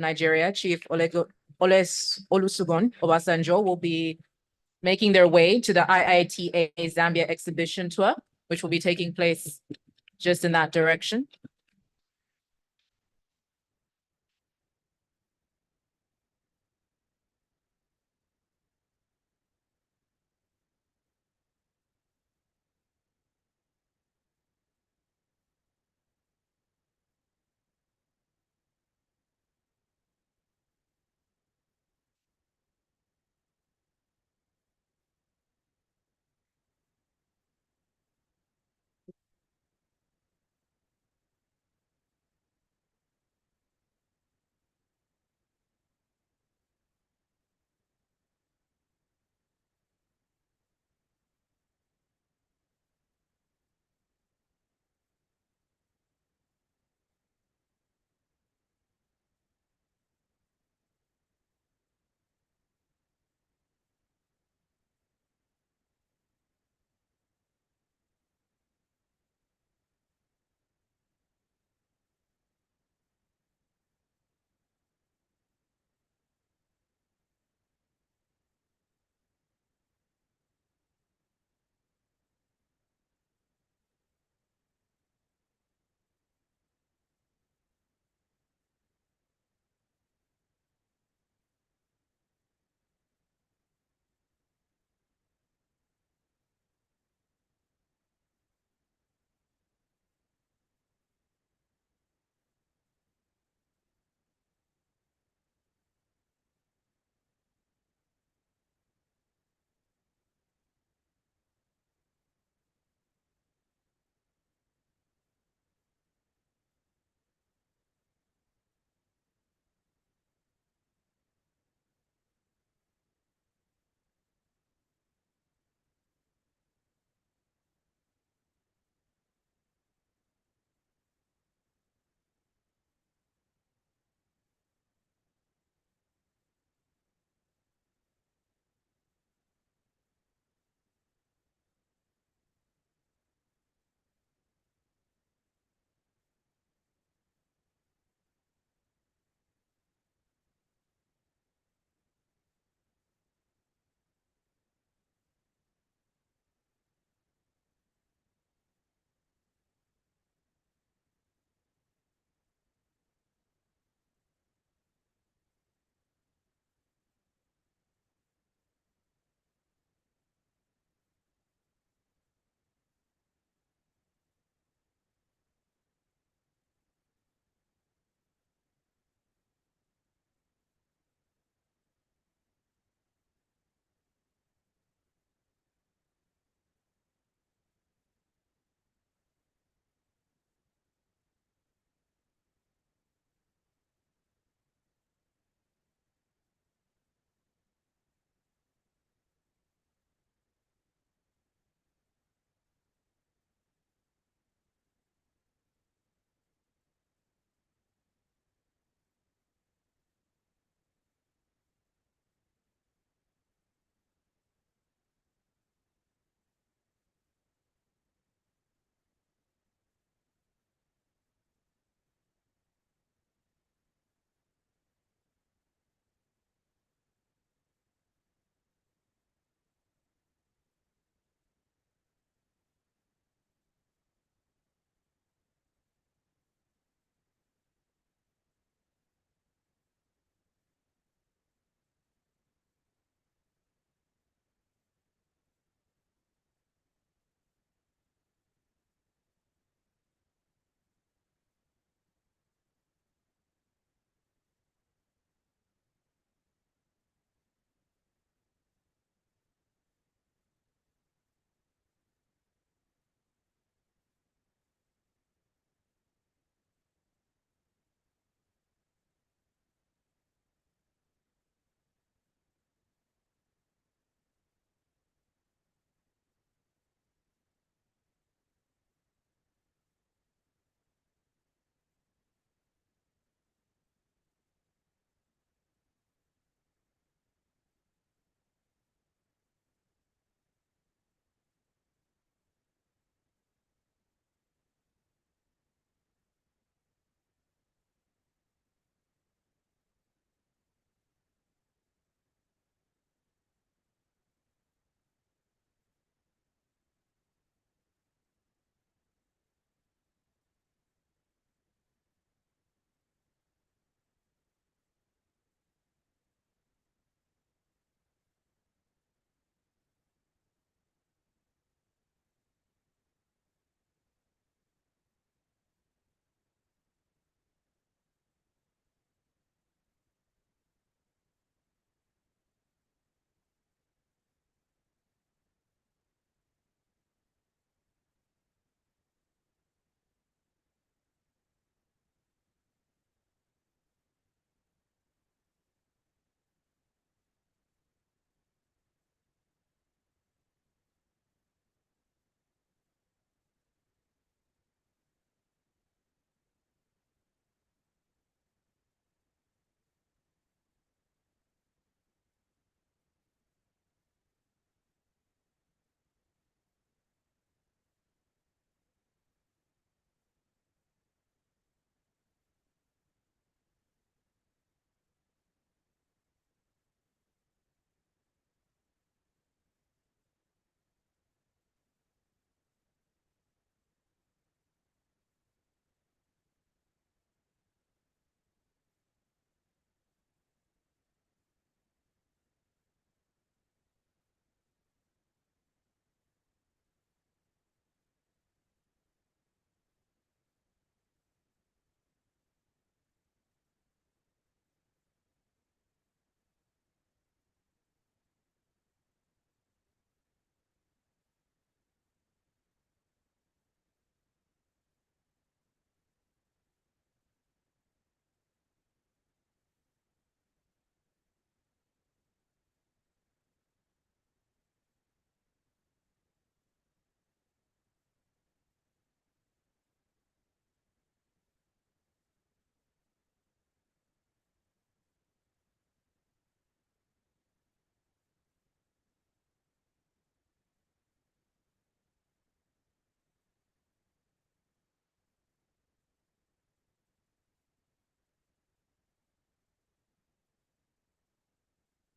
Nigeria, Chief Olusegun Obasanjo, will be making their way to the IITA Zambia exhibition tour, which will be taking place just in that direction.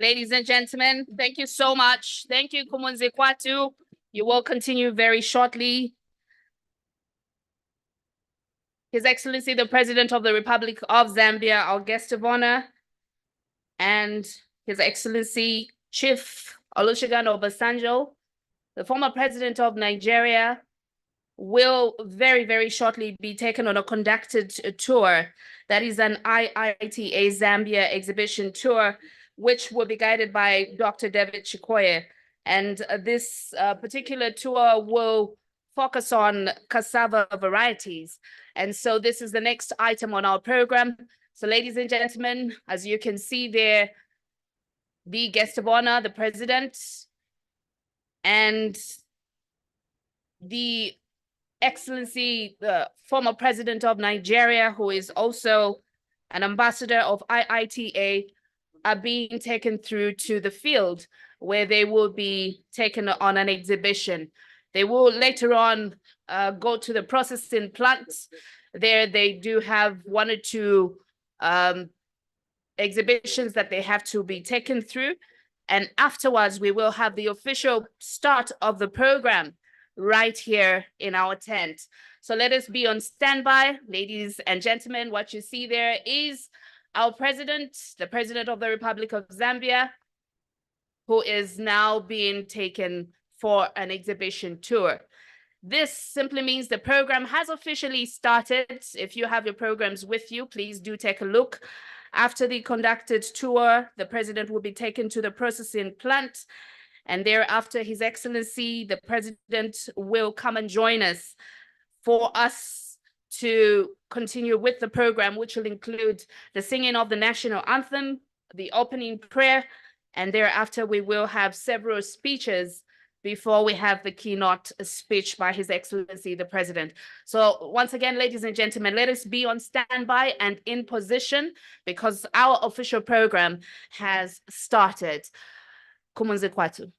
Ladies and gentlemen, thank you so much. Thank you, Kumunzi Kwatu. You will continue very shortly. His Excellency, the President of the Republic of Zambia, our guest of honor, and His Excellency Chief Olusegun Obasanjo, the former President of Nigeria, will very, very shortly be taken on a conducted tour. That is an IITA Zambia exhibition tour, which will be guided by Dr. David Chikoye. And this particular tour will focus on cassava varieties. And so this is the next item on our program. So ladies and gentlemen, as you can see there, the guest of honor, the president, and the Excellency, the former president of Nigeria, who is also an ambassador of IITA, are being taken through to the field where they will be taken on an exhibition. They will later on go to the processing plants. There they do have one or two exhibitions that they have to be taken through. And afterwards, we will have the official start of the program right here in our tent. So let us be on standby. Ladies and gentlemen, what you see there is our president, the President of the Republic of Zambia, who is now being taken for an exhibition tour. This simply means the program has officially started. If you have your programs with you, please do take a look. After the conducted tour, the president will be taken to the processing plant, and thereafter, His Excellency, the President, will come and join us for us to continue with the program, which will include the singing of the national anthem, the opening prayer, and thereafter we will have several speeches before we have the keynote speech by His Excellency, the President. So once again, ladies and gentlemen, let us be on standby and in position because our official program has started. Kumunzi Kwatu.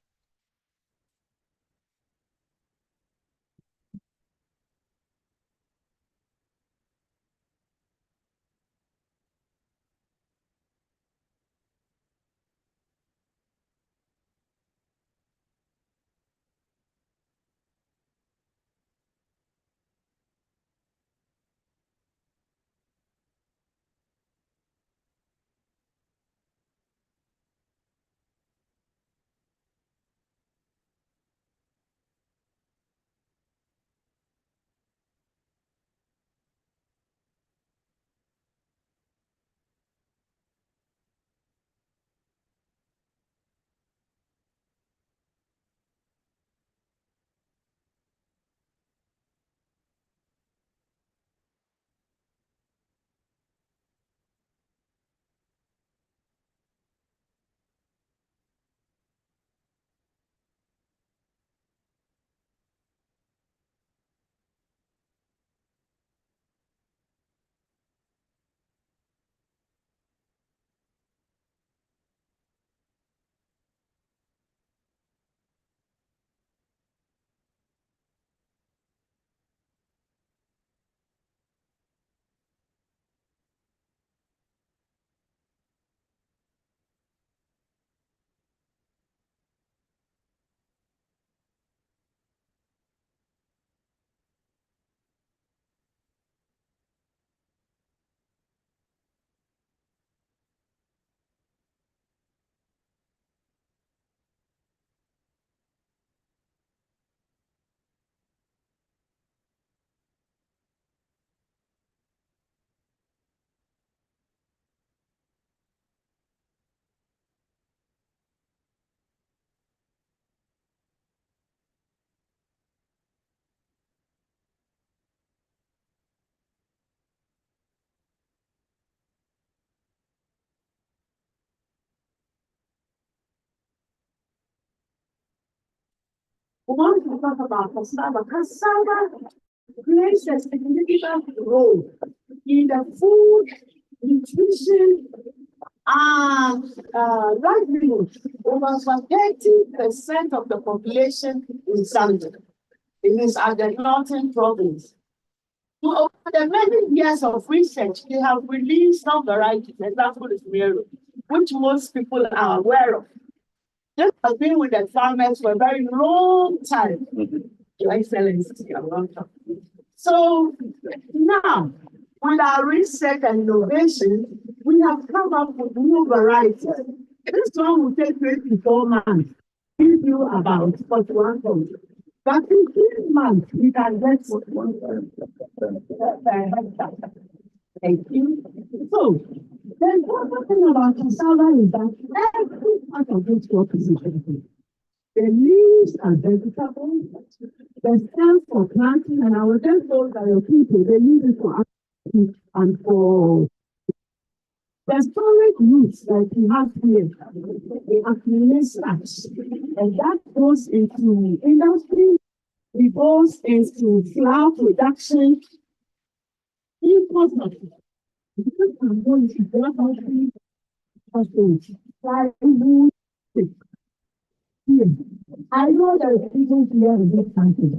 Want to talk about cassava. Cassava plays a significant role in the food, nutrition, and livelihood. Over 30% of the population in Zambia. It is at the northern province. So over the many years of research, they have released some varieties. Example is Mero. which most people are aware of. This has been with the farmers for a very long time. Your Excellency, you're welcome. So now, with our research and innovation, we have come up with new varieties. This one will take 24 months, give you about 41 tons. But in 3 months, we can get 1 per hectare. Thank you. So, the important thing about cassava is that every part of this crop is important. The leaves are vegetable, the stems for planting, and I was just told by your people, they use it for agriculture and for the storage roots that you have here, they accumulate starch, and that goes into industry, it goes into flour production, import of this can go into development, plywood. I know there are people here in this country,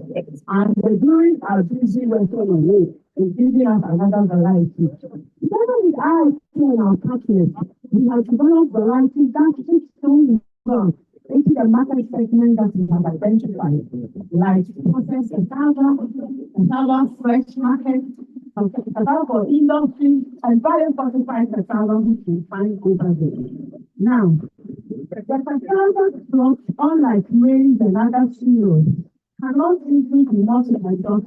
and the doing are busy working on it and giving us another variety. Together with IITA and our partners, we have developed varieties that fit so well into the market segment that we have identified, like processed cassava fresh market, cassava for industry, and very fortified cassava which we find over there. Now, the cassava plot, unlike maize and other cereals, cannot easily be multiplied because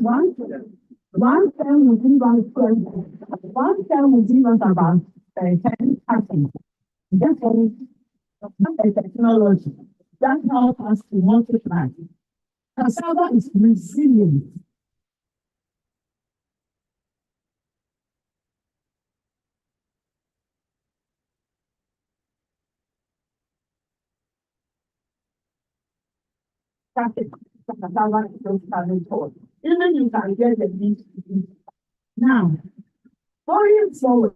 one cell will give us 12, one cell will give us about 10 atoms. Therefore, that's a technology that helps us to multiply. Cassava is resilient. That's it. Cassava is so talented. Even you can get the leaves. Now, going forward,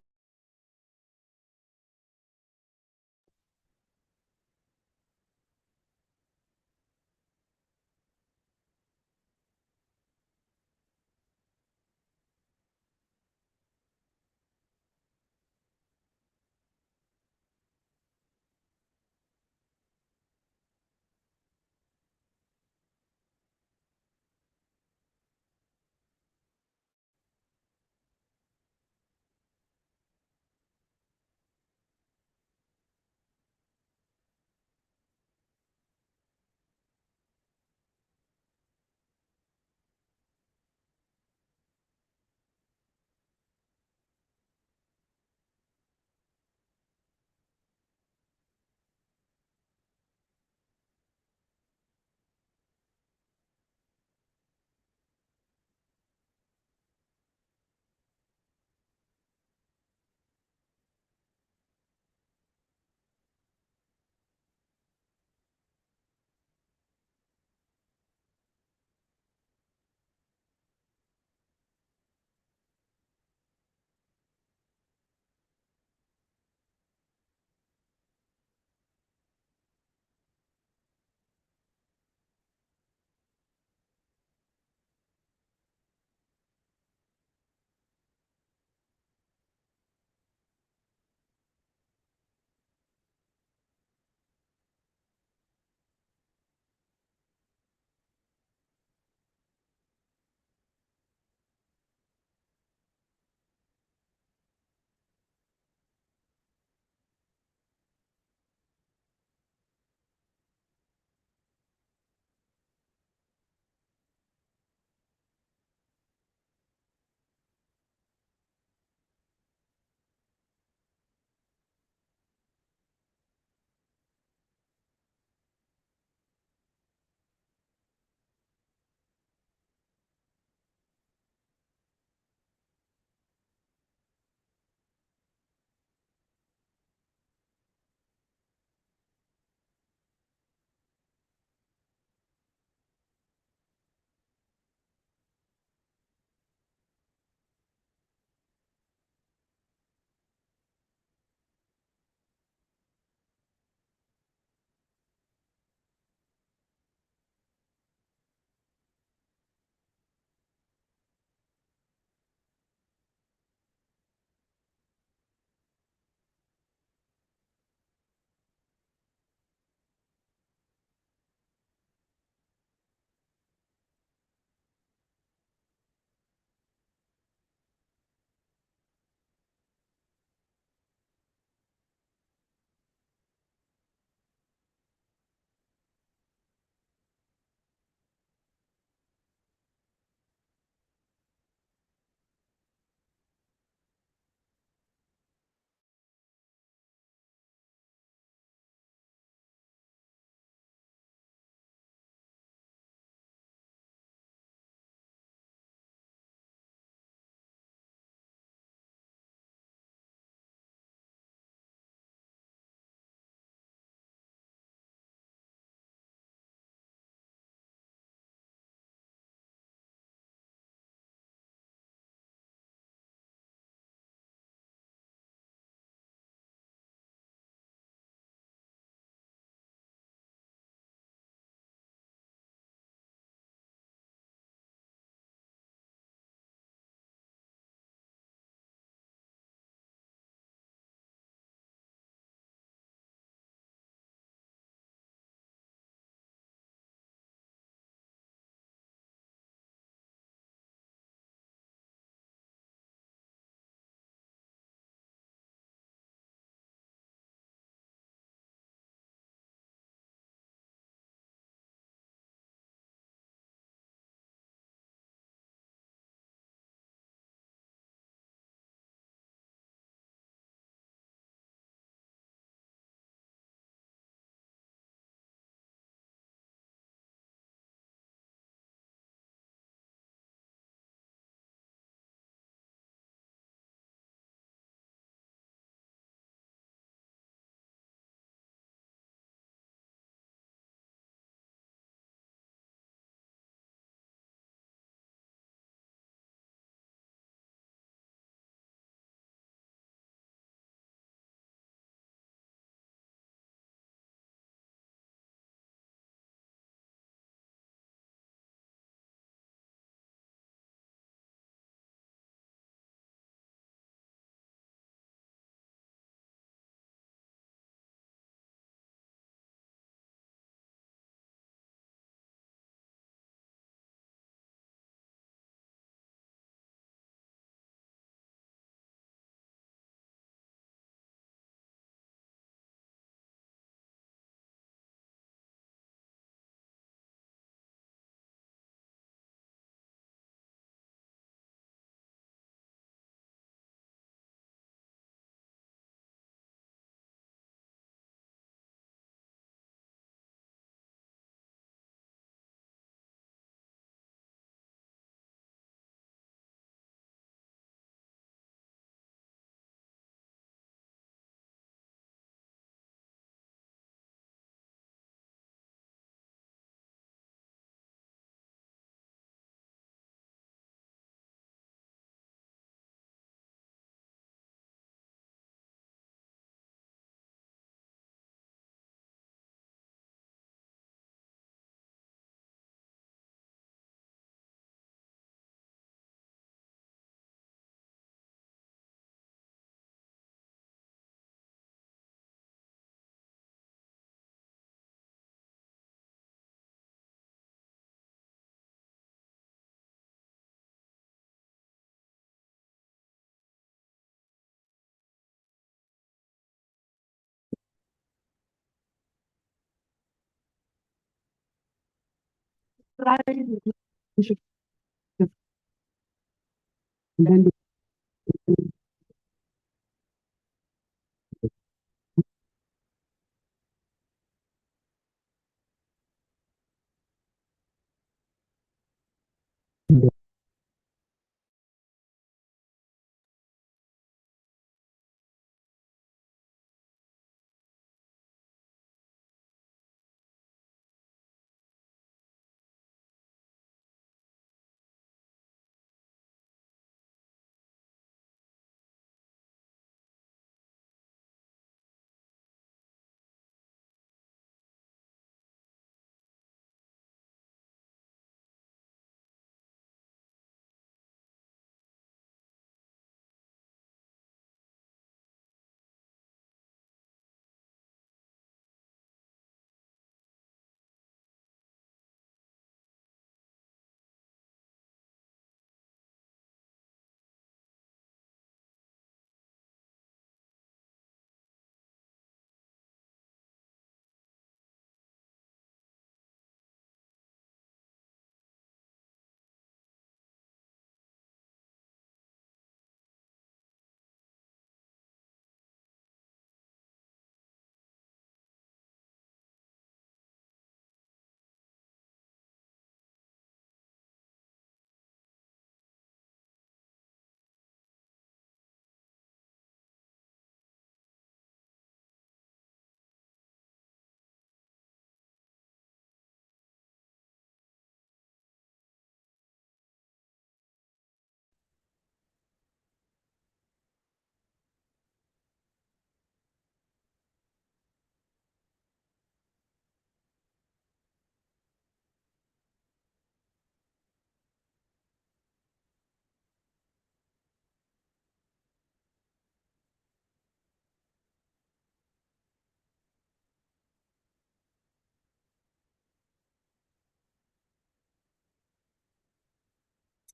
then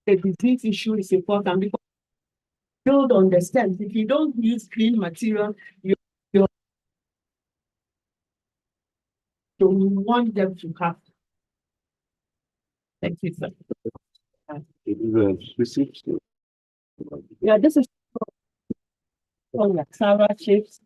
the disease issue is important because you don't understand. If you don't use clean material, you don't want them to have. Thank you, sir. Yeah, this is cassava chips.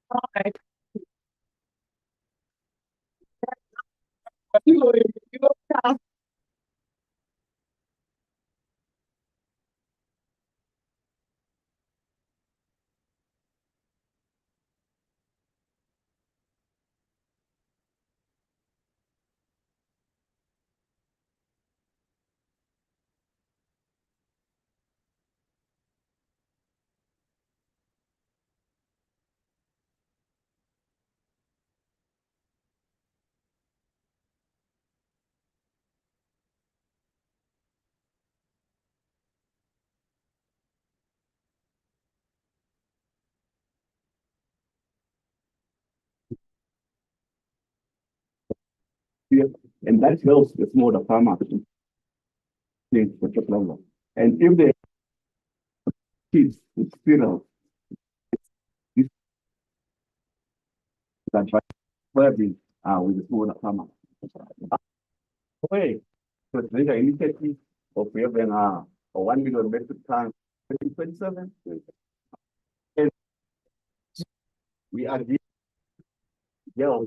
Alright. And that helps the smaller farmers to change the top level. And if they kids with squirrels, this that working with the smaller farmers. Okay, so there's an initiative of having a 1 million metric ton 2027. And we are here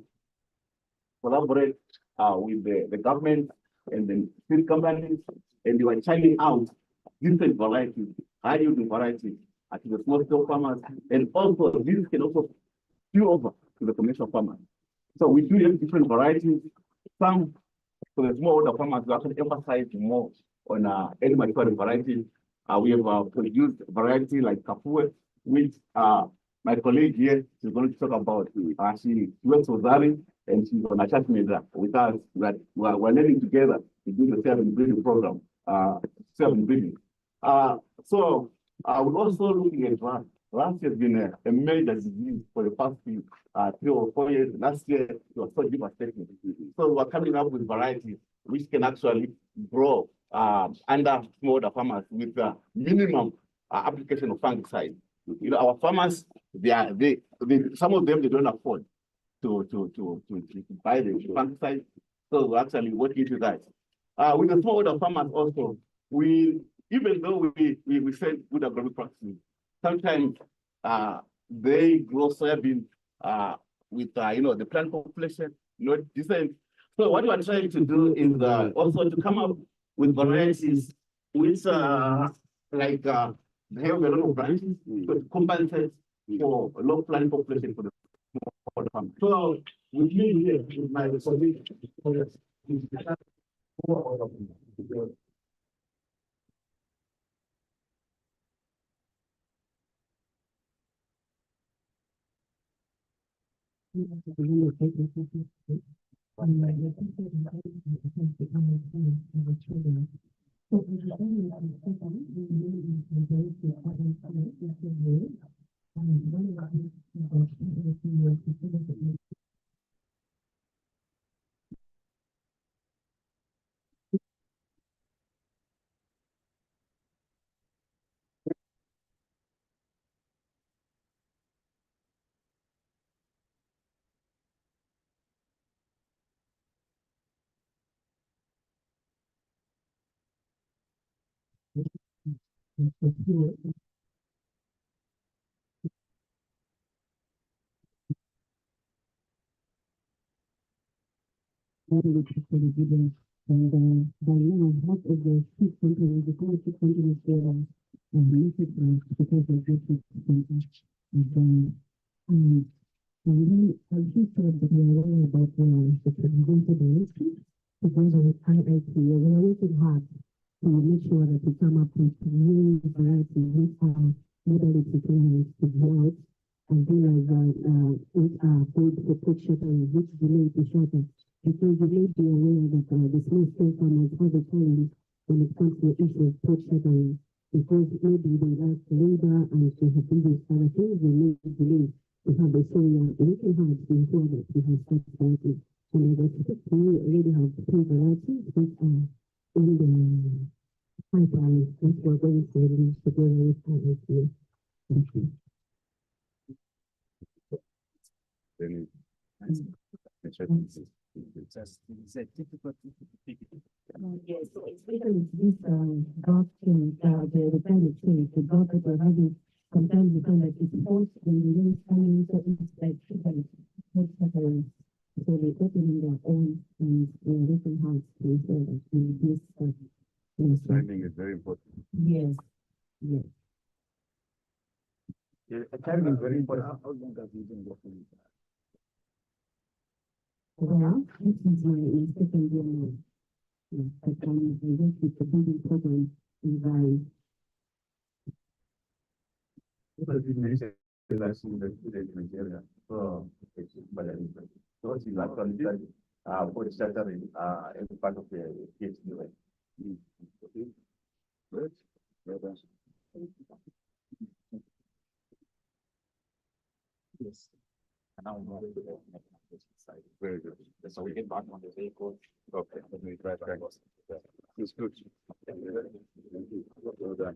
collaborate with the government and the seed companies, and they were trying out different varieties, high yielding varieties to the small scale farmers, and also this can also spill over to the commercial farmers. So we do have different varieties. Some So the smallholder farmers we actually emphasize more on early maturing variety. We have produced variety like kafue, which my colleague here is going to talk about. She works with Zari and she's on a chat with us. We're learning together to do the seven breeding program, seven breeding. So we're also looking at rust. Rust has been a major disease for the past 3 or 4 years. Last year, it was so devastating. So we're coming up with varieties which can actually grow under smallholder farmers with the minimum application of fungicide. You know, our farmers, some of them they don't afford to buy the fungicide. So we're actually working to that. With the smallholder farmers also, even though we said good agronomic practices, sometimes they grow soybean with the plant population not decent. So what we are trying to do is also to come up with varieties which like they have a lot of branches to compensate for low plant population for the farm. So with me here, with my colleague, and by now, most of the seed companies, the current seed companies, they are listed because of this and then I just said that we are worried about the presidential direction because of IITA. We are working hard to make sure that we come up with new varieties which are moderately economic to grow and then which are food for food sheltering, which delay to shelter. Because you may be aware that the small scale farmers have a challenge when it comes to the issue of food sheltering, because maybe they lack labor and to have these other things, they may delay to have the soya. Working hard to ensure that we have such varieties. And as I said, we already have 3 varieties which are in the pipeline, which we're going to release together with IITA. Thank you. Yes, so especially this drought change, the climate change, the drought that we're having, sometimes you find that it's forced when the rain is coming, so it's like food suffering. So they open their own and working hard to ensure that we reduce that. Timing is very important. Yes, yes. Yeah, timing is very important. How long have you been working with that? Well, this is my second year now. Yes, but I work with the building program in Because you mentioned last in the Nigeria, so it's so it's actually for sheltering as part of the PhD. Okay. Good. Yes. And now we're going to the next side. Very good. So we get back on the vehicle. Okay. Let me try back. It's good. Well done.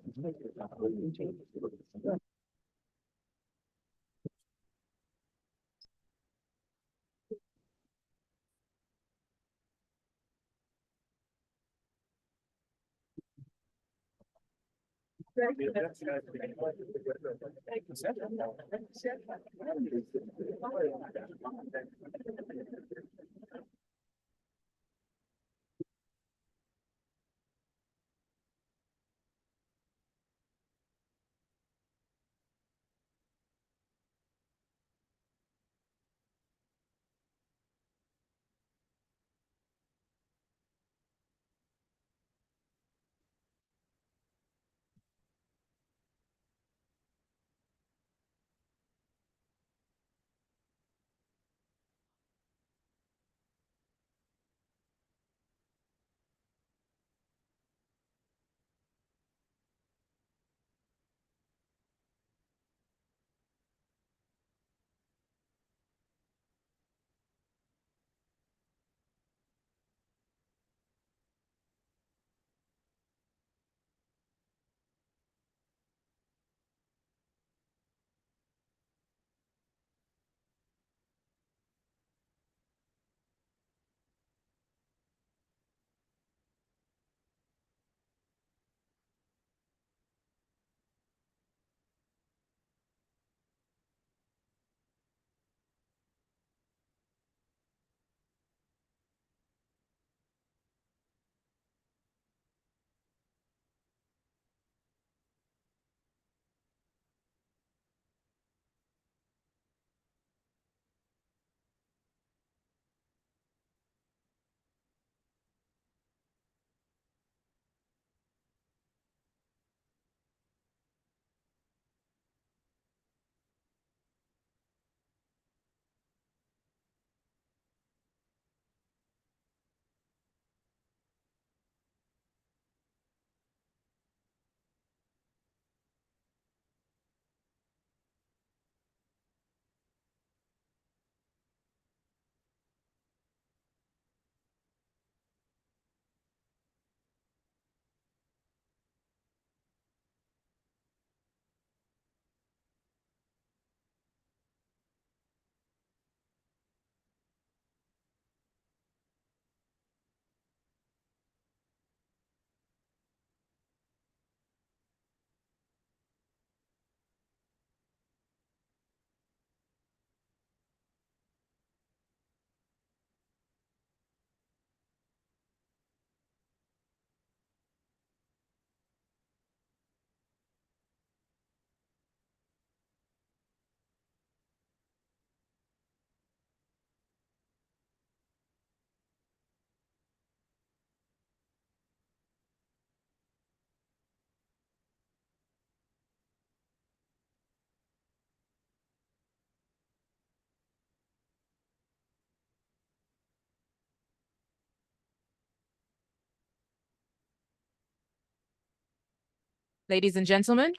Ladies and gentlemen,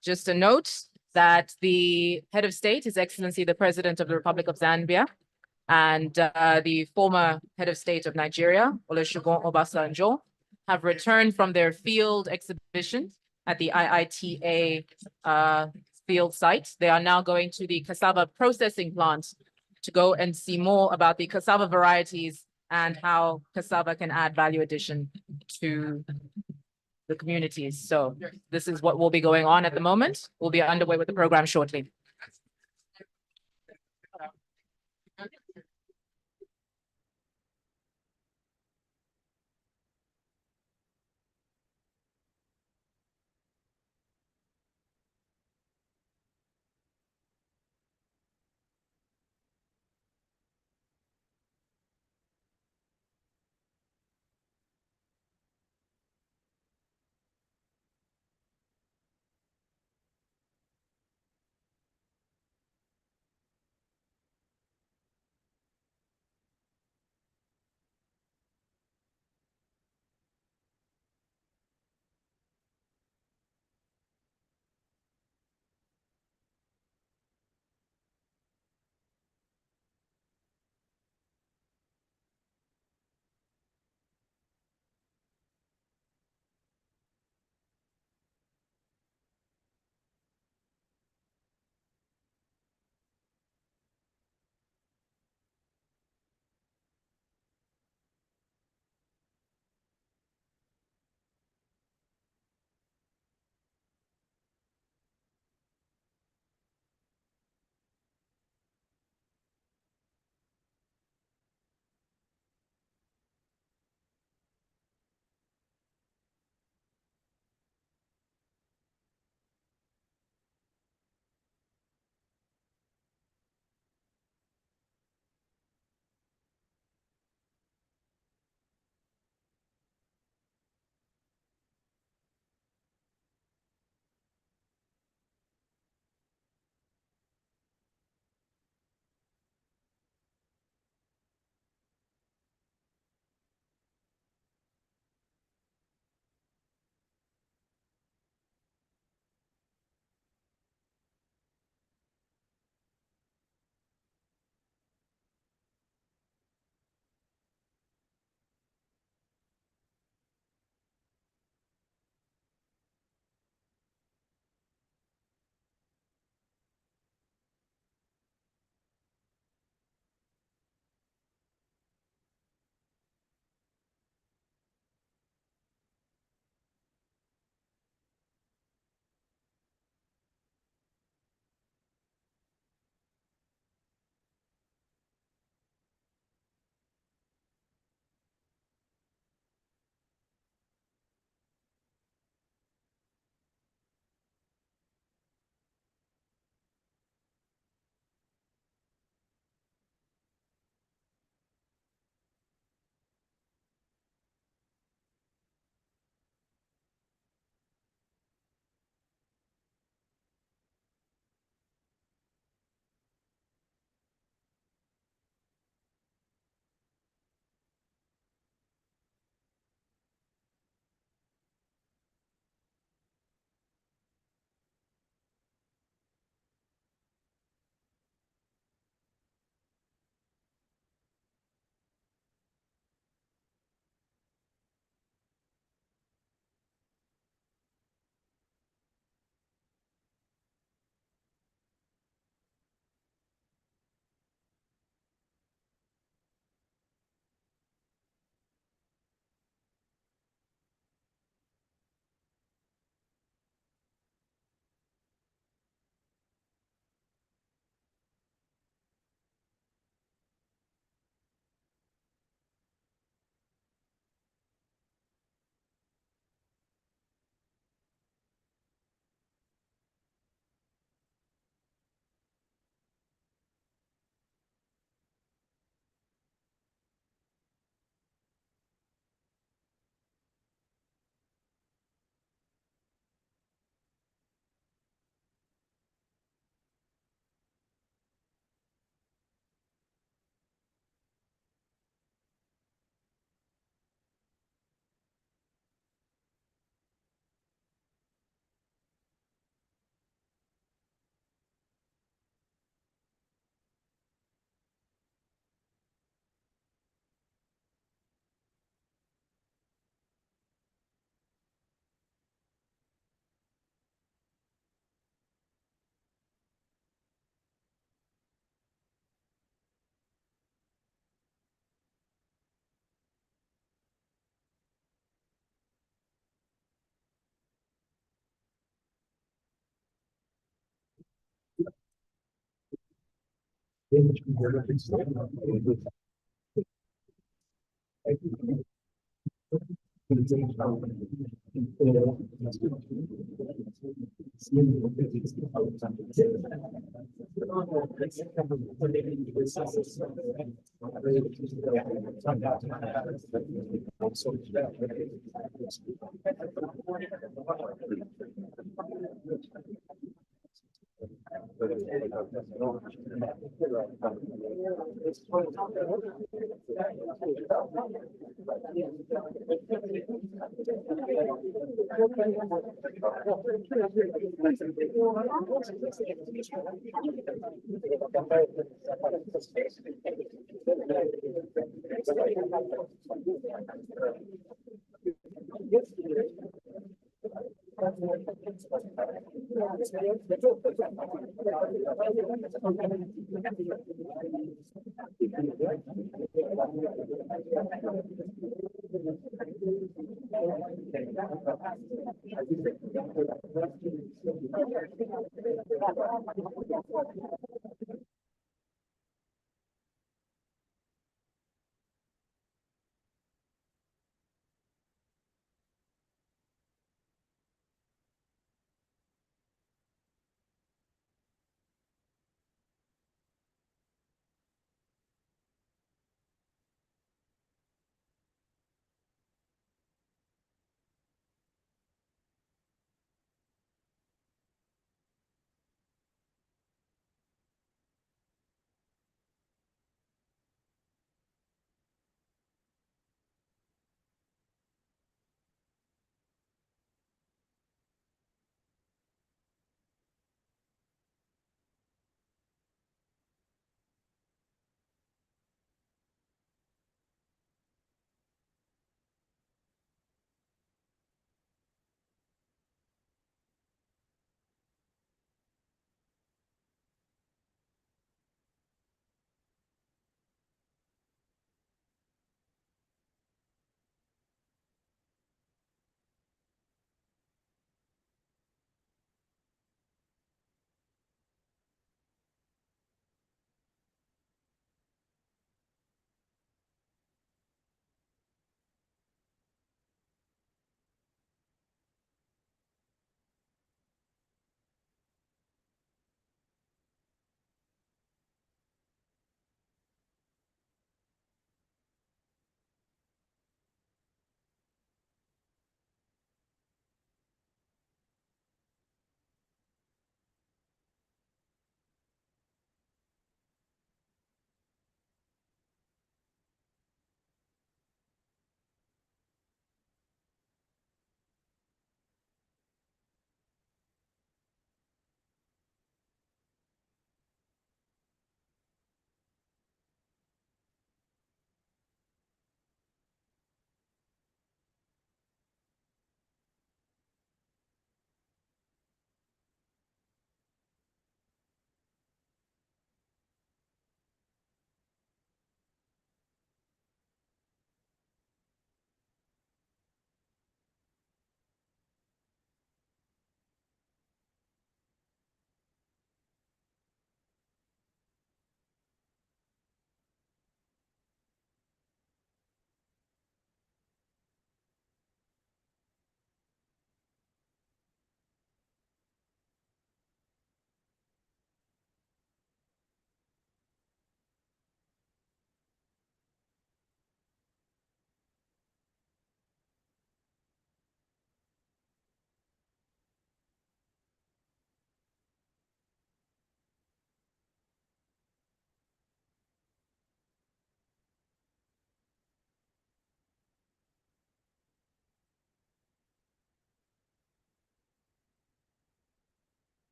just a note that the head of state, His Excellency, the President of the Republic of Zambia, and the former head of state of Nigeria, Olusegun Obasanjo, have returned from their field exhibition at the IITA field site. They are now going to the cassava processing plant to go and see more about the cassava varieties and how cassava can add value addition to the communities. So this is what will be going on at the moment. We'll be underway with the program shortly.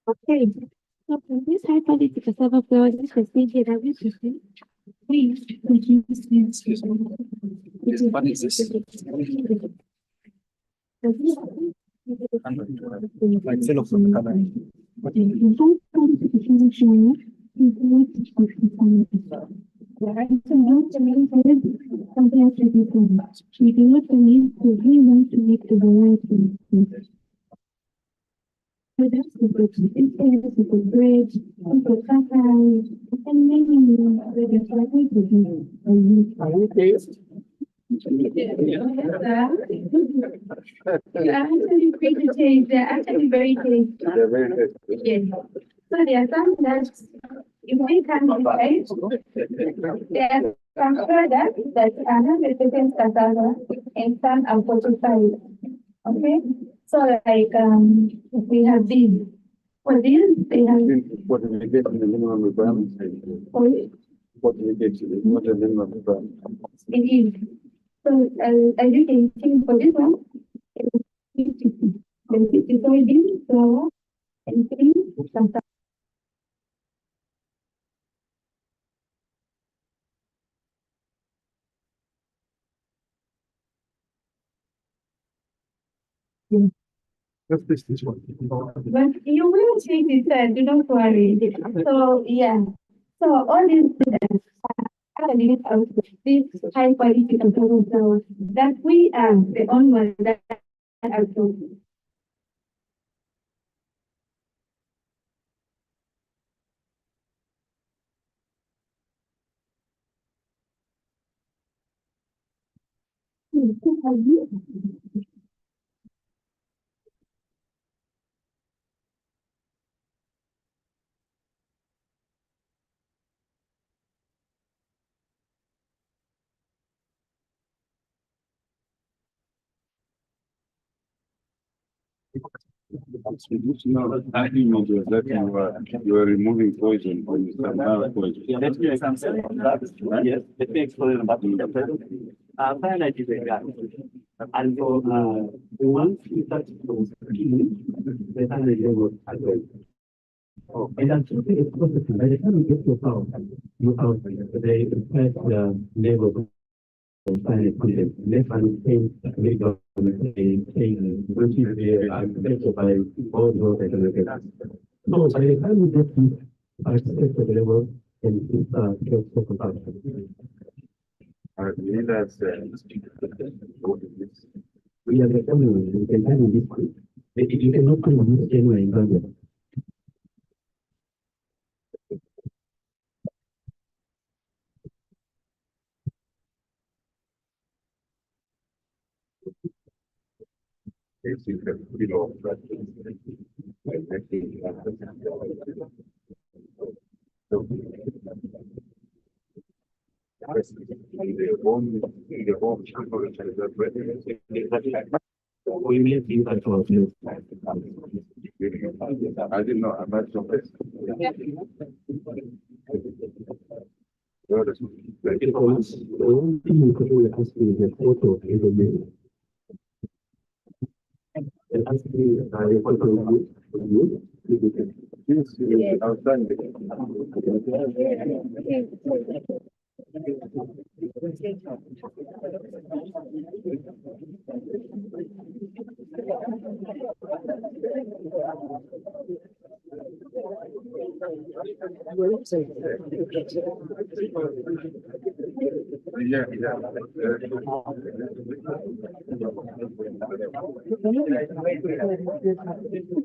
Okay. So for this high quality cassava flour, this facility that we present, please produce this. What is this? Like fill up from the camera. We do not need to really want to make the variety. Products include incense, include bread, include cacao, and many more ingredients likely to be used. Are you taste? They're actually great to taste. They're actually very tasty. They're very tasty. Yes. So there are some that if we can decide, there are some products that are not representing cassava and some are fortified. Okay, so like we have these. For these, they have What do we get in the minimum requirements? oil. What do we get in the minimum requirements? It is. So I do anything for this one. It is 50. Then 50 soybean, flour, and cream, cassava. What's this one? But you will change it, do not worry. So, yeah. So, all these students are living out this high quality cassava flour that we are the only ones that are doing. I didn't know that you were removing poison when you start now poison. Yeah, let me explain something on that. Yes, let me explain about the present. Finite is a guy. And so, once you start to the finite level as well. And that's something it's possible. By the time you get to a power, you have the first level of finite content. Less than 10 million, which is the by all those economic. So by the time you get to architecture level, and it's just for consumption. I believe that's We are the only one who can handle this quick. You cannot produce anywhere in Zambia. We may be that for a few. I didn't know. I'm not sure. Because the only thing you could really ask me is a photo of the name. And ask me a photo of you. Yes, outstanding. Yeah, yeah.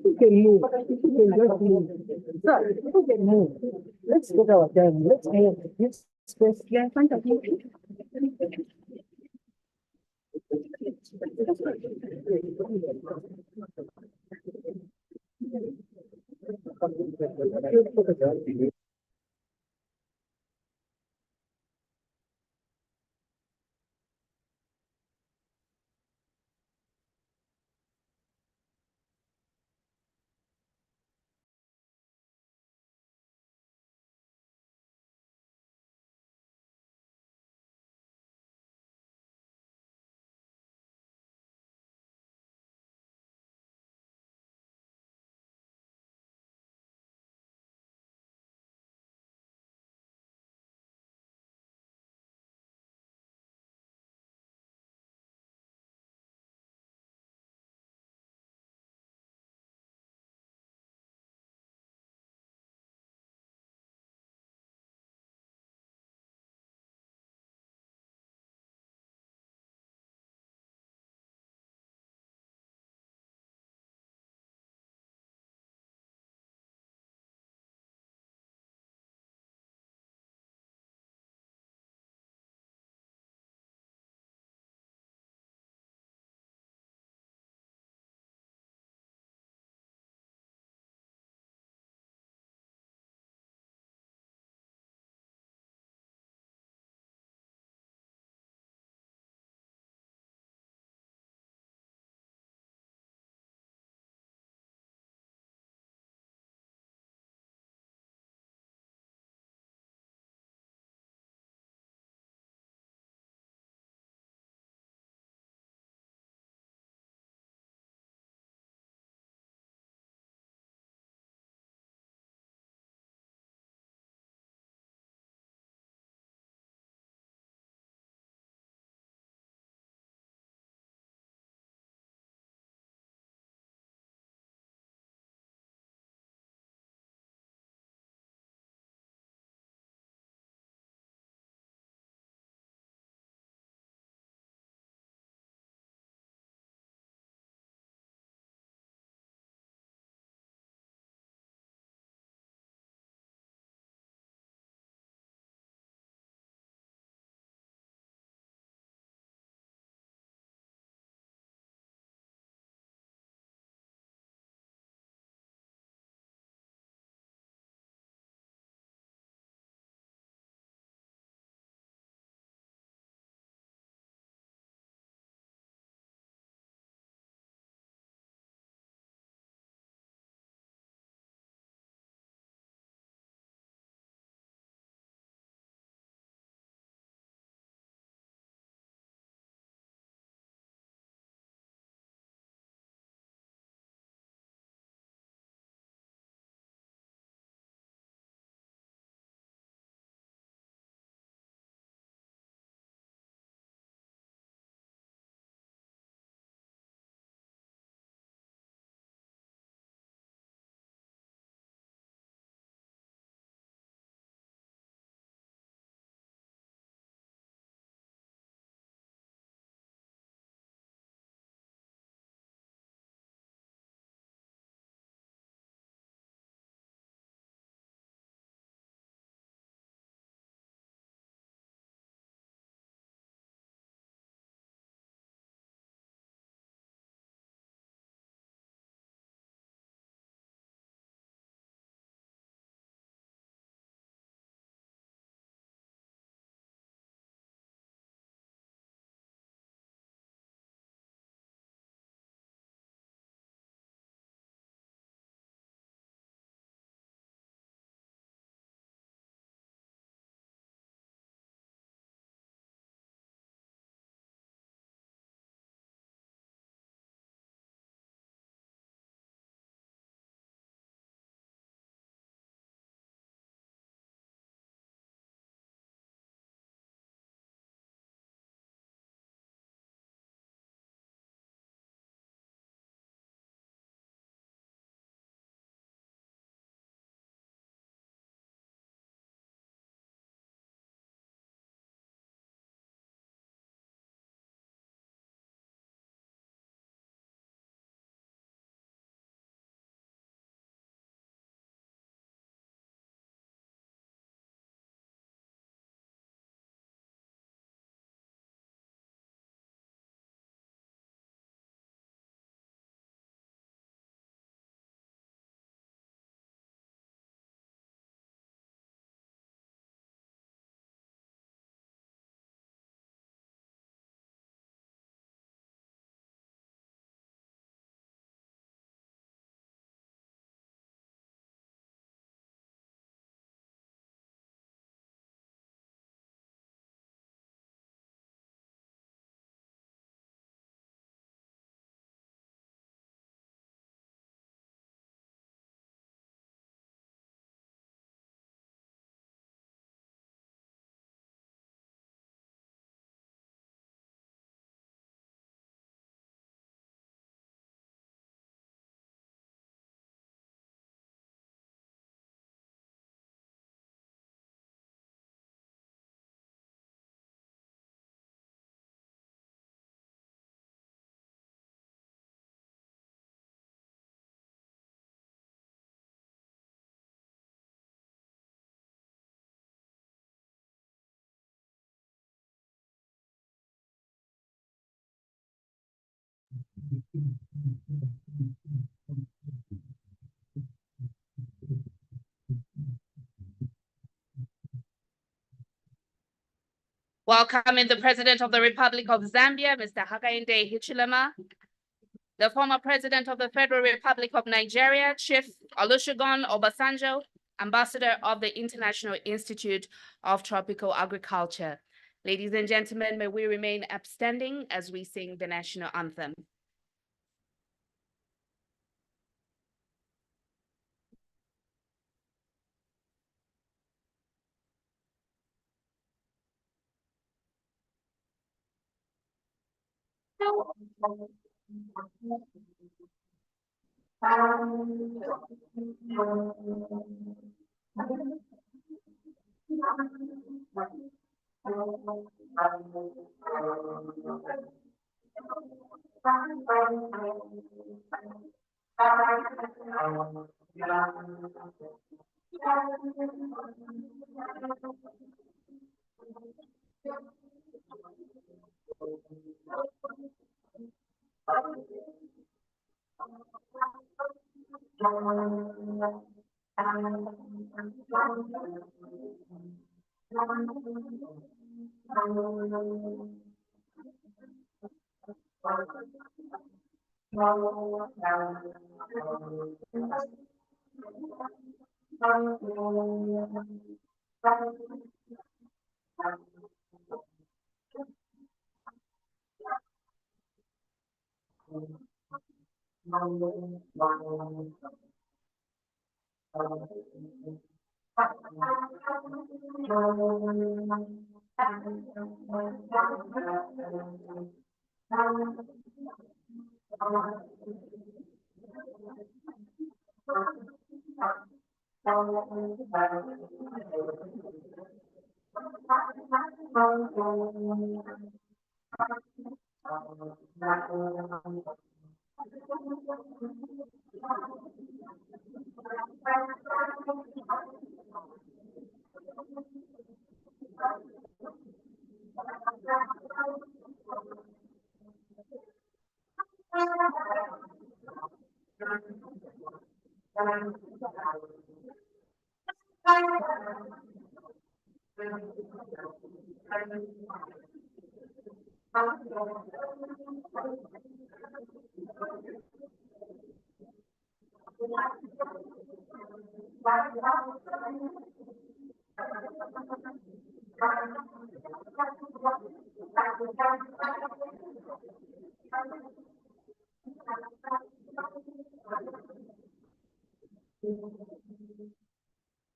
You can move. You can just move. Sir, you can move. Let's get our time. Let's move. Yes, space. Yeah, in front of you. Welcoming the President of the Republic of Zambia, Mr. Hakainde Hichilema, the former President of the Federal Republic of Nigeria, Chief Olusegun Obasanjo, Ambassador of the International Institute of Tropical Agriculture. Ladies and gentlemen, may we remain upstanding as we sing the national anthem.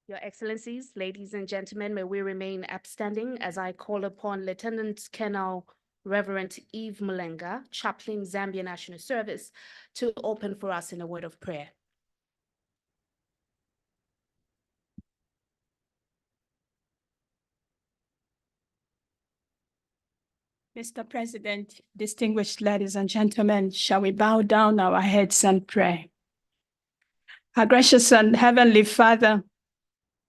Your Excellencies, ladies and gentlemen, may we remain upstanding as I call upon Lieutenant Colonel Reverend Eve Mulenga, Chaplain, Zambia National Service, to open for us in a word of prayer. Mr. President, distinguished ladies and gentlemen, shall we bow down our heads and pray? Our gracious and heavenly Father,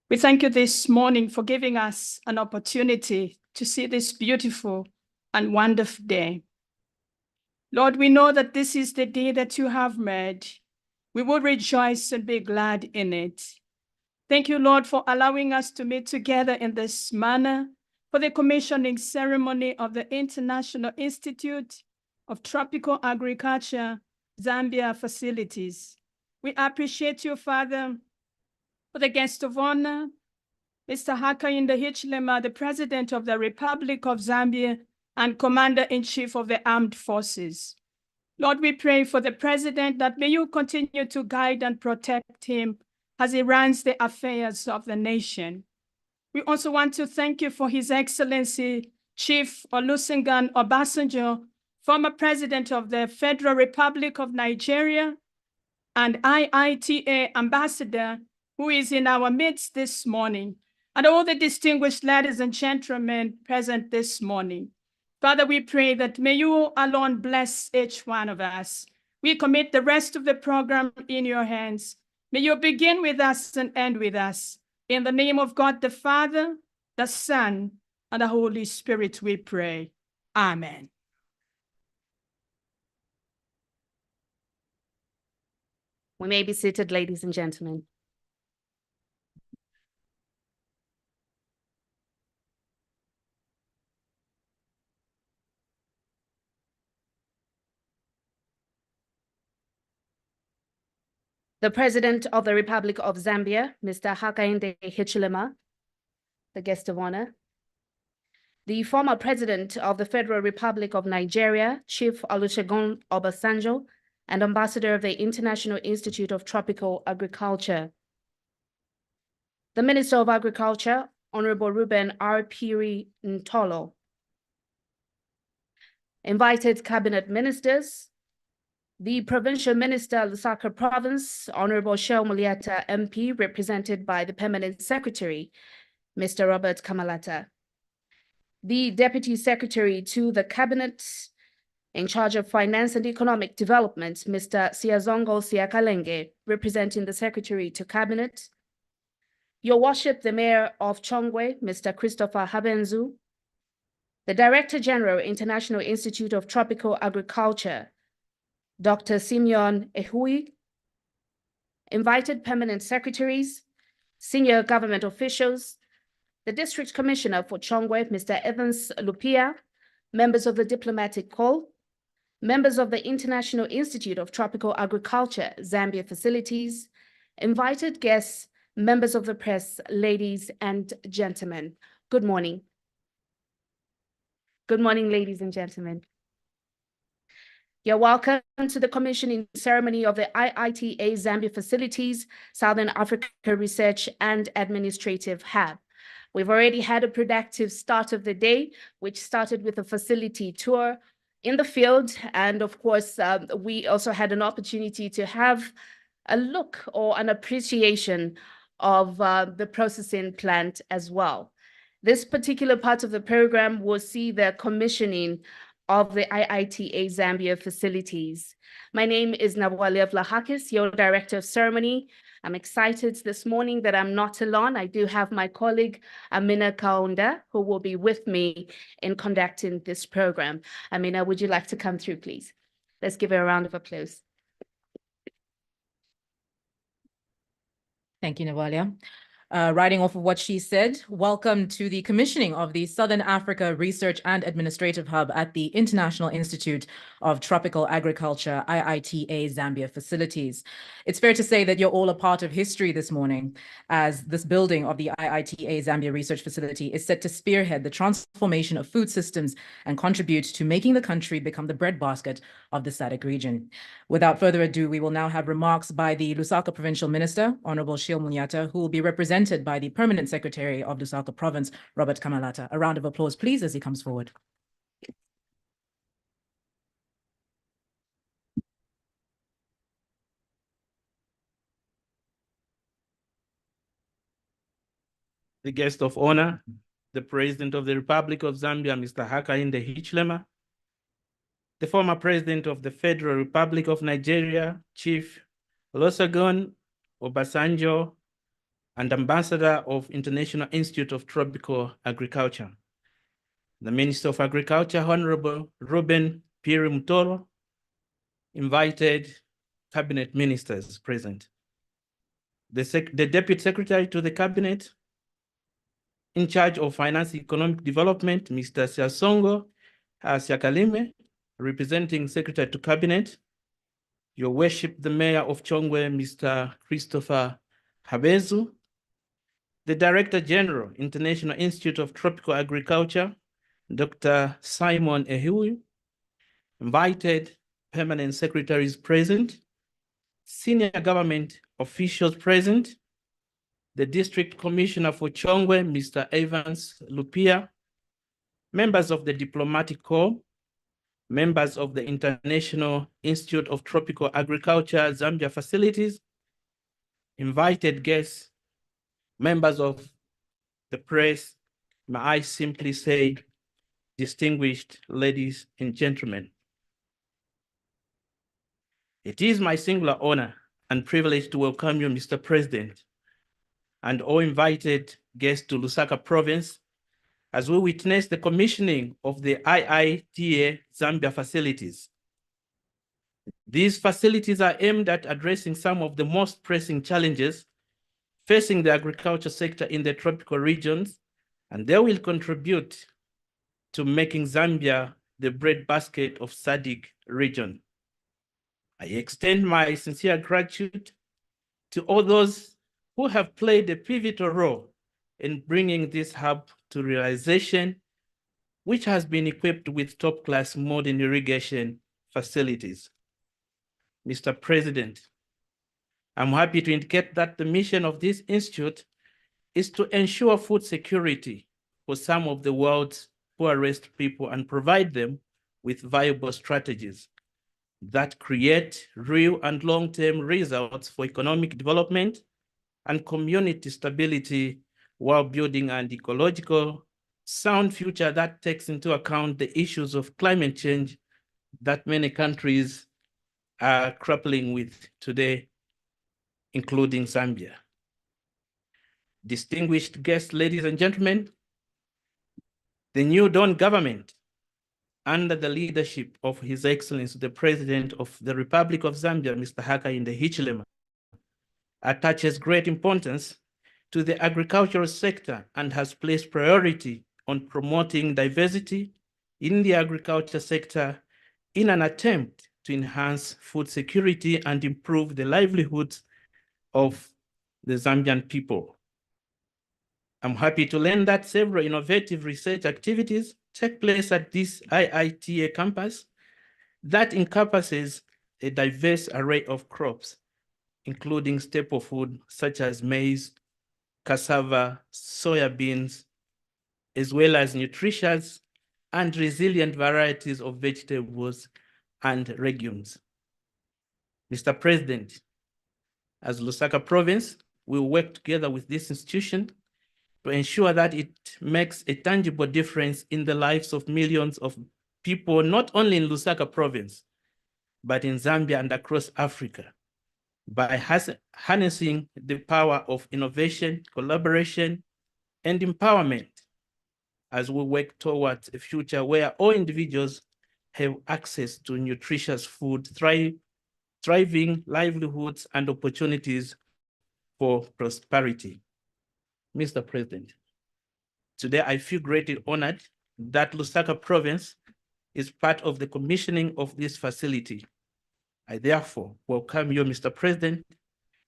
we thank you this morning for giving us an opportunity to see this beautiful and wonderful day. Lord, we know that this is the day that you have made. We will rejoice and be glad in it. Thank you, Lord, for allowing us to meet together in this manner for the commissioning ceremony of the International Institute of Tropical Agriculture, Zambia facilities. We appreciate you, Father, for the guest of honor, Mr. Hakainde Hichilema, the President of the Republic of Zambia and Commander-in-Chief of the Armed Forces. Lord, we pray for the President that may you continue to guide and protect him as he runs the affairs of the nation. We also want to thank you for His Excellency, Chief Olusegun Obasanjo, former President of the Federal Republic of Nigeria, and IITA Ambassador, who is in our midst this morning, and all the distinguished ladies and gentlemen present this morning. Father, we pray that may you alone bless each one of us. We commit the rest of the program in your hands. May you begin with us and end with us. In the name of God, the Father, the Son, and the Holy Spirit, we pray. Amen. We may be seated, ladies and gentlemen. The President of the Republic of Zambia, Mr. Hakainde Hichilema, the guest of honor. The former President of the Federal Republic of Nigeria, Chief Olusegun Obasanjo, and Ambassador of the International Institute of Tropical Agriculture. The Minister of Agriculture, Honorable Ruben R. Piri Ntolo. Invited cabinet ministers, the Provincial Minister of Lusaka Province, Honorable Shel Muliata MP, represented by the Permanent Secretary, Mr. Robert Kamalata. The Deputy Secretary to the Cabinet in charge of Finance and Economic Development, Mr. Siazongo Siakalenge, representing the Secretary to Cabinet. Your Worship, the Mayor of Chongwe, Mr. Christopher Habenzu. The Director General, International Institute of Tropical Agriculture, Dr. Simeon Ehui. Invited permanent secretaries, senior government officials, the District Commissioner for Chongwe, Mr. Evans Lupia, members of the Diplomatic Corps, members of the International Institute of Tropical Agriculture, Zambia facilities, invited guests, members of the press, ladies and gentlemen. Good morning. Good morning, ladies and gentlemen. You're welcome to the commissioning ceremony of the IITA Zambia facilities, Southern Africa Research and Administrative Hub. We've already had a productive start of the day, which started with a facility tour in the field. And of course, we also had an opportunity to have a look or an appreciation of the processing plant as well. This particular part of the program will see the commissioning of the IITA Zambia facilities. My name is Nabwale Vlahakis, your Director of Ceremony. I'm excited this morning that I'm not alone. I do have my colleague, Amina Kaunda, who will be with me in conducting this program. Amina, would you like to come through, please? Let's give her a round of applause. Thank you, Navalia. Riding off of what she said, welcome to the commissioning of the Southern Africa Research and Administrative Hub at the International Institute of Tropical Agriculture, IITA Zambia facilities. It's fair to say that you're all a part of history this morning, as this building of the IITA Zambia Research Facility is set to spearhead the transformation of food systems and contribute to making the country become the breadbasket of the SADC region. Without further ado, we will now have remarks by the Lusaka Provincial Minister, Honorable Shel Muliata, who will be represented by the Permanent Secretary of Lusaka Province, Robert Kamalata. A round of applause, please, as he comes forward. The guest of honor, the President of the Republic of Zambia, Mr. Hakainde Hichilema, the former President of the Federal Republic of Nigeria, Chief Olusegun Obasanjo, and Ambassador of International Institute of Tropical Agriculture, the Minister of Agriculture, Honorable Ruben Piri Ntolo, invited cabinet ministers present, the Deputy Secretary to the Cabinet, in charge of Finance and Economic Development, Mr. Siazongo Siakalime, representing Secretary to Cabinet, Your Worship, the Mayor of Chongwe, Mr. Christopher Habenzu, the Director General, International Institute of Tropical Agriculture, Dr. Simon Ehui, invited permanent secretaries present, senior government officials present, the District Commissioner for Chongwe, Mr. Evans Lupia, members of the Diplomatic Corps, members of the International Institute of Tropical Agriculture, Zambia facilities, invited guests, members of the press, may I simply say, distinguished ladies and gentlemen. It is my singular honor and privilege to welcome you, Mr. President, and all invited guests to Lusaka Province as we witness the commissioning of the IITA Zambia facilities. These facilities are aimed at addressing some of the most pressing challenges facing the agriculture sector in the tropical regions, and they will contribute to making Zambia the breadbasket of SADC region. I extend my sincere gratitude to all those who have played a pivotal role in bringing this hub to realization, which has been equipped with top-class modern irrigation facilities. Mr. President, I'm happy to indicate that the mission of this institute is to ensure food security for some of the world's poorest people and provide them with viable strategies that create real and long-term results for economic development and community stability while building an ecological sound future that takes into account the issues of climate change that many countries are grappling with today, including Zambia. Distinguished guests, ladies and gentlemen, the new Dawn government, under the leadership of His Excellency, the President of the Republic of Zambia, Mr. Hakainde Hichilema, attaches great importance to the agricultural sector and has placed priority on promoting diversity in the agriculture sector in an attempt to enhance food security and improve the livelihoods of the Zambian people. I'm happy to learn that several innovative research activities take place at this IITA campus that encompasses a diverse array of crops, including staple food such as maize, cassava, soya beans, as well as nutritious and resilient varieties of vegetables and legumes. Mr. President, as Lusaka Province, we work together with this institution to ensure that it makes a tangible difference in the lives of millions of people, not only in Lusaka Province, but in Zambia and across Africa, by harnessing the power of innovation, collaboration, and empowerment as we work towards a future where all individuals have access to nutritious food, thriving livelihoods, and opportunities for prosperity. Mr. President, today I feel greatly honored that Lusaka Province is part of the commissioning of this facility. I therefore welcome you, Mr. President,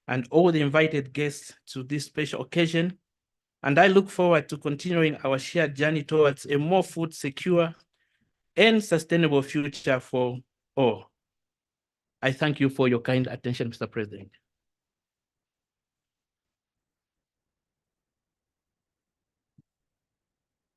and all the invited guests to this special occasion, and I look forward to continuing our shared journey towards a more food secure and sustainable future for all. I thank you for your kind attention, Mr. President.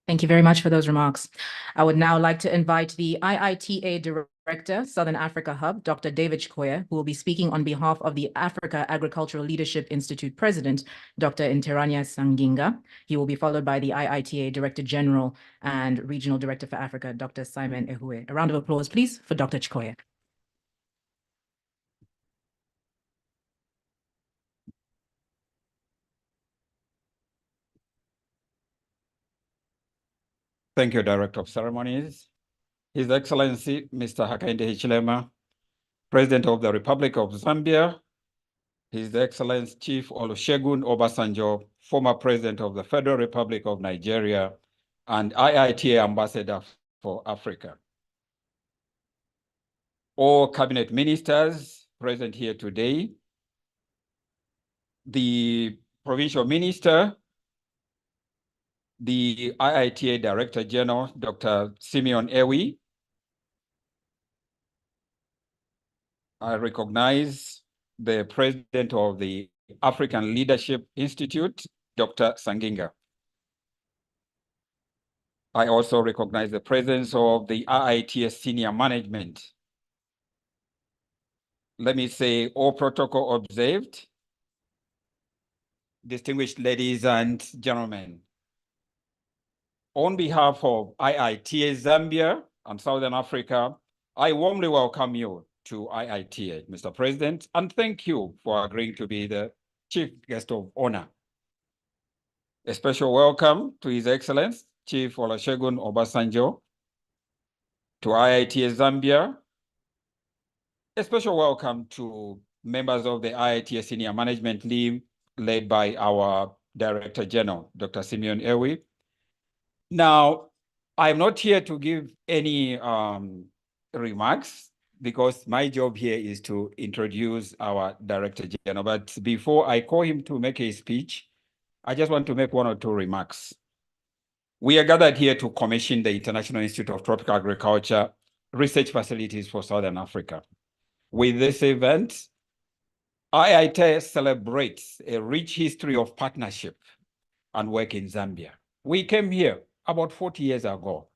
Thank you very much for those remarks. I would now like to invite the IITA Director, Southern Africa Hub, Dr. David Chikoya, who will be speaking on behalf of the Africa Agricultural Leadership Institute President, Dr. Interanya Sanginga. He will be followed by the IITA Director General and Regional Director for Africa, Dr. Simon Ehue. A round of applause, please, for Dr. Chikoya. Thank you, Director of Ceremonies. His Excellency, Mr. Hakainde Hichilema, President of the Republic of Zambia, His Excellency Chief Olusegun Obasanjo, former President of the Federal Republic of Nigeria, and IITA Ambassador for Africa. All Cabinet Ministers present here today, the Provincial Minister, the IITA Director General, Dr. Simeon Ewi. I recognize the President of the African Leadership Institute, Dr. Sanginga. I also recognize the presence of the IITA Senior Management. Let me say all protocol observed. Distinguished ladies and gentlemen, on behalf of IITA Zambia and Southern Africa, I warmly welcome you to IITA, Mr. President, and thank you for agreeing to be the Chief Guest of Honor. A special welcome to His Excellency, Chief Olusegun Obasanjo, to IITA Zambia, A special welcome to members of the IITA Senior Management Team led by our Director General, Dr. Simeon Ewi. Now, I'm not here to give any remarks because my job here is to introduce our Director General. But before I call him to make a speech, I just want to make one or two remarks. We are gathered here to commission the International Institute of Tropical Agriculture research facilities for Southern Africa. With this event, IITA celebrates a rich history of partnership and work in Zambia. We came here about 40 years ago.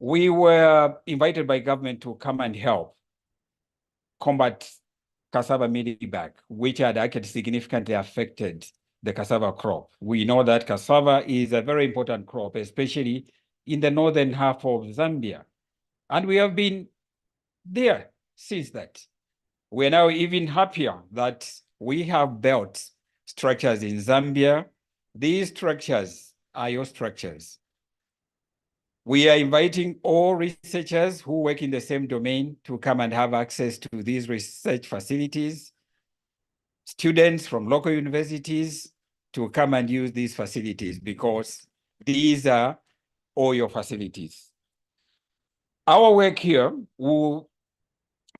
We were invited by government to come and help combat cassava mealybug, which had actually significantly affected the cassava crop. We know that cassava is a very important crop, especially in the northern half of Zambia. And we have been there since that. We're now even happier that we have built structures in Zambia. These structures are your structures. We are inviting all researchers who work in the same domain to come and have access to these research facilities, students from local universities to come and use these facilities because these are all your facilities. Our work here will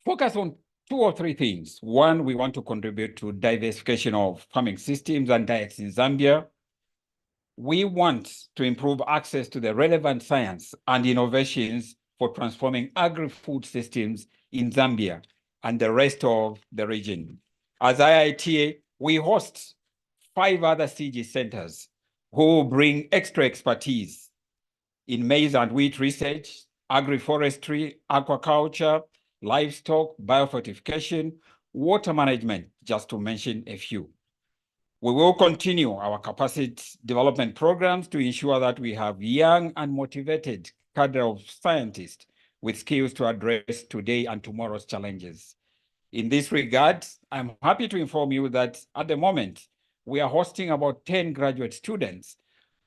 focus on 2 or 3 things. One, we want to contribute to diversification of farming systems and diets in Zambia. We want to improve access to the relevant science and innovations for transforming agri-food systems in Zambia and the rest of the region. As IITA, we host 5 other CG centers who bring extra expertise in maize and wheat research, agroforestry, aquaculture, livestock, biofortification, water management, just to mention a few. We will continue our capacity development programs to ensure that we have young and motivated cadre of scientists with skills to address today and tomorrow's challenges. In this regard, I'm happy to inform you that at the moment, we are hosting about 10 graduate students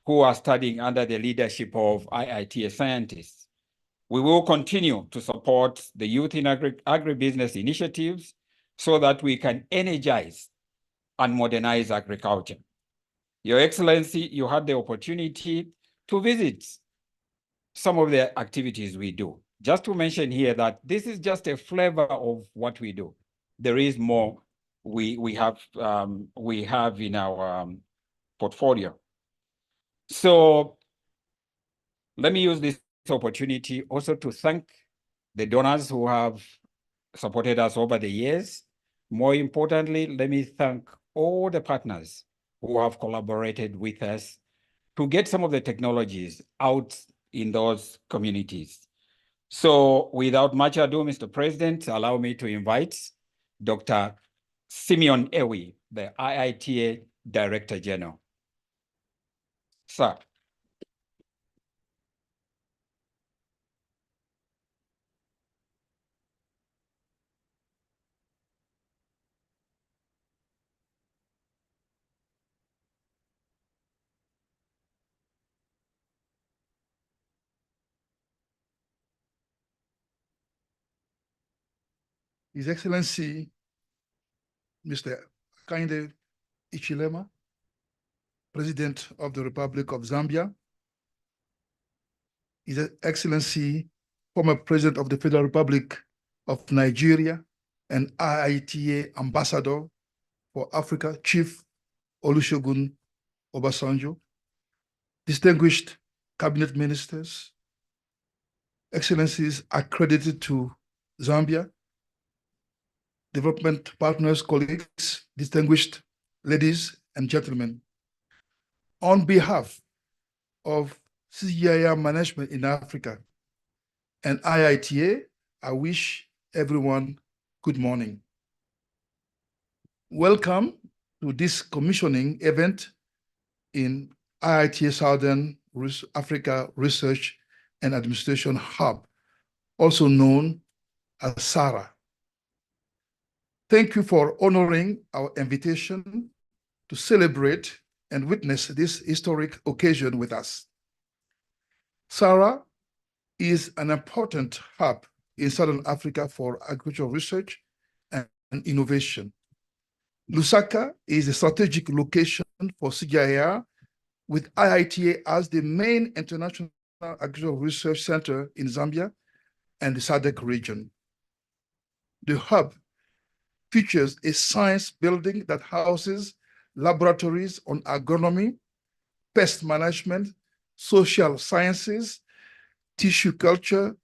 who are studying under the leadership of IITA scientists. We will continue to support the youth in agribusiness initiatives so that we can energize and modernize agriculture. Your Excellency, you had the opportunity to visit some of the activities we do. Just to mention here that this is just a flavor of what we do. There is more we have in our portfolio. So let me use this opportunity also to thank the donors who have supported us over the years. More importantly, let me thank all the partners who have collaborated with us to get some of the technologies out in those communities. So without much ado, Mr. President, allow me to invite Dr. Simeon Ewi, the IITA Director General. Sir. His Excellency, Mr. Hakainde Hichilema, President of the Republic of Zambia, His Excellency, former President of the Federal Republic of Nigeria and IITA Ambassador for Africa, Chief Olusegun Obasanjo, distinguished cabinet ministers, excellencies accredited to Zambia, development partners, colleagues, distinguished ladies and gentlemen. On behalf of CGIAR management in Africa and IITA, I wish everyone good morning. Welcome to this commissioning event in IITA Southern Africa Research and Administration Hub, also known as SARA. Thank you for honoring our invitation to celebrate and witness this historic occasion with us. SARA is an important hub in Southern Africa for agricultural research and innovation. Lusaka is a strategic location for CGIAR, with IITA as the main international agricultural research center in Zambia and the SADC region. The hub features a science building that houses laboratories on agronomy, pest management, social sciences, tissue culture,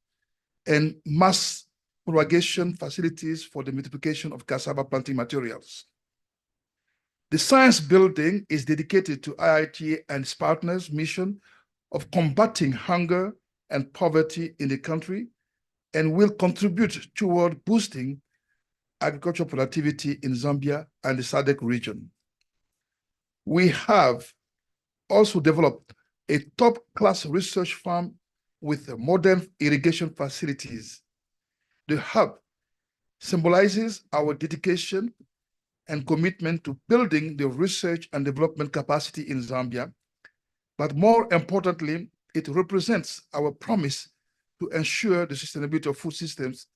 and mass propagation facilities for the multiplication of cassava planting materials. The science building is dedicated to IITA and its partners' mission of combating hunger and poverty in the country and will contribute toward boosting agricultural productivity in Zambia and the SADC region. We have also developed a top-class research farm with modern irrigation facilities. The hub symbolizes our dedication and commitment to building the research and development capacity in Zambia, but more importantly, it represents our promise to ensure the sustainability of food systems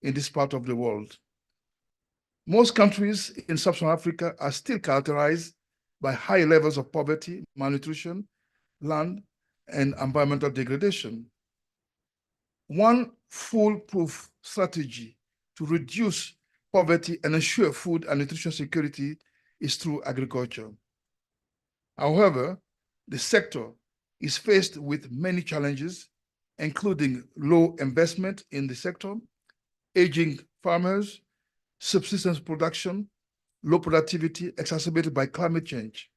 in this part of the world. Most countries in sub-Saharan Africa are still characterized by high levels of poverty, malnutrition, land, and environmental degradation. One foolproof strategy to reduce poverty and ensure food and nutrition security is through agriculture. However, the sector is faced with many challenges, including low investment in the sector, aging farmers, subsistence production, low productivity exacerbated by climate change.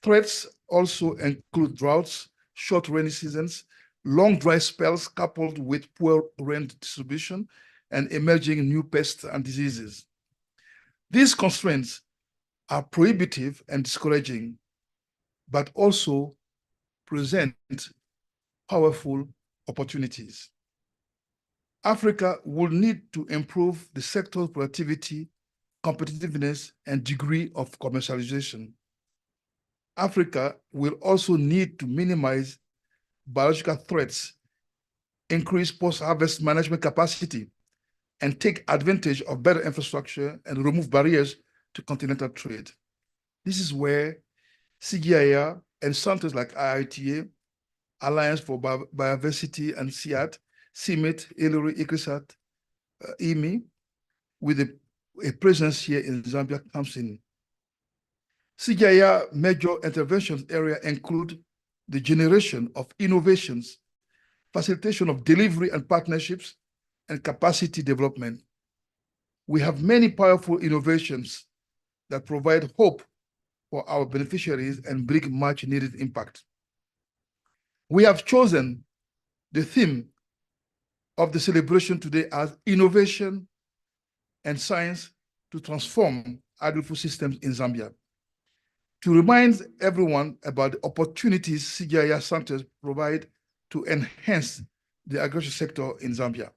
Threats also include droughts, short rainy seasons, long dry spells coupled with poor rain distribution, and emerging new pests and diseases. These constraints are prohibitive and discouraging, but also present powerful opportunities. Africa will need to improve the sector's productivity, competitiveness, and degree of commercialization. Africa will also need to minimize biological threats, increase post-harvest management capacity, and take advantage of better infrastructure and remove barriers to continental trade. This is where CGIAR and centers like IITA, Alliance for Biodiversity and CIAT, CIMIT, ILRI, ICRISAT, IMI, with a presence here in Zambia comes in. CGIAR major interventions area include the generation of innovations, facilitation of delivery and partnerships, and capacity development. We have many powerful innovations that provide hope for our beneficiaries and bring much needed impact. We have chosen the theme of the celebration today as innovation and science to transform agri-food systems in Zambia. To remind everyone about the opportunities CGIAR centers provide to enhance the agriculture sector in Zambia.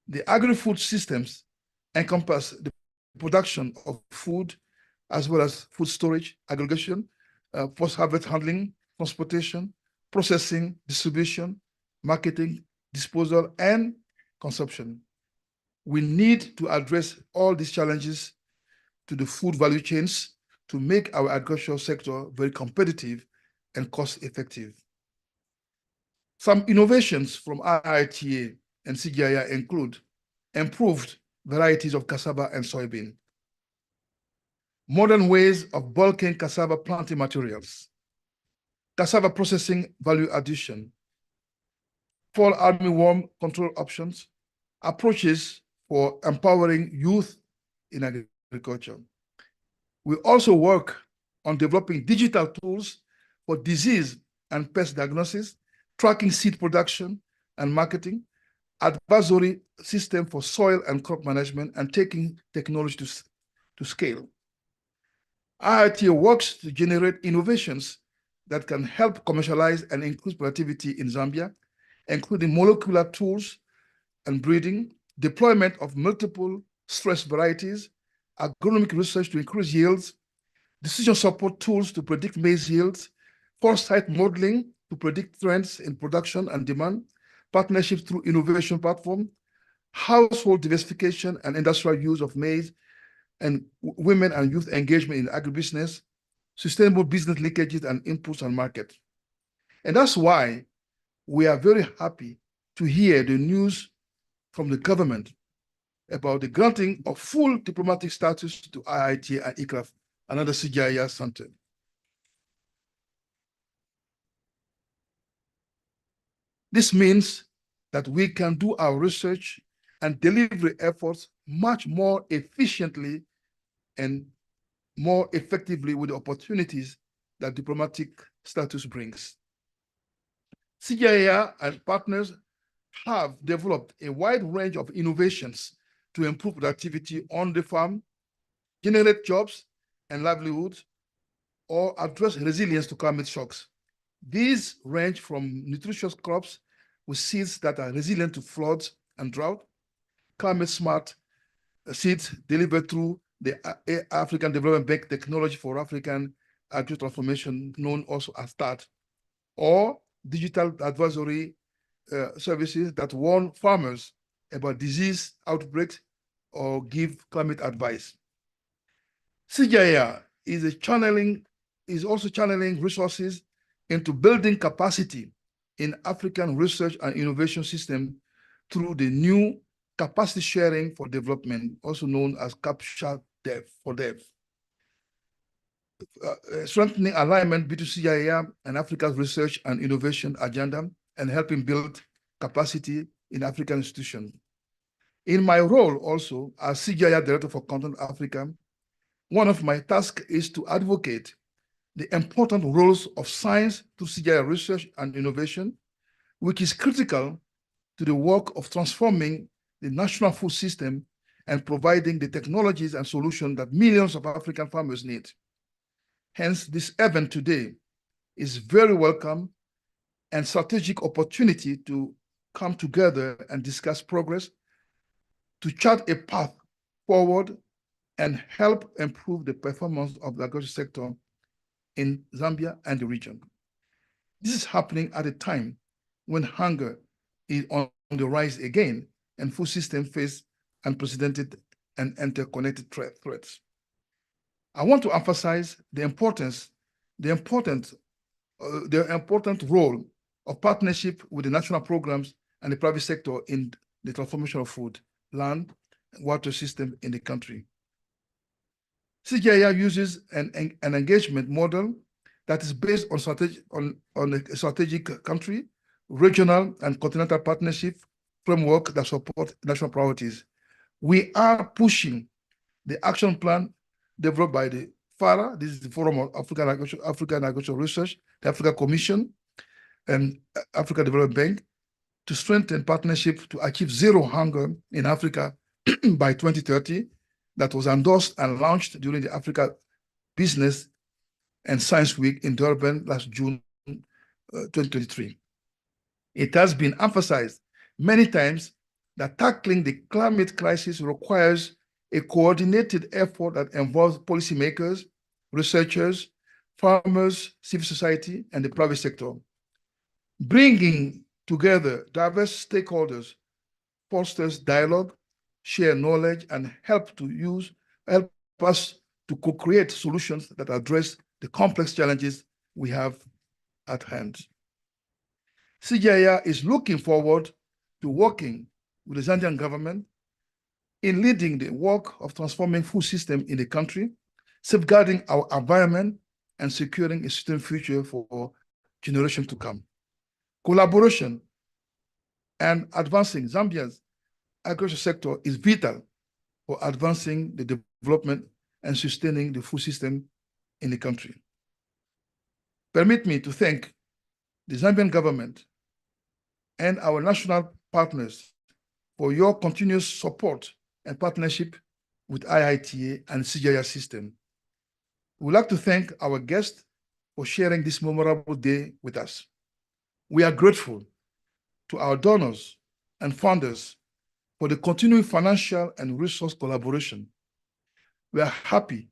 The agri-food systems encompass the production of food, as well as food storage, aggregation, post-harvest handling, transportation, processing, distribution, marketing, disposal, and consumption. We need to address all these challenges to the food value chains to make our agricultural sector very competitive and cost-effective. Some innovations from IITA and CGIAR include improved varieties of cassava and soybean, modern ways of bulking cassava planting materials, cassava processing value addition, fall armyworm control options, approaches for empowering youth in agriculture. We also work on developing digital tools for disease and pest diagnosis, tracking seed production and marketing, advisory system for soil and crop management, and taking technology to scale. IITA works to generate innovations that can help commercialize and increase productivity in Zambia, including molecular tools and breeding, deployment of multiple stress varieties, agronomic research to increase yields, decision support tools to predict maize yields, foresight modeling to predict trends in production and demand, partnerships through innovation platform, household diversification and industrial use of maize, and women and youth engagement in agribusiness, sustainable business linkages and inputs and market. And that's why we are very happy to hear the news from the government about the granting of full diplomatic status to IITA and ICRAF, another CGIAR center. This means that we can do our research and delivery efforts much more efficiently and more effectively with the opportunities that diplomatic status brings. CGIAR and partners have developed a wide range of innovations to improve productivity on the farm, generate jobs and livelihoods, or address resilience to climate shocks. These range from nutritious crops with seeds that are resilient to floods and drought, climate-smart seeds delivered through the African Development Bank Technology for African Agricultural Transformation, known also as START, or digital advisory services that warn farmers about disease outbreaks or give climate advice. CGIAR is also channeling resources into building capacity in African research and innovation system through the new capacity sharing for development, also known as CAPTCHA Dev for Dev. Strengthening alignment between CGIAR and Africa's research and innovation agenda and helping build capacity in African institutions. In my role also as CGIAR Director for Content Africa, one of my tasks is to advocate the important roles of science through CGIAR research and innovation, which is critical to the work of transforming the national food system and providing the technologies and solutions that millions of African farmers need. Hence, this event today is very welcome and strategic opportunity to come together and discuss progress, to chart a path forward and help improve the performance of the agriculture sector in Zambia and the region. This is happening at a time when hunger is on the rise again and food systems face unprecedented and interconnected threats. I want to emphasize the important role of partnership with the national programs and the private sector in the transformation of food, land, and water system in the country. CGIAR uses an engagement model that is based on a strategic country, regional, and continental partnership framework that support national priorities. We are pushing the action plan developed by the FARA, this is the Forum of African Agricultural Research, the Africa Commission, and Africa Development Bank to strengthen partnership to achieve zero hunger in Africa by 2030, that was endorsed and launched during the Africa Business and Science Week in Durban last June 2023. It has been emphasized many times that tackling the climate crisis requires a coordinated effort that involves policymakers, researchers, farmers, civil society, and the private sector. Bringing together diverse stakeholders fosters dialogue, share knowledge, and help us to co-create solutions that address the complex challenges we have at hand. CGIAR is looking forward to working with the Zambian government in leading the work of transforming food system in the country, safeguarding our environment, and securing a sustainable future for generations to come. Collaboration and advancing Zambia's agriculture sector is vital for advancing the development and sustaining the food system in the country. Permit me to thank the Zambian government and our national partners for your continuous support and partnership with IITA and CGIAR system. We would like to thank our guests for sharing this memorable day with us. We are grateful to our donors and funders for the continuing financial and resource collaboration. We are happy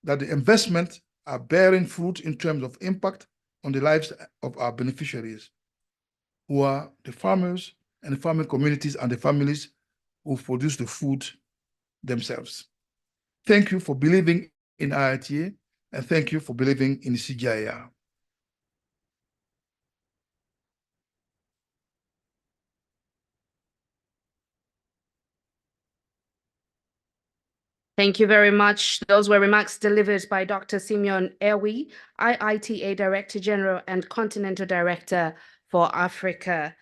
that the investments are bearing fruit in terms of impact on the lives of our beneficiaries, who are the farmers, and farming communities and the families who produce the food themselves. Thank you for believing in IITA, and thank you for believing in CGIAR. Thank you very much. Those were remarks delivered by Dr. Simeon Ewi, IITA Director General and Continental Director for Africa.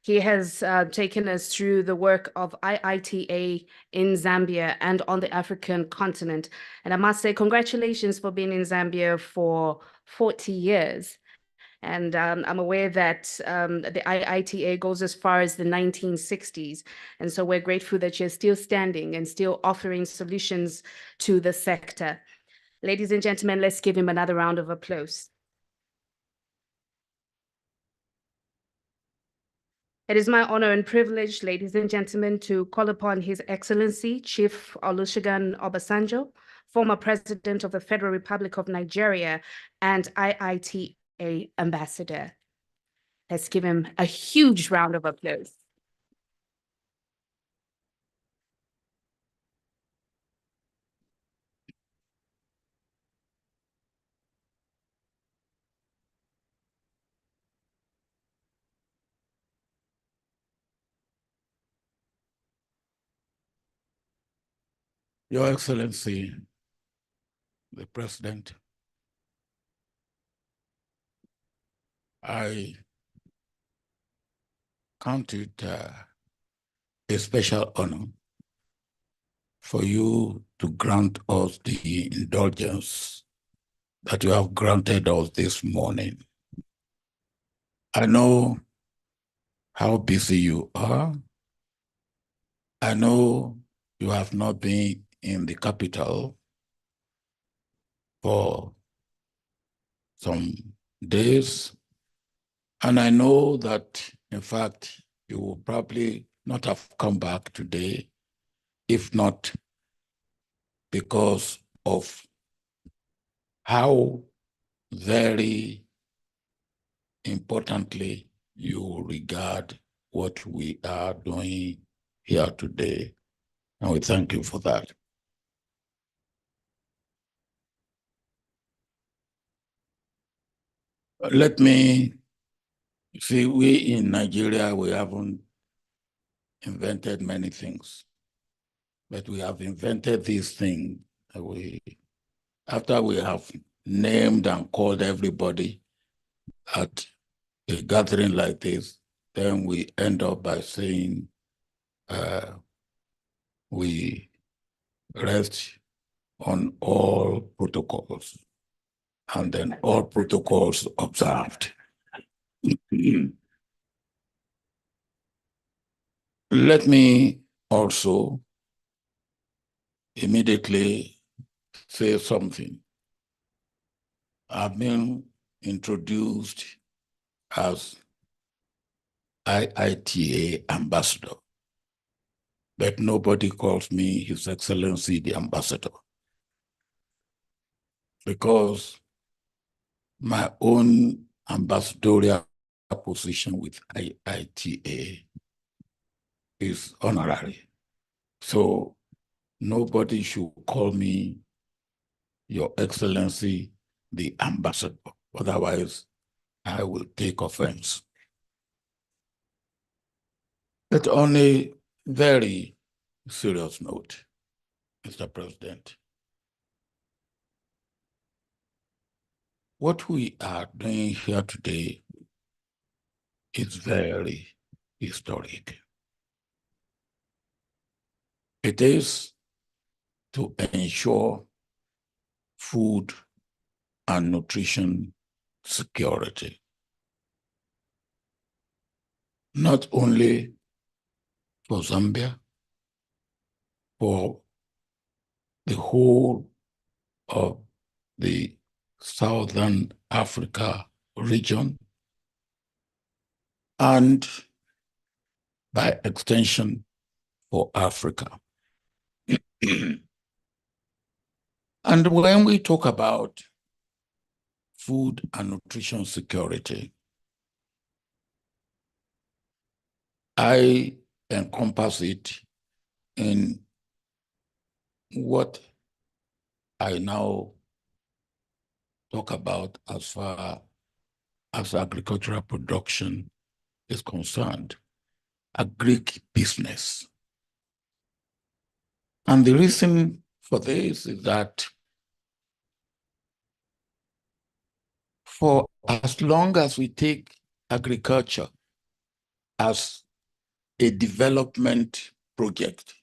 He has taken us through the work of IITA in Zambia and on the African continent. And I must say, congratulations for being in Zambia for 40 years. And I'm aware that the IITA goes as far as the 1960s. And so we're grateful that you're still standing and still offering solutions to the sector. Ladies and gentlemen, let's give him another round of applause. It is my honor and privilege, ladies and gentlemen, to call upon His Excellency Chief Olusegun Obasanjo, former President of the Federal Republic of Nigeria and IITA Ambassador. Let's give him a huge round of applause. Your Excellency, the President, I count it a special honor for you to grant us the indulgence that you have granted us this morning. I know how busy you are. I know you have not been in the capital for some days. And I know that, in fact, you will probably not have come back today, if not because of how very importantly you regard what we are doing here today. And we thank you for that. Let me see, we in Nigeria, we haven't invented many things, but we have invented this thing. After we have named and called everybody at a gathering like this, then we end up by saying we rest on all protocols, and then all protocols observed. Let me also immediately say something. I've been introduced as IITA ambassador, but nobody calls me His Excellency the ambassador, because my own ambassadorial position with IITA is honorary. So nobody should call me Your Excellency the ambassador. Otherwise, I will take offense. But on a very serious note, Mr. President, what we are doing here today is very historic. It is to ensure food and nutrition security, not only for Zambia, for the whole of the Southern Africa region, and by extension for Africa. And when we talk about food and nutrition security, I encompass it in what I now talk about as far as agricultural production is concerned, agric business. And the reason for this is that for as long as we take agriculture as a development project,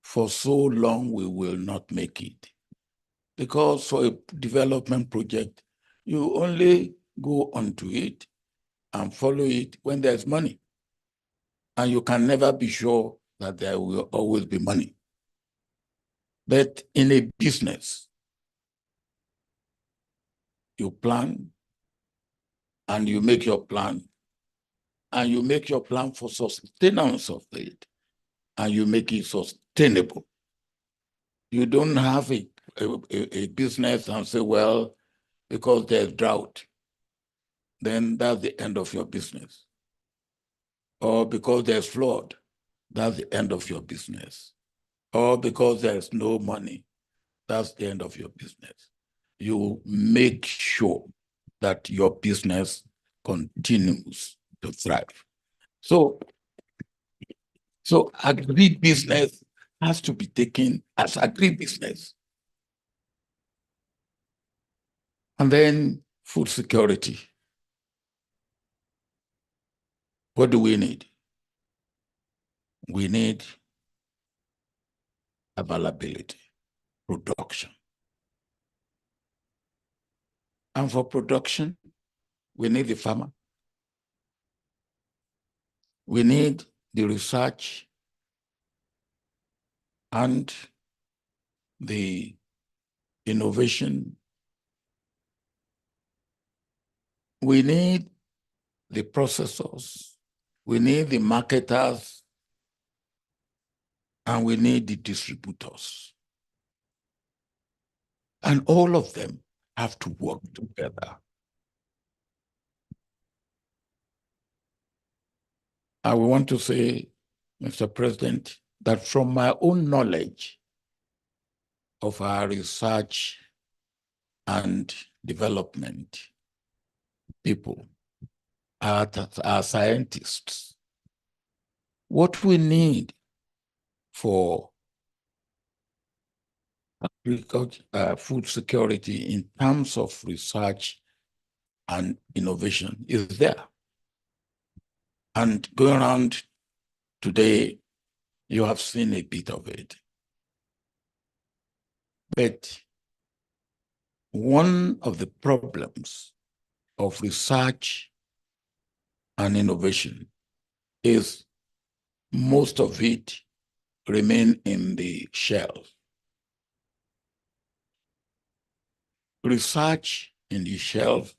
for so long we will not make it. Because for a development project, you only go onto it and follow it when there's money. And you can never be sure that there will always be money. But in a business, you plan and you make your plan, and you make your plan for sustenance of it, and you make it sustainable. You don't have a business and say, well, because there's drought, then that's the end of your business. Or because there's flood, that's the end of your business. Or because there's no money, that's the end of your business. You make sure that your business continues to thrive. So agribusiness has to be taken as agribusiness. And then food security. What do we need? We need availability, production. And for production, we need the farmer. We need the research and the innovation. We need the processors. We need the marketers. And we need the distributors. And all of them have to work together. I want to say, Mr. President, that from my own knowledge of our research and development people, our scientists, what we need for agriculture, food security in terms of research and innovation is there. And going around today, you have seen a bit of it. But one of the problems of research and innovation is most of it remain in the shelf. Research in the shelf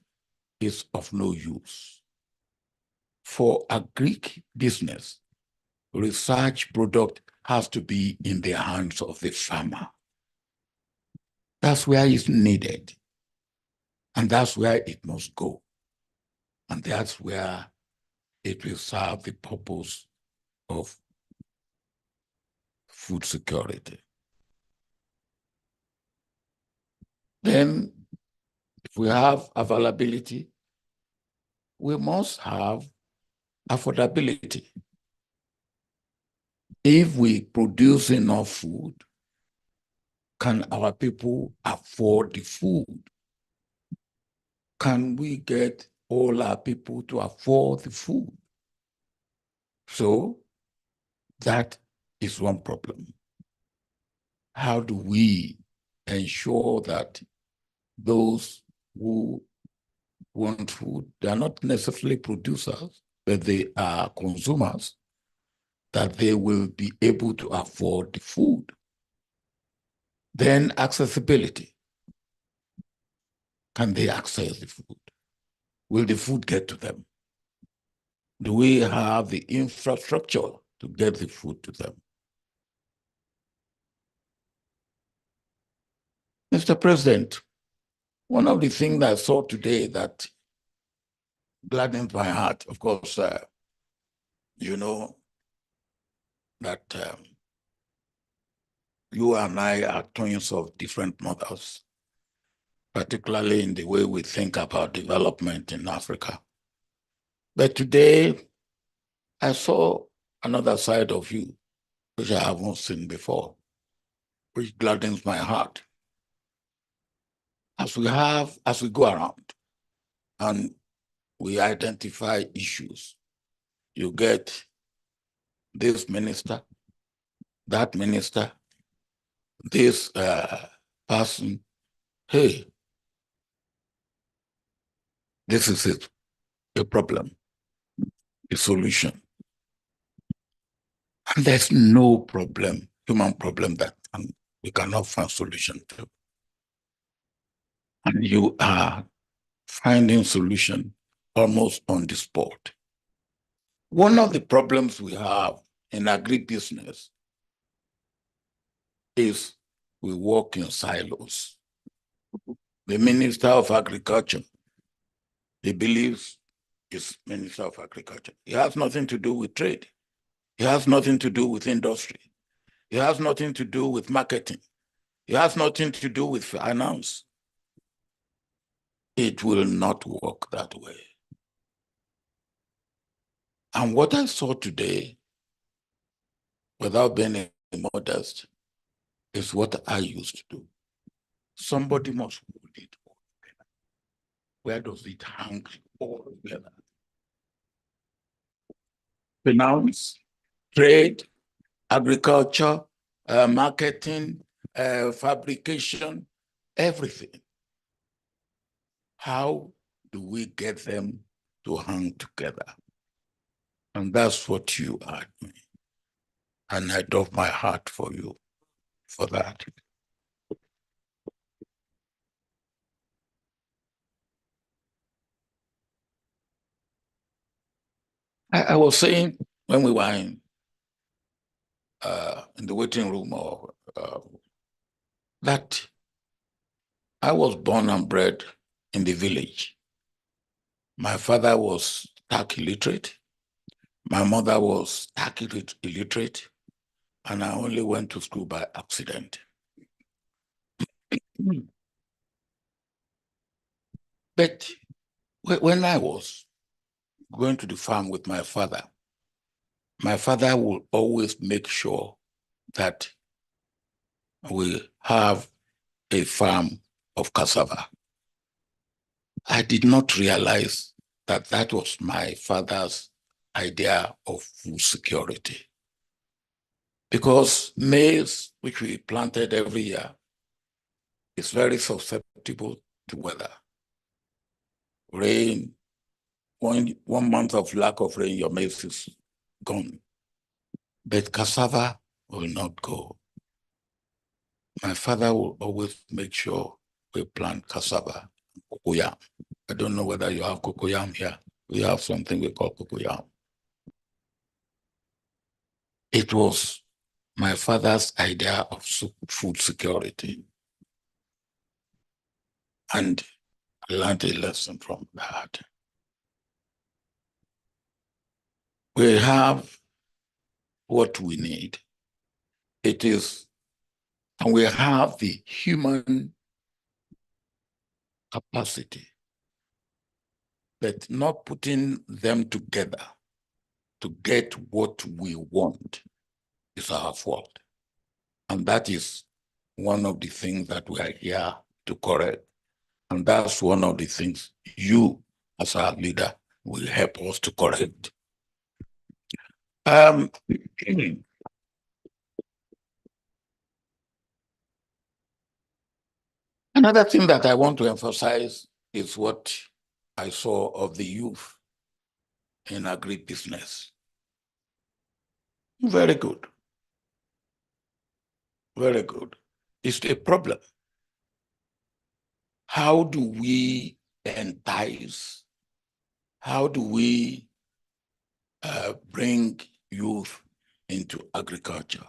is of no use. For agric business, research product has to be in the hands of the farmer. That's where it's needed. And that's where it must go. And that's where it will serve the purpose of food security. Then, if we have availability, we must have affordability. If we produce enough food, can our people afford the food? Can we get all our people to afford the food? So that is one problem. How do we ensure that those who want food, they are not necessarily producers, but they are consumers, that they will be able to afford the food? Then accessibility. Can they access the food? Will the food get to them? Do we have the infrastructure to get the food to them? Mr. President, one of the things I saw today that gladdens my heart, of course, you know that you and I are twins of different mothers, particularly in the way we think about development in Africa. But today, I saw another side of you, which I haven't seen before, which gladdens my heart. As we go around and we identify issues, you get this minister, that minister, this person, hey, this is it, a problem, a solution. And there's no problem, human problem that we cannot find solution to. And you are finding solution almost on the spot. One of the problems we have in agribusiness is we work in silos. The Minister of Agriculture, he believes he's Minister of Agriculture. It has nothing to do with trade. It has nothing to do with industry. It has nothing to do with marketing. It has nothing to do with finance. It will not work that way. And what I saw today, without being modest, is what I used to do. Somebody must hold it all together. Where does it hang all together? Finance, trade, agriculture, marketing, fabrication, everything. How do we get them to hang together? And that's what you are doing. And I doff my heart for you for that. I was saying when we were in the waiting room, that I was born and bred in the village. My father was stark illiterate. My mother was stark illiterate, and I only went to school by accident. But when I was going to the farm with my father will always make sure that we have a farm of cassava. I did not realize that that was my father's idea of food security. Because maize, which we planted every year, is very susceptible to weather. Rain, one month of lack of rain, your maize is gone. But cassava will not go. My father will always make sure we plant cassava, cocoyam. I don't know whether you have cocoyam here. We have something we call cocoyam. It was my father's idea of food security. And I learned a lesson from that. We have what we need. It is, and we have the human capacity, but not putting them together to get what we want is our fault. And that is one of the things that we are here to correct. And that's one of the things you, as our leader, will help us to correct. Another thing that I want to emphasize is what I saw of the youth in agribusiness. Very good. Very good. It's a problem. How do we entice? How do we bring youth into agriculture?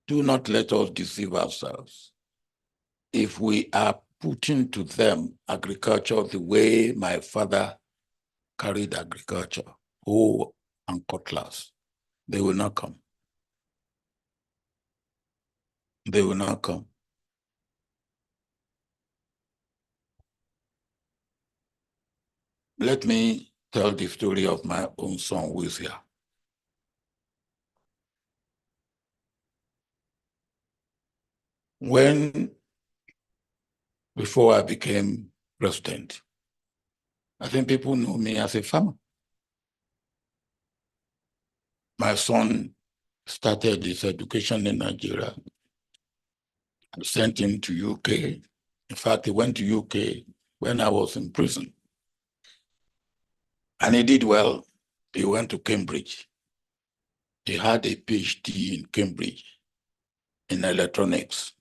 Do not let us deceive ourselves. If we are putting to them agriculture the way my father carried agriculture, hoe and cutlass. They will not come. They will not come. Let me tell the story of my own son who is here. Before I became president, I think people know me as a farmer. My son started his education in Nigeria. I sent him to UK. In fact, he went to UK when I was in prison. And he did well. He went to Cambridge. He had a PhD in Cambridge in electronics.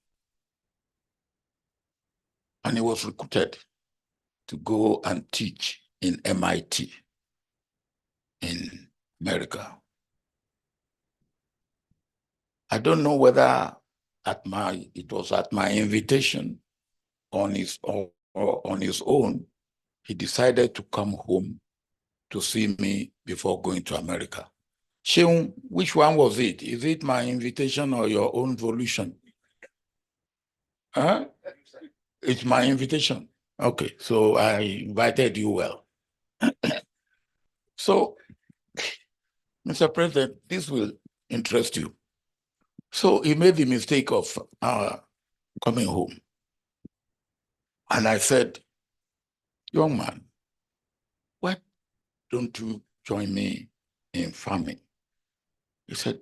And he was recruited to go and teach in MIT in America. I don't know whether it was at my invitation on his own, he decided to come home to see me before going to America. Sheung, which one was it? Is it my invitation or your own volition? Huh? It's my invitation. Okay, so I invited you well. So, Mr. President, this will interest you. So he made the mistake of coming home. And I said, young man, why don't you join me in farming? He said,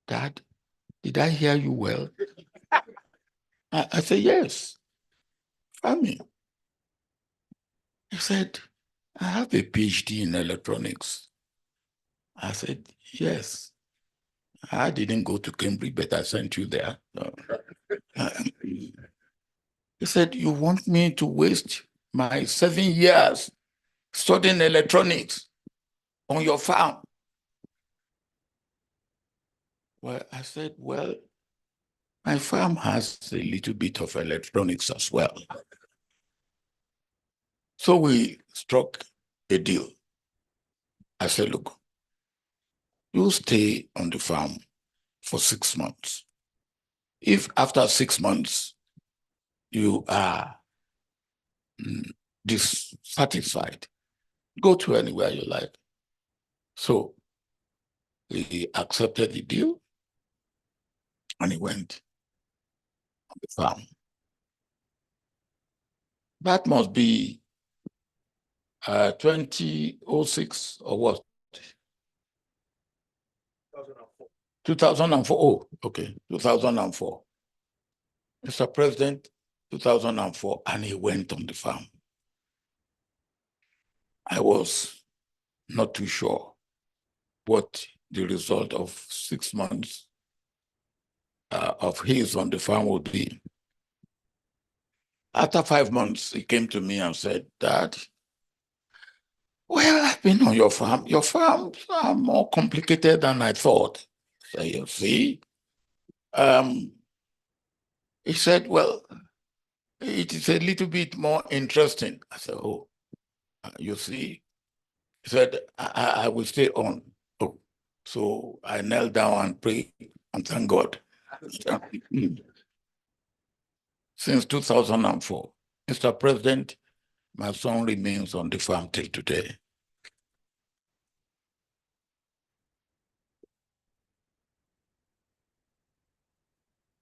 Dad, did I hear you well? I said, yes, farming. He said, I have a PhD in electronics. I said, yes. I didn't go to Cambridge, but I sent you there. He said, you want me to waste my 7 years studying electronics on your farm? Well, I said, well, my farm has a little bit of electronics as well. So we struck a deal. I said, look, you stay on the farm for 6 months. If after 6 months you are dissatisfied, go to anywhere you like. So he accepted the deal and he went on the farm. That must be 2006 or what? 2004. Oh, okay, 2004. Mr. President, 2004, and he went on the farm. I was not too sure what the result of 6 months of his on the farm would be. After 5 months, he came to me and said, Dad, well, I've been on your farm. Your farms are more complicated than I thought. So you see, he said, well, it is a little bit more interesting. I said, oh, you see, he said, I will stay on. Oh, so I knelt down and prayed and thank God. Since 2004, Mr. President, my son remains on the farm till today.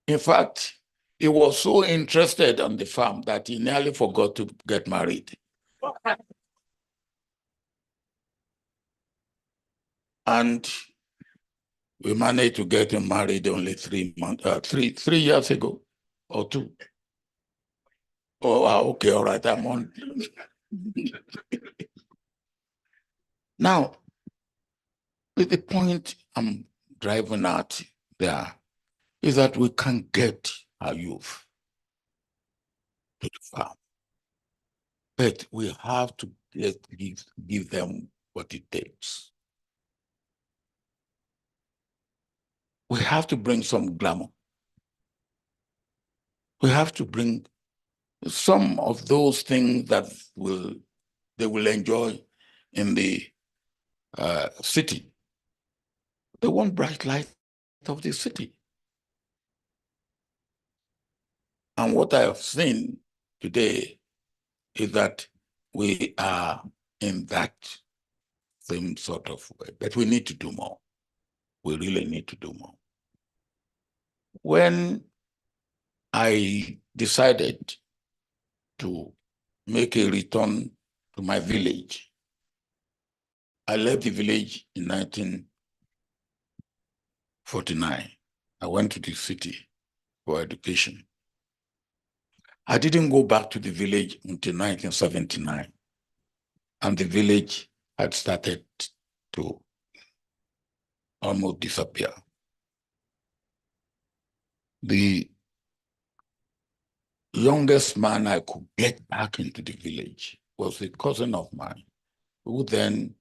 In fact, he was so interested on the farm that he nearly forgot to get married. And we managed to get him married only 3 months, 3 years ago or 2. Oh, okay, all right, I'm on. Now, the point I'm driving at there is that we can get our youth to the farm, but we have to give them what it takes. We have to bring some glamour. We have to bring some of those things that they will enjoy in the city. The one bright light of the city. And what I have seen today is that we are in that same sort of way, but we need to do more. We really need to do more. When I decided to make a return to my village, I left the village in 1949. I went to the city for education. I didn't go back to the village until 1979, and the village had started to almost disappear. The youngest man I could get back into the village was a cousin of mine, who then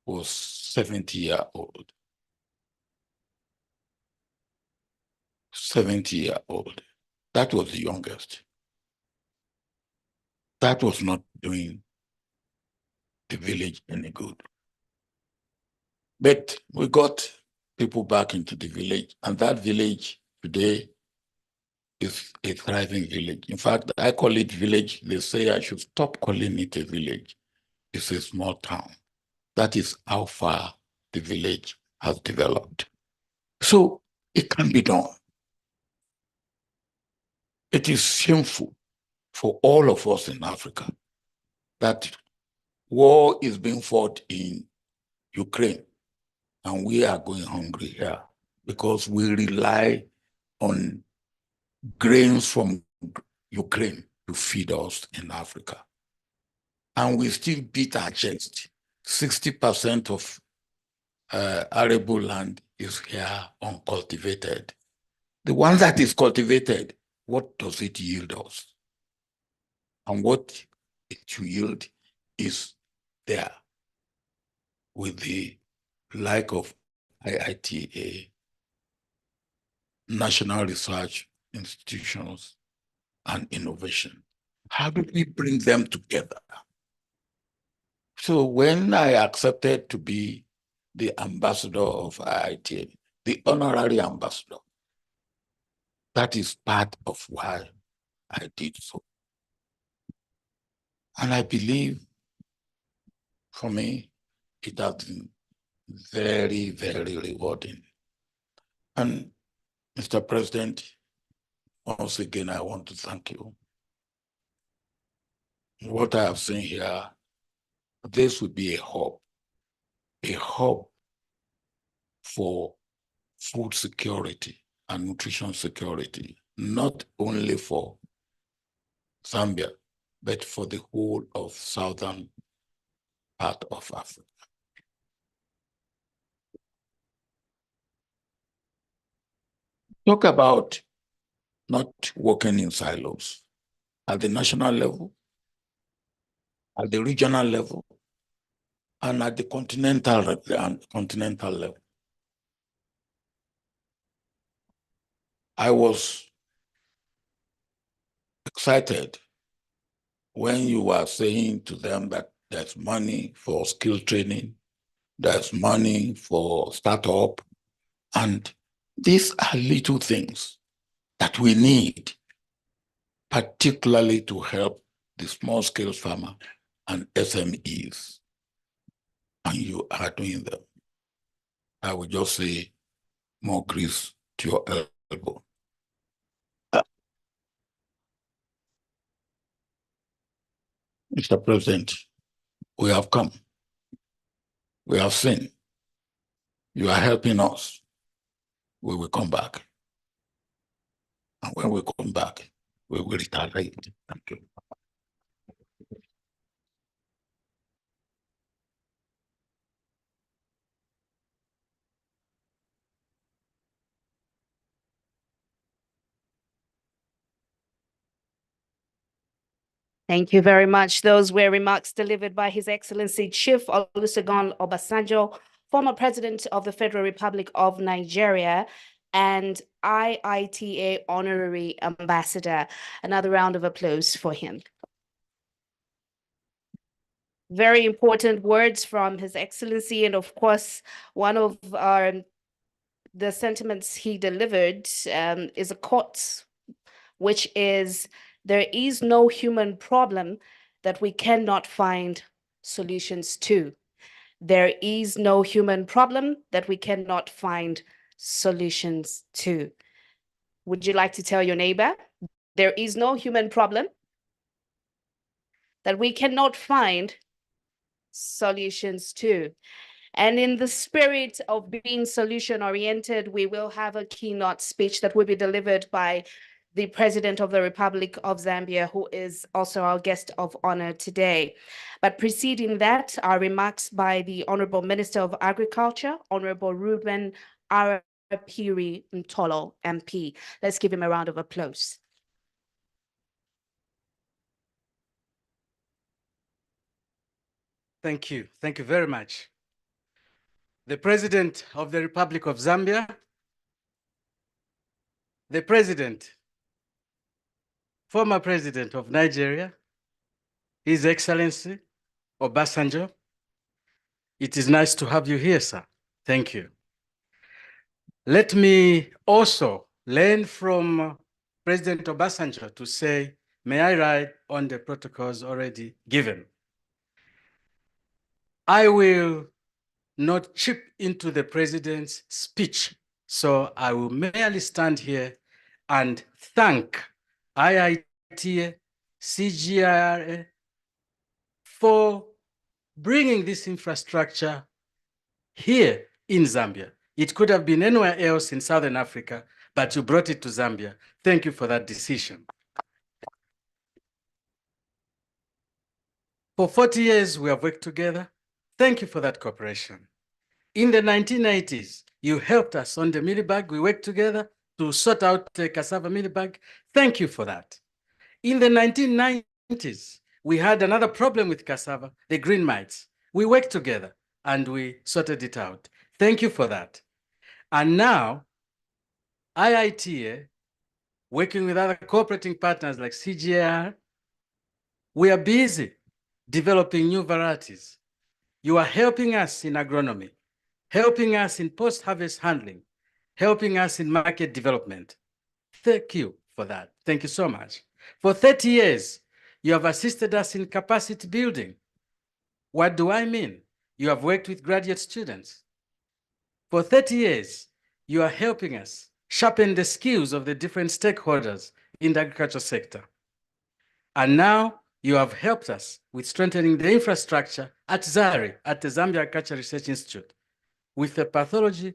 was 70 years old. 70 years old. That was the youngest. That was not doing the village any good. But we got people back into the village, and that village today is a thriving village. In fact, I call it village. They say I should stop calling it a village. It's a small town. That is how far the village has developed. So it can be done. It is shameful for all of us in Africa that war is being fought in Ukraine, and we are going hungry here because we rely on grains from Ukraine to feed us in Africa. And we still beat our chest. 60% of arable land is here uncultivated. The one that is cultivated, what does it yield us? And what it should yield is there with the like of IITA, national research institutions, and innovation. How do we bring them together? So when I accepted to be the ambassador of IITA, the honorary ambassador, that is part of why I did so. And I believe, for me, it has been very, very rewarding. And Mr. President, once again, I want to thank you. What I have seen here, this would be a hub for food security and nutrition security, not only for Zambia, but for the whole of southern part of Africa. Talk about not working in silos at the national level, at the regional level, and at the continental level. I was excited when you were saying to them that there's money for skill training, there's money for startup, and these are little things that we need, particularly to help the small-scale farmer and SMEs, and you are doing them. I would just say more grease to your elbow. Mr. President, we have come. We have seen. You are helping us. We will come back. And when we come back, we will retaliate. Thank you. Thank you very much. Those were remarks delivered by His Excellency Chief Olusegun Obasanjo, former President of the Federal Republic of Nigeria and IITA Honorary Ambassador. Another round of applause for him. Very important words from His Excellency, and of course, one of the sentiments he delivered is a quote, which is, "There is no human problem that we cannot find solutions to." There is no human problem that we cannot find solutions to. Would you like to tell your neighbor, there is no human problem that we cannot find solutions to? And in the spirit of being solution-oriented, we will have a keynote speech that will be delivered by the President of the Republic of Zambia, who is also our guest of honor today. But preceding that, our remarks by the Honorable Minister of Agriculture, Honorable Ruben Arapiri Ntolo, MP. Let's give him a round of applause. Thank you. Thank you very much. The President of the Republic of Zambia, the President, former President of Nigeria, His Excellency Obasanjo. It is nice to have you here, sir. Thank you. Let me also learn from President Obasanjo to say, may I write on the protocols already given? I will not chip into the president's speech, so I will merely stand here and thank IITA, CGIRA for bringing this infrastructure here in Zambia. It could have been anywhere else in Southern Africa, but you brought it to Zambia. Thank you for that decision. For 40 years, we have worked together. Thank you for that cooperation. In the 1980s, you helped us on the millibag. We worked together to sort out the cassava millibag. Thank you for that. In the 1990s, we had another problem with cassava, the green mites. We worked together and we sorted it out. Thank you for that. And now, IITA, working with other cooperating partners like CGIR, we are busy developing new varieties. You are helping us in agronomy, helping us in post-harvest handling, helping us in market development. Thank you for that. Thank you so much. For 30 years, you have assisted us in capacity building. What do I mean? You have worked with graduate students. For 30 years, you are helping us sharpen the skills of the different stakeholders in the agriculture sector. And now you have helped us with strengthening the infrastructure at ZARI, at the Zambia Agriculture Research Institute, with the pathology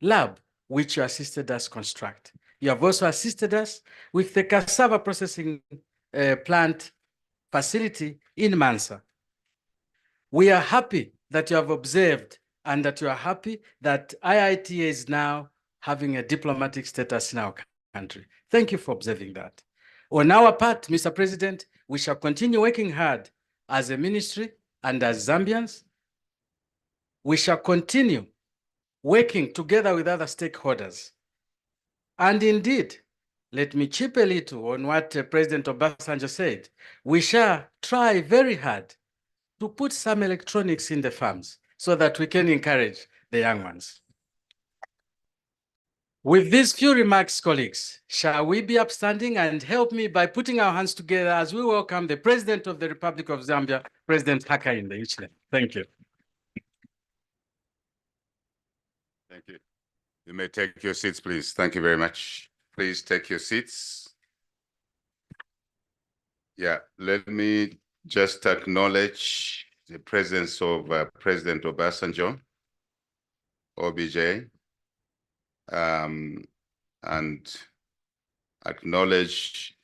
lab, which you assisted us construct. You have also assisted us with the cassava processing plant facility in Mansa. We are happy that you have observed and that you are happy that IITA is now having a diplomatic status in our country. Thank you for observing that. On our part, Mr. President, we shall continue working hard as a ministry and as Zambians. We shall continue working together with other stakeholders. And indeed, let me chip a little on what President Obasanjo said. We shall try very hard to put some electronics in the farms so that we can encourage the young ones. With these few remarks, colleagues, shall we be upstanding and help me by putting our hands together as we welcome the President of the Republic of Zambia, President Hakainde Hichilema. Thank you. Thank you. You may take your seats, please. Thank you very much. Please take your seats. Yeah, let me just acknowledge the presence of President Obasanjo, OBJ, and acknowledge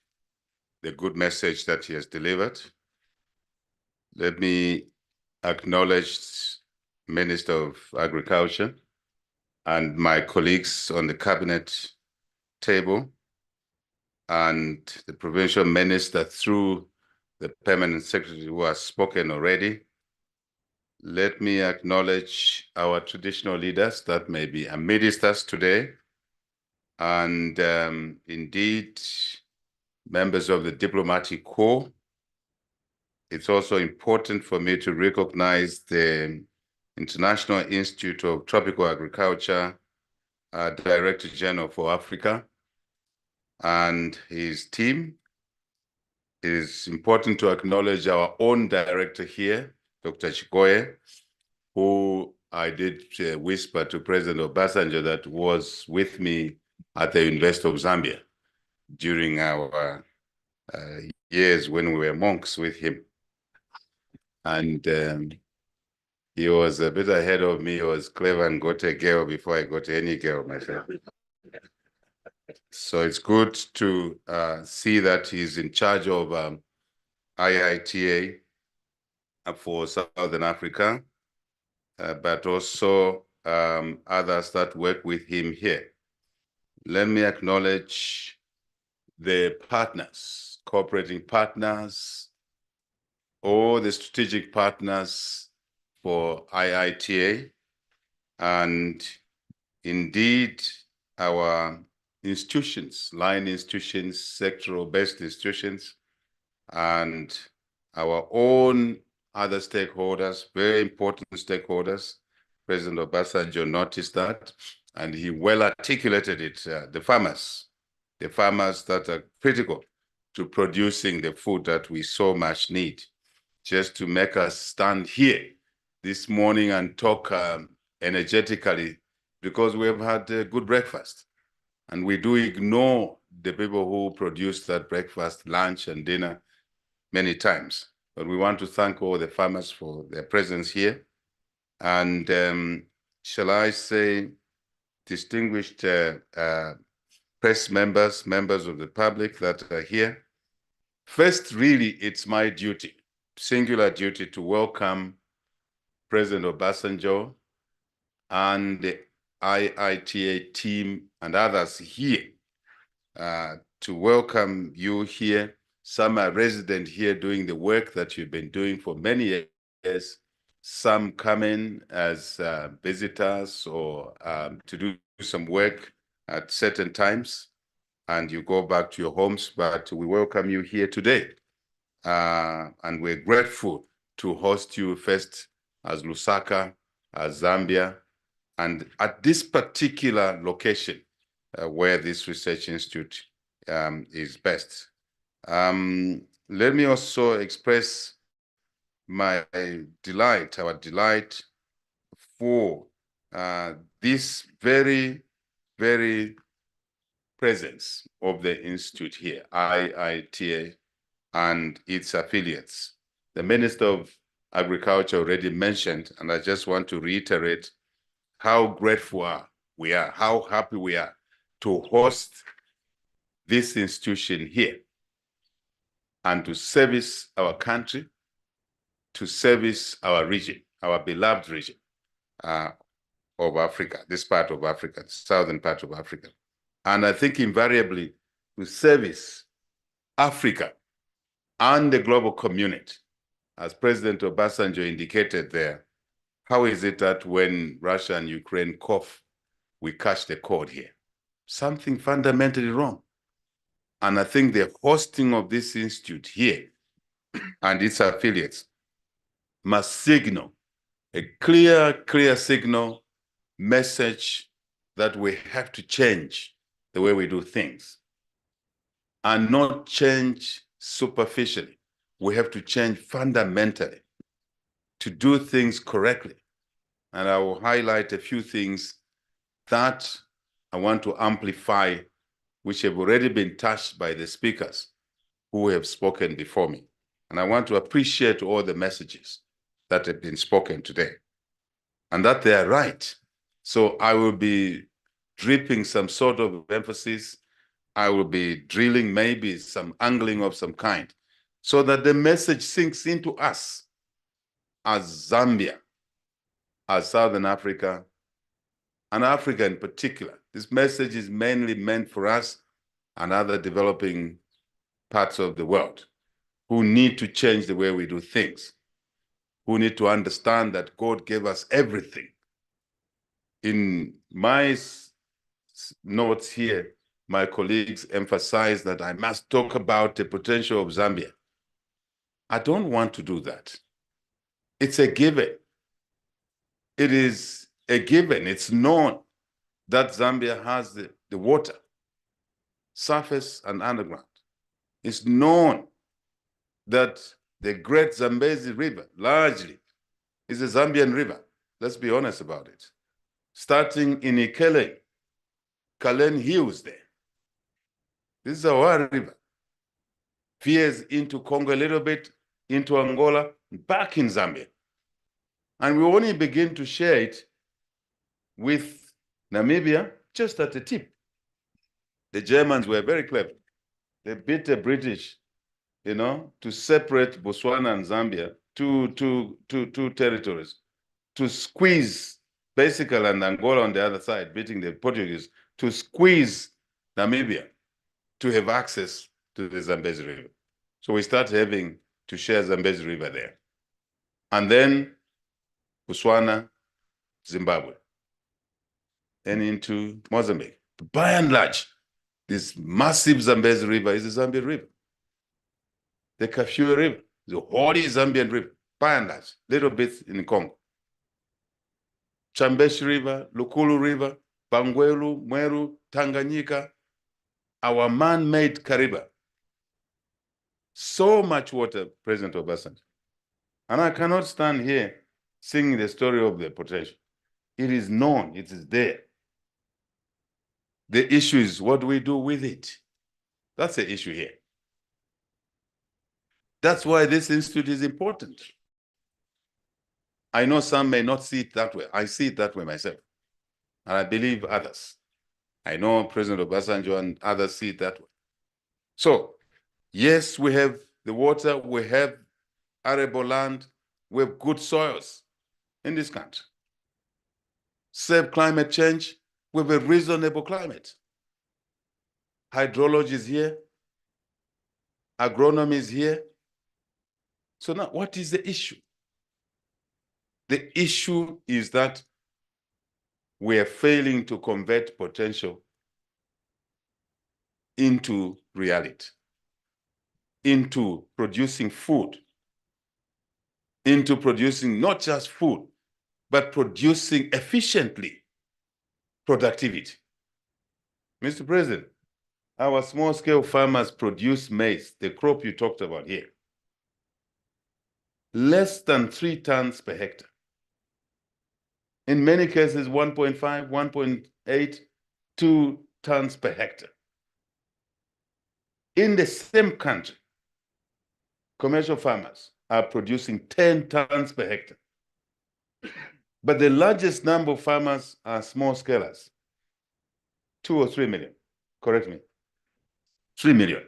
the good message that he has delivered. Let me acknowledge Minister of Agriculture and my colleagues on the cabinet table and the provincial minister through the permanent secretary who has spoken already. Let me acknowledge our traditional leaders that may be amidst us today, and indeed members of the diplomatic corps, it's also important for me to recognize the International Institute of Tropical Agriculture Director General for Africa and his team. It is important to acknowledge our own director here, Dr. Chikoye, who I did whisper to President Obasanjo that was with me at the University of Zambia during our years when we were monks with him. And he was a bit ahead of me. He was clever and got a girl before I got any girl myself. So it's good to see that he's in charge of IITA for Southern Africa, but also others that work with him here. Let me acknowledge the partners, cooperating partners, all the strategic partners for IITA, and indeed our institutions, line institutions, sectoral-based institutions, and our own other stakeholders, very important stakeholders. President Obasanjo noticed that, and he well articulated it, the farmers that are critical to producing the food that we so much need. Just to make us stand here this morning and talk energetically, because we have had a good breakfast. And we do ignore the people who produce that breakfast, lunch, and dinner many times. But we want to thank all the farmers for their presence here. And shall I say, distinguished press members, members of the public that are here. First, really, it's my duty, singular duty, to welcome President Obasanjo and the IITA team and others here, to welcome you here. Some are resident here doing the work that you've been doing for many years. Some come in as visitors or to do some work at certain times, and you go back to your homes, but we welcome you here today. And we're grateful to host you first as Lusaka, as Zambia, and at this particular location where this research institute is based. Let me also express my delight, our delight for this very, very presence of the institute here, IITA and its affiliates. The Minister of Agriculture already mentioned, and I just want to reiterate how grateful we are, how happy we are to host this institution here and to service our country, to service our region, our beloved region of Africa, this part of Africa, the southern part of Africa. And I think invariably to service Africa and the global community. As President Obasanjo indicated there, how is it that when Russia and Ukraine cough, we catch the cold here? Something fundamentally wrong. And I think the hosting of this institute here and its affiliates must signal a clear signal, message that we have to change the way we do things and not change superficially. We have to change fundamentally to do things correctly. And I will highlight a few things that I want to amplify, which have already been touched by the speakers who have spoken before me. And I want to appreciate all the messages that have been spoken today and that they are right. So I will be dripping some sort of emphasis. I will be drilling maybe some angling of some kind so that the message sinks into us as Zambia, as Southern Africa, and Africa in particular. This message is mainly meant for us and other developing parts of the world who need to change the way we do things, who need to understand that God gave us everything. In my notes here, my colleagues emphasize that I must talk about the potential of Zambia. I don't want to do that. It's a given. It is a given. It's known that Zambia has the water, surface and underground. It's known that the Great Zambezi River largely is a Zambian river. Let's be honest about it. Starting in Ikele, Kalen Hills there. This is our river. Veers into Congo a little bit, into Angola, back in Zambia. And we only begin to share it with Namibia just at the tip. The Germans were very clever. They beat the British, to separate Botswana and Zambia, two territories, to squeeze basically and Angola on the other side, beating the Portuguese, to squeeze Namibia to have access to the Zambezi River. So we start having to share Zambezi River there. And then Botswana, Zimbabwe, and into Mozambique. By and large, this massive Zambezi River is the Zambian River. The Kafue River, the holy Zambian River, by and large, little bits in Congo. Chambeshi River, Lukulu River, Bangwelu, Mweru, Tanganyika, our man-made Kariba. So much water, President Obasanjo. And I cannot stand here singing the story of the potential. It is known, it is there. The issue is what do we do with it? That's the issue here. That's why this institute is important. I know some may not see it that way. I see it that way myself. And I believe others. I know President Obasanjo and others see it that way. So, yes, we have the water, we have arable land, we have good soils in this country. Save climate change, we have a reasonable climate. Hydrology is here. Agronomy is here. So now, what is the issue? The issue is that we are failing to convert potential into reality, into producing food, into producing not just food, but producing efficiently productivity. Mr. President, our small-scale farmers produce maize, the crop you talked about here, less than 3 tons per hectare. In many cases, 1.5, 1.8, 2 tons per hectare. In the same country, commercial farmers are producing 10 tons per hectare. But the largest number of farmers are small scalers, 2 or 3 million, correct me, 3 million.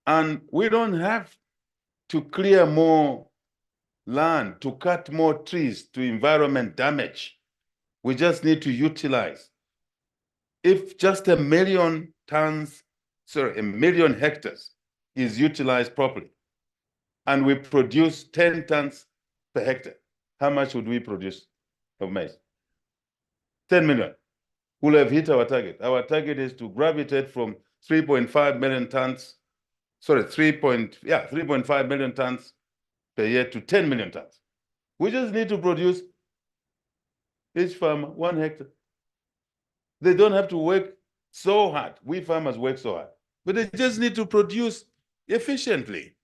And we don't have to clear more land, to cut more trees, to environment damage. We just need to utilize. If just 1 million tons, sorry, 1 million hectares is utilized properly, and we produce 10 tons per hectare, how much would we produce of maize? 10 million. We'll have hit our target. Our target is to gravitate from 3.5 million tons, sorry, 3.5 million tons per year to 10 million tons. We just need to produce each farmer 1 hectare. They don't have to work so hard. We farmers work so hard, but they just need to produce efficiently.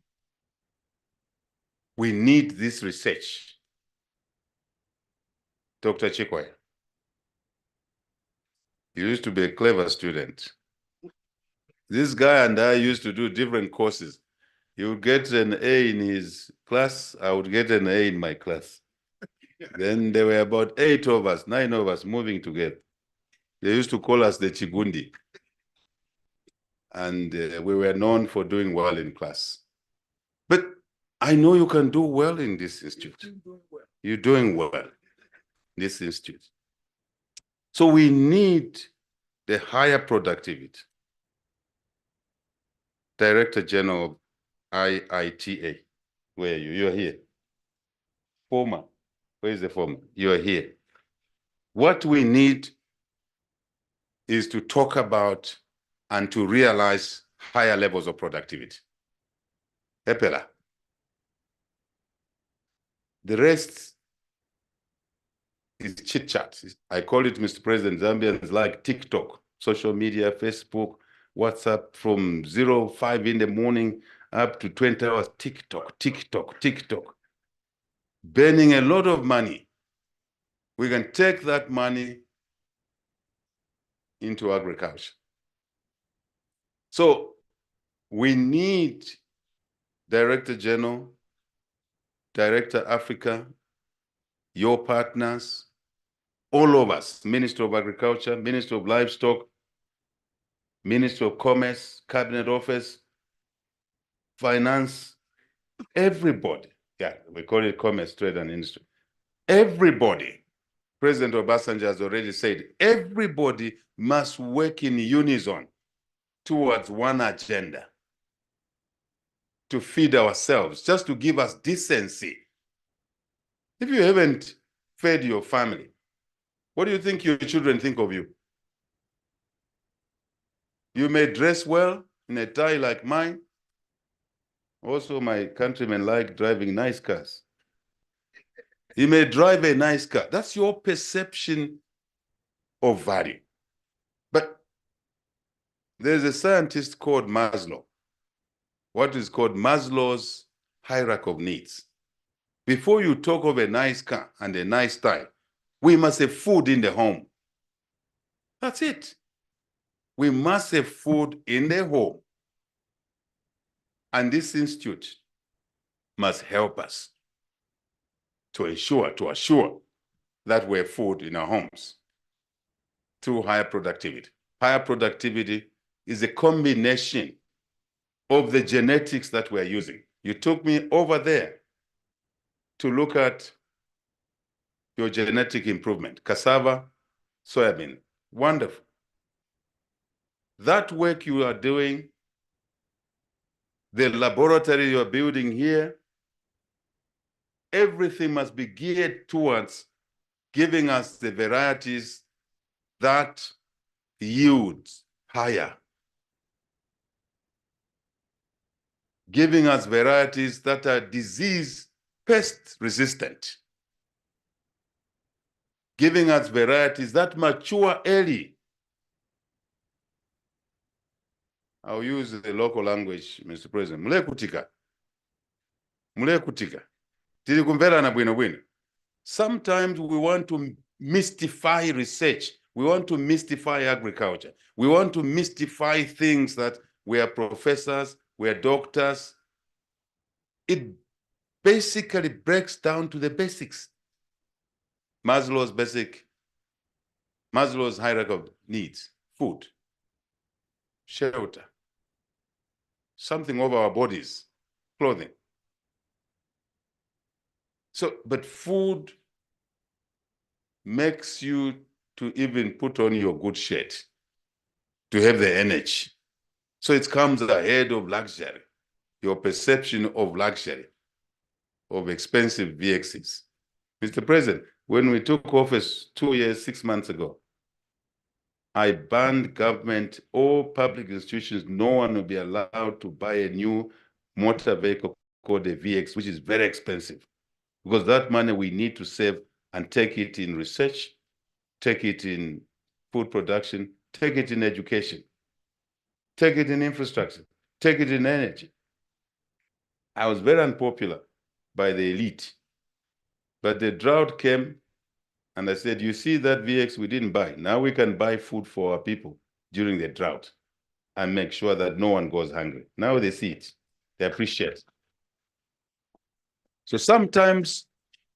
We need this research. Dr. Chikwaya, you used to be a clever student. This guy and I used to do different courses. He would get an A in his class, I would get an A in my class. Then there were about 8 of us, 9 of us moving together. They used to call us the Chigundi. And we were known for doing well in class. But I know you can do well in this institute. You're doing well in this institute. So we need the higher productivity. Director General of IITA, where are you? You're here. Former, where is the former? You're here. What we need is to talk about and to realize higher levels of productivity. Epela. The rest is chit chat. I call it, Mr. President, Zambians like TikTok, social media, Facebook, WhatsApp, from 05 in the morning up to 20 hours, TikTok, TikTok, TikTok. Burning a lot of money. We can take that money into agriculture. So we need Director General, Director Africa, your partners, all of us, Minister of Agriculture, Minister of Livestock, Minister of Commerce, Cabinet Office, Finance, everybody. Yeah, we call it Commerce, Trade and Industry. Everybody. President Obasanjo has already said, everybody must work in unison towards one agenda to feed ourselves, just to give us decency. If you haven't fed your family, what do you think your children think of you? You may dress well in a tie like mine. Also, my countrymen like driving nice cars. You may drive a nice car. That's your perception of value. But there's a scientist called Maslow. What is called Maslow's hierarchy of needs. Before you talk of a nice car and a nice tie, we must have food in the home. That's it. We must have food in the home. And this institute must help us to assure that we have food in our homes through higher productivity. Higher productivity is a combination of the genetics that we're using. You took me over there to look at your genetic improvement. Cassava, soybean, wonderful. That work you are doing, the laboratory you are building here, everything must be geared towards giving us the varieties that yield higher. Giving us varieties that are disease pest resistant. Giving us varieties that mature early. I'll use the local language, Mr. President. Mulekutika. Mulekutika. Tiri kumvera na bwino bwino. Sometimes we want to mystify research. We want to mystify agriculture. We want to mystify things that we are professors, we are doctors. It basically breaks down to the basics. Maslow's hierarchy of needs: food, shelter, something over our bodies, clothing. So, but food makes you to even put on your good shirt, to have the energy. So it comes ahead of luxury, your perception of luxury, of expensive VXs. Mr. President, when we took office 2 years, 6 months ago, I banned government, all public institutions, no one will be allowed to buy a new motor vehicle called a VX, which is very expensive. Because that money we need to save and take it in research, take it in food production, take it in education, take it in infrastructure, take it in energy. I was very unpopular by the elite. But the drought came and I said, you see that VX we didn't buy. Now we can buy food for our people during the drought and make sure that no one goes hungry. Now they see it, they appreciate it. So sometimes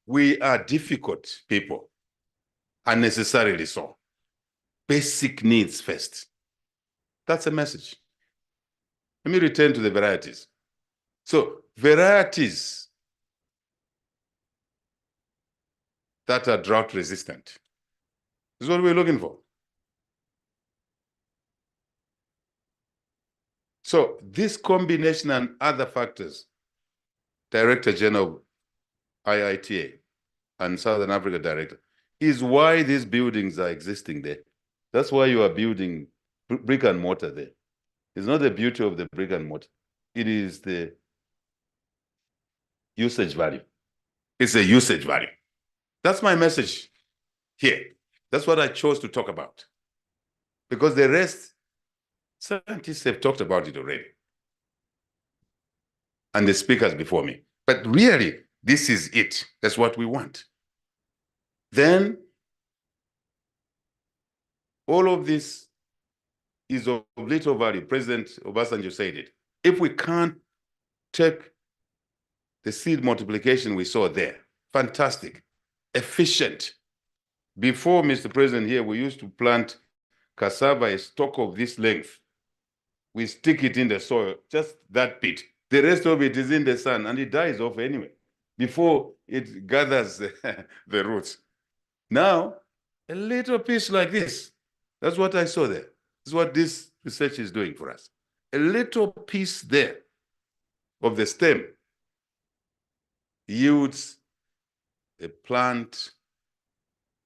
we are difficult people, unnecessarily so. Basic needs first. That's a message. Let me return to the varieties. So varieties that are drought resistant. This is what we're looking for. So this combination and other factors, Director General IITA and Southern Africa Director, is why these buildings are existing there. That's why you are building brick and mortar there. It's not the beauty of the brick and mortar. It is the usage value. It's a usage value. That's my message here. That's what I chose to talk about. Because the rest, scientists have talked about it already. And the speakers before me. But really, this is it. That's what we want. Then, all of this is of little value. President Obasanjo said it. If we can't take the seed multiplication we saw there, fantastic, efficient. Before, Mr. President, here, we used to plant cassava, a stalk of this length. We stick it in the soil, just that bit. The rest of it is in the sun, and it dies off anyway, before it gathers the roots. Now, a little piece like this, that's what I saw there. This is what this research is doing for us. A little piece there of the stem yields a plant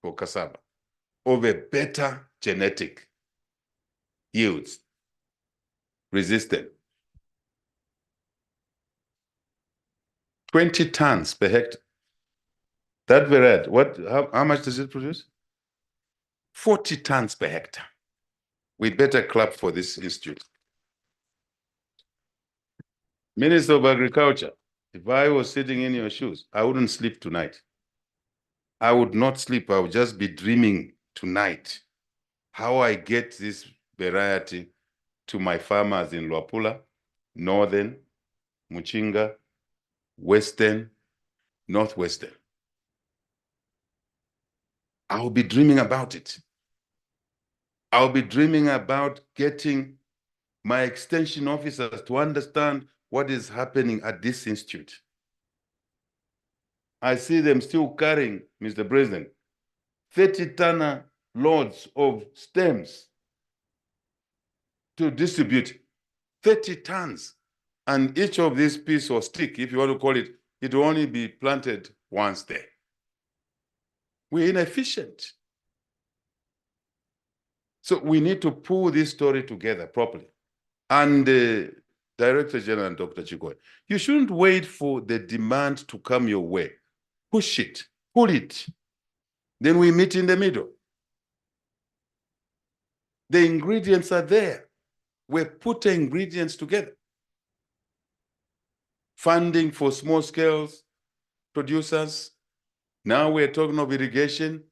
for cassava of a better genetic yields, resistant. 20 tons per hectare. That variety, how much does it produce? 40 tons per hectare. We better clap for this institute. Minister of Agriculture, if I was sitting in your shoes, I wouldn't sleep tonight. I would not sleep. I would just be dreaming tonight how I get this variety to my farmers in Luapula, Northern, Muchinga, Western, Northwestern. I'll be dreaming about it. I'll be dreaming about getting my extension officers to understand what is happening at this institute. I see them still carrying, Mr. President, 30-tonner loads of stems to distribute, 30 tons. And each of these piece or stick, if you want to call it, it will only be planted once there. We're inefficient. So we need to pull this story together properly. And Director General Dr. Chikoy, you shouldn't wait for the demand to come your way. Push it, pull it. Then we meet in the middle. The ingredients are there. We're putting ingredients together. Funding for small scale producers. Now we're talking of irrigation,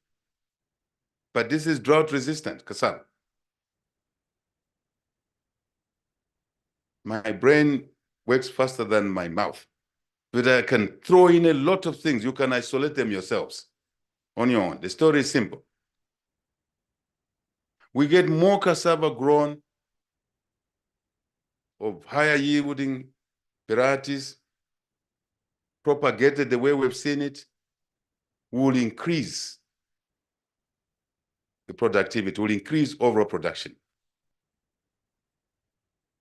but this is drought resistant, cassava. My brain works faster than my mouth, but I can throw in a lot of things. You can isolate them yourselves on your own. The story is simple. We get more cassava grown of higher yielding varieties, propagated the way we've seen it, will increase the productivity, will increase overall production.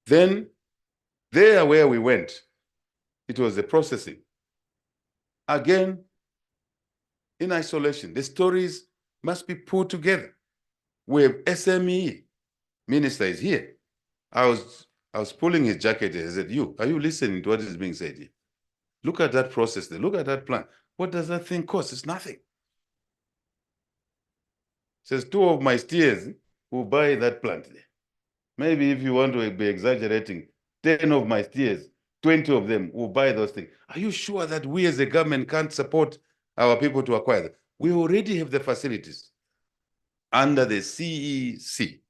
Then, there where we went, it was the processing. Again, in isolation, the stories must be put together. We have SME. Minister is here. I was pulling his jacket. I said, are you listening to what is being said here? Look at that process there. Look at that plant. What does that thing cost? It's nothing. Says 2 of my steers will buy that plant there. Maybe if you want to be exaggerating, 10 of my steers, 20 of them will buy those things. Are you sure that we as a government can't support our people to acquire them? We already have the facilities under the CEC.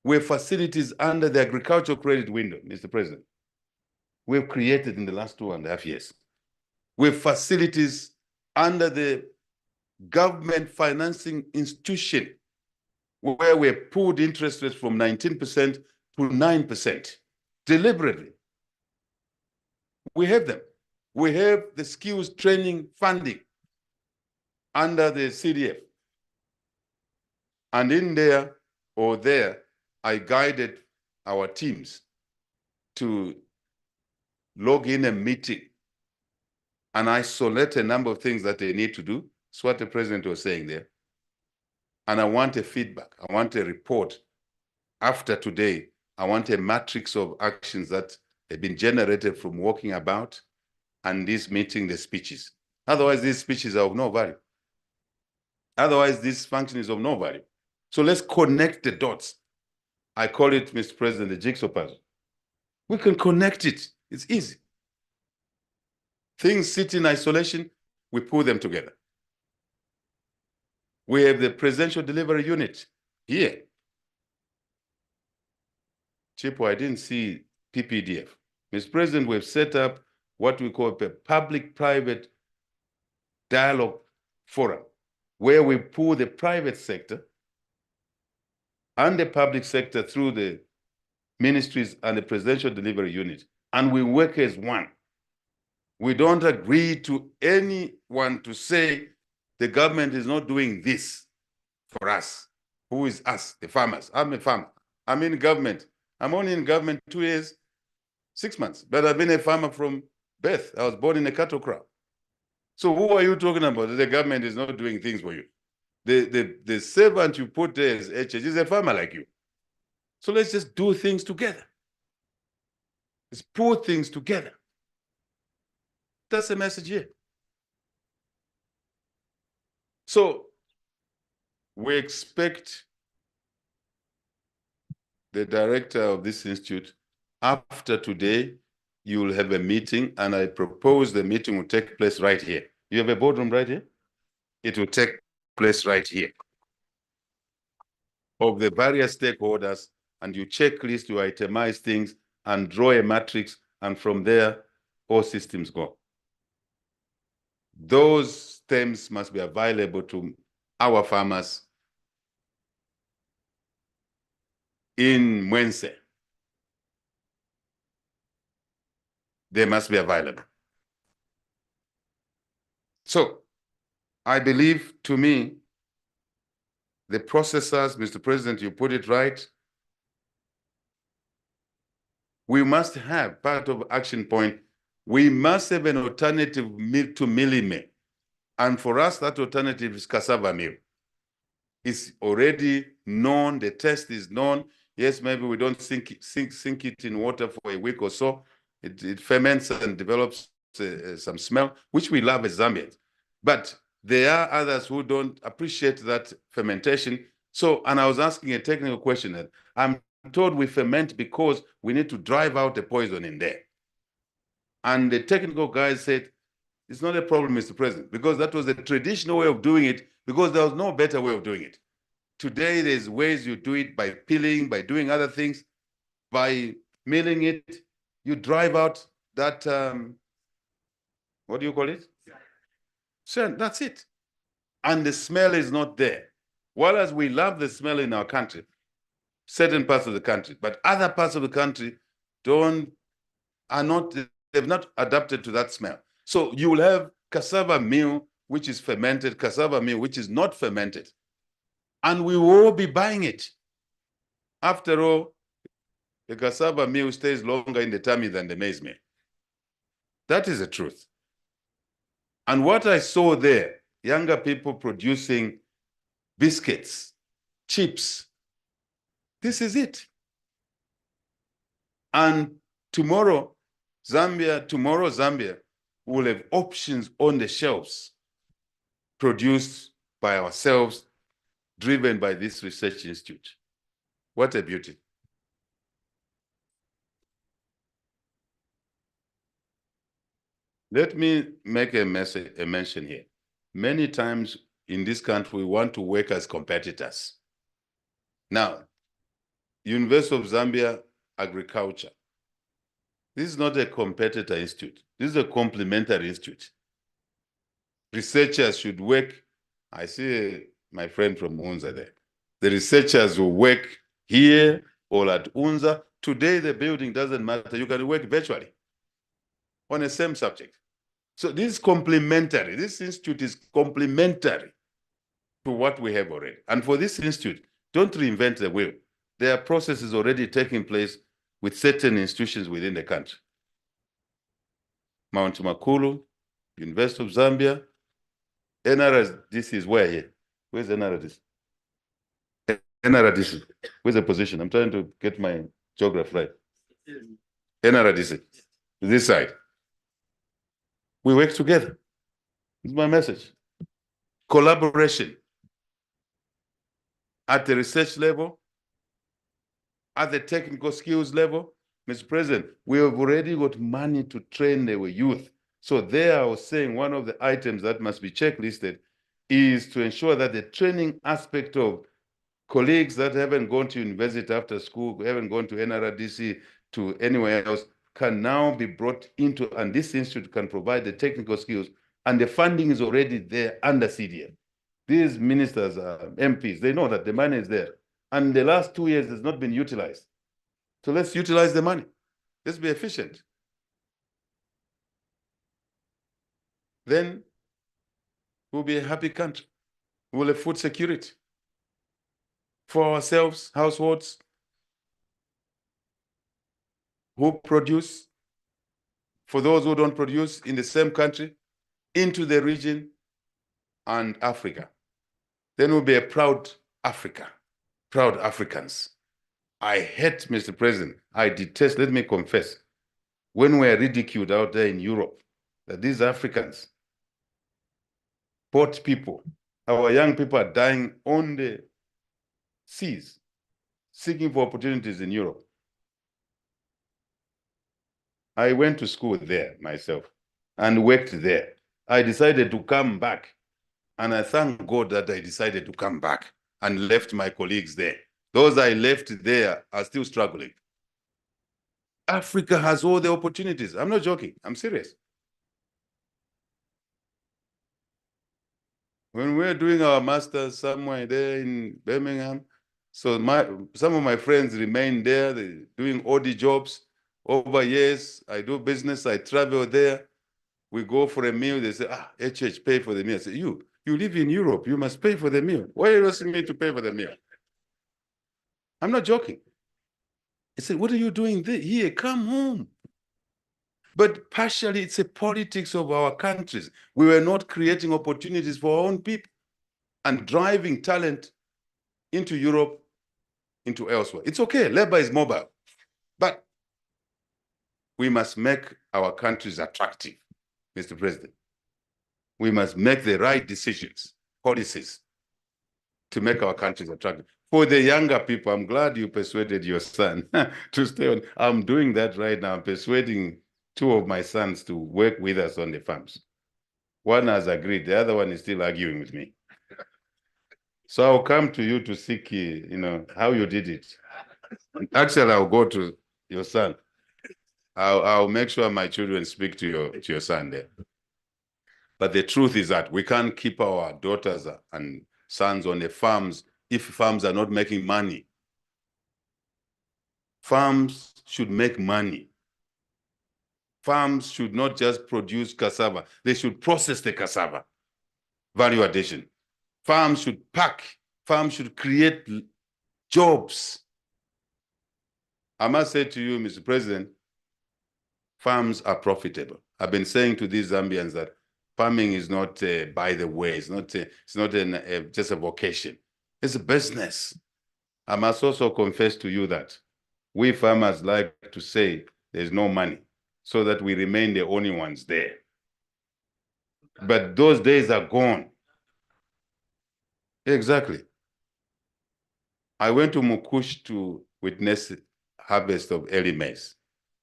We have facilities under the agricultural credit window, Mr. President. We've created in the last 2.5 years. We have facilities under the government financing institution where we have pulled interest rates from 19% to 9%, deliberately. We have them. We have the skills training funding under the CDF. And in there, or there, I guided our teams to log in a meeting and isolate a number of things that they need to do. That's what the president was saying there. And I want a feedback. I want a report. After today, I want a matrix of actions that have been generated from walking about and this meeting the speeches. Otherwise, these speeches are of no value. Otherwise, this function is of no value. So let's connect the dots. I call it, Mr. President, the jigsaw puzzle. We can connect it. It's easy. Things sit in isolation, we pull them together. We have the Presidential Delivery Unit here. Chipo, I didn't see PPDF. Mr. President, we've set up what we call a public-private dialogue forum, where we pull the private sector and the public sector through the ministries and the Presidential Delivery Unit, and we work as one. We don't agree to anyone to say the government is not doing this for us. Who is us? The farmers. I'm a farmer. I'm in government. I'm only in government 2 years, 6 months, but I've been a farmer from birth. I was born in a cattle crop. So who are you talking about? The government is not doing things for you. The servant you put there as HH is a farmer like you. So let's just do things together. Let's put things together. That's the message here. So we expect the director of this institute, after today, you will have a meeting, and I propose the meeting will take place right here. You have a boardroom right here? It will take place right here. Of the various stakeholders, and you checklist, you itemize things, and draw a matrix, and from there, all systems go. Those terms must be available to our farmers in Mwense. They must be available. So I believe, to me, the processors, Mr. President, you put it right. We must have part of action point. We must have an alternative meal to milling meal. And for us, that alternative is cassava meal. It's already known, the test is known. Yes, maybe we don't sink it in water for a week or so. It ferments and develops some smell, which we love as Zambians. But there are others who don't appreciate that fermentation. So, and I was asking a technical question that I'm told we ferment because we need to drive out the poison in there. And the technical guys said, it's not a problem, Mr. President, because that was the traditional way of doing it, because there was no better way of doing it. Today, there's ways you do it by peeling, by doing other things, by milling it. You drive out that, what do you call it? So that's it. And the smell is not there. Whereas we love the smell in our country, certain parts of the country, but other parts of the country they've not adapted to that smell. So you will have cassava meal, which is fermented, cassava meal, which is not fermented. And we will all be buying it. After all, the cassava meal stays longer in the tummy than the maize meal. That is the truth. And what I saw there, younger people producing biscuits, chips, this is it. And tomorrow, Zambia will have options on the shelves produced by ourselves, driven by this research institute. What a beauty. Let me make a mention here. Many times in this country, we want to work as competitors. Now, University of Zambia Agriculture. This is not a competitor institute. This is a complementary institute. Researchers should work. I see my friend from UNZA there. The researchers will work here or at UNZA. Today, the building doesn't matter. You can work virtually on the same subject. So this is complementary. This institute is complementary to what we have already. And for this institute, don't reinvent the wheel. There are processes already taking place with certain institutions within the country. Mount Makulu, University of Zambia, NRDC is where here? Where's NRDC? NRDC, where's the position? I'm trying to get my geography right. NRDC, this side. We work together. It's my message. Collaboration at the research level, at the technical skills level. Mr. President, we have already got money to train our youth. So there I was saying one of the items that must be checklisted is to ensure that the training aspect of colleagues that haven't gone to university after school, haven't gone to NRDC, to anywhere else, can now be brought into, and this institute can provide the technical skills, and the funding is already there under CDF. These ministers, MPs, they know that the money is there. And the last 2 years has not been utilized. So let's utilize the money. Let's be efficient. Then we'll be a happy country. We'll have food security for ourselves, households who produce, for those who don't produce in the same country, into the region and Africa. Then we'll be a proud Africa, proud Africans. I hate, Mr. President, I detest, let me confess, when we're ridiculed out there in Europe, that these Africans, poor people, our young people are dying on the seas, seeking for opportunities in Europe. I went to school there myself and worked there. I decided to come back, and I thank God that I decided to come back and left my colleagues there. Those I left there are still struggling. Africa has all the opportunities. I'm not joking, I'm serious. When we're doing our masters somewhere there in Birmingham, so some of my friends remain there, they're doing odd jobs. Over years, I do business, I travel there. We go for a meal, they say, HH, pay for the meal. I say, you live in Europe, you must pay for the meal. Why are you asking me to pay for the meal? I'm not joking. I said, what are you doing there? Here, come home. But partially, it's a politics of our countries. We were not creating opportunities for our own people and driving talent into Europe, into elsewhere. It's okay, labor is mobile, but we must make our countries attractive, Mr. President. We must make the right decisions, policies, to make our countries attractive. For the younger people, I'm glad you persuaded your son to stay on. I'm doing that right now. I'm persuading 2 of my sons to work with us on the farms. One has agreed, the other one is still arguing with me. So I'll come to you to seek, how you did it. Actually, I'll go to your son. I'll make sure my children speak to your son there. But the truth is that we can't keep our daughters and sons on the farms if farms are not making money. Farms should make money. Farms should not just produce cassava. They should process the cassava. Value addition. Farms should pack. Farms should create jobs. I must say to you, Mr. President, farms are profitable. I've been saying to these Zambians that farming is not by the way. It's not just a vocation. It's a business. I must also confess to you that we farmers like to say there's no money so that we remain the only ones there. But those days are gone. Exactly. I went to Mukush to witness harvest of early maize,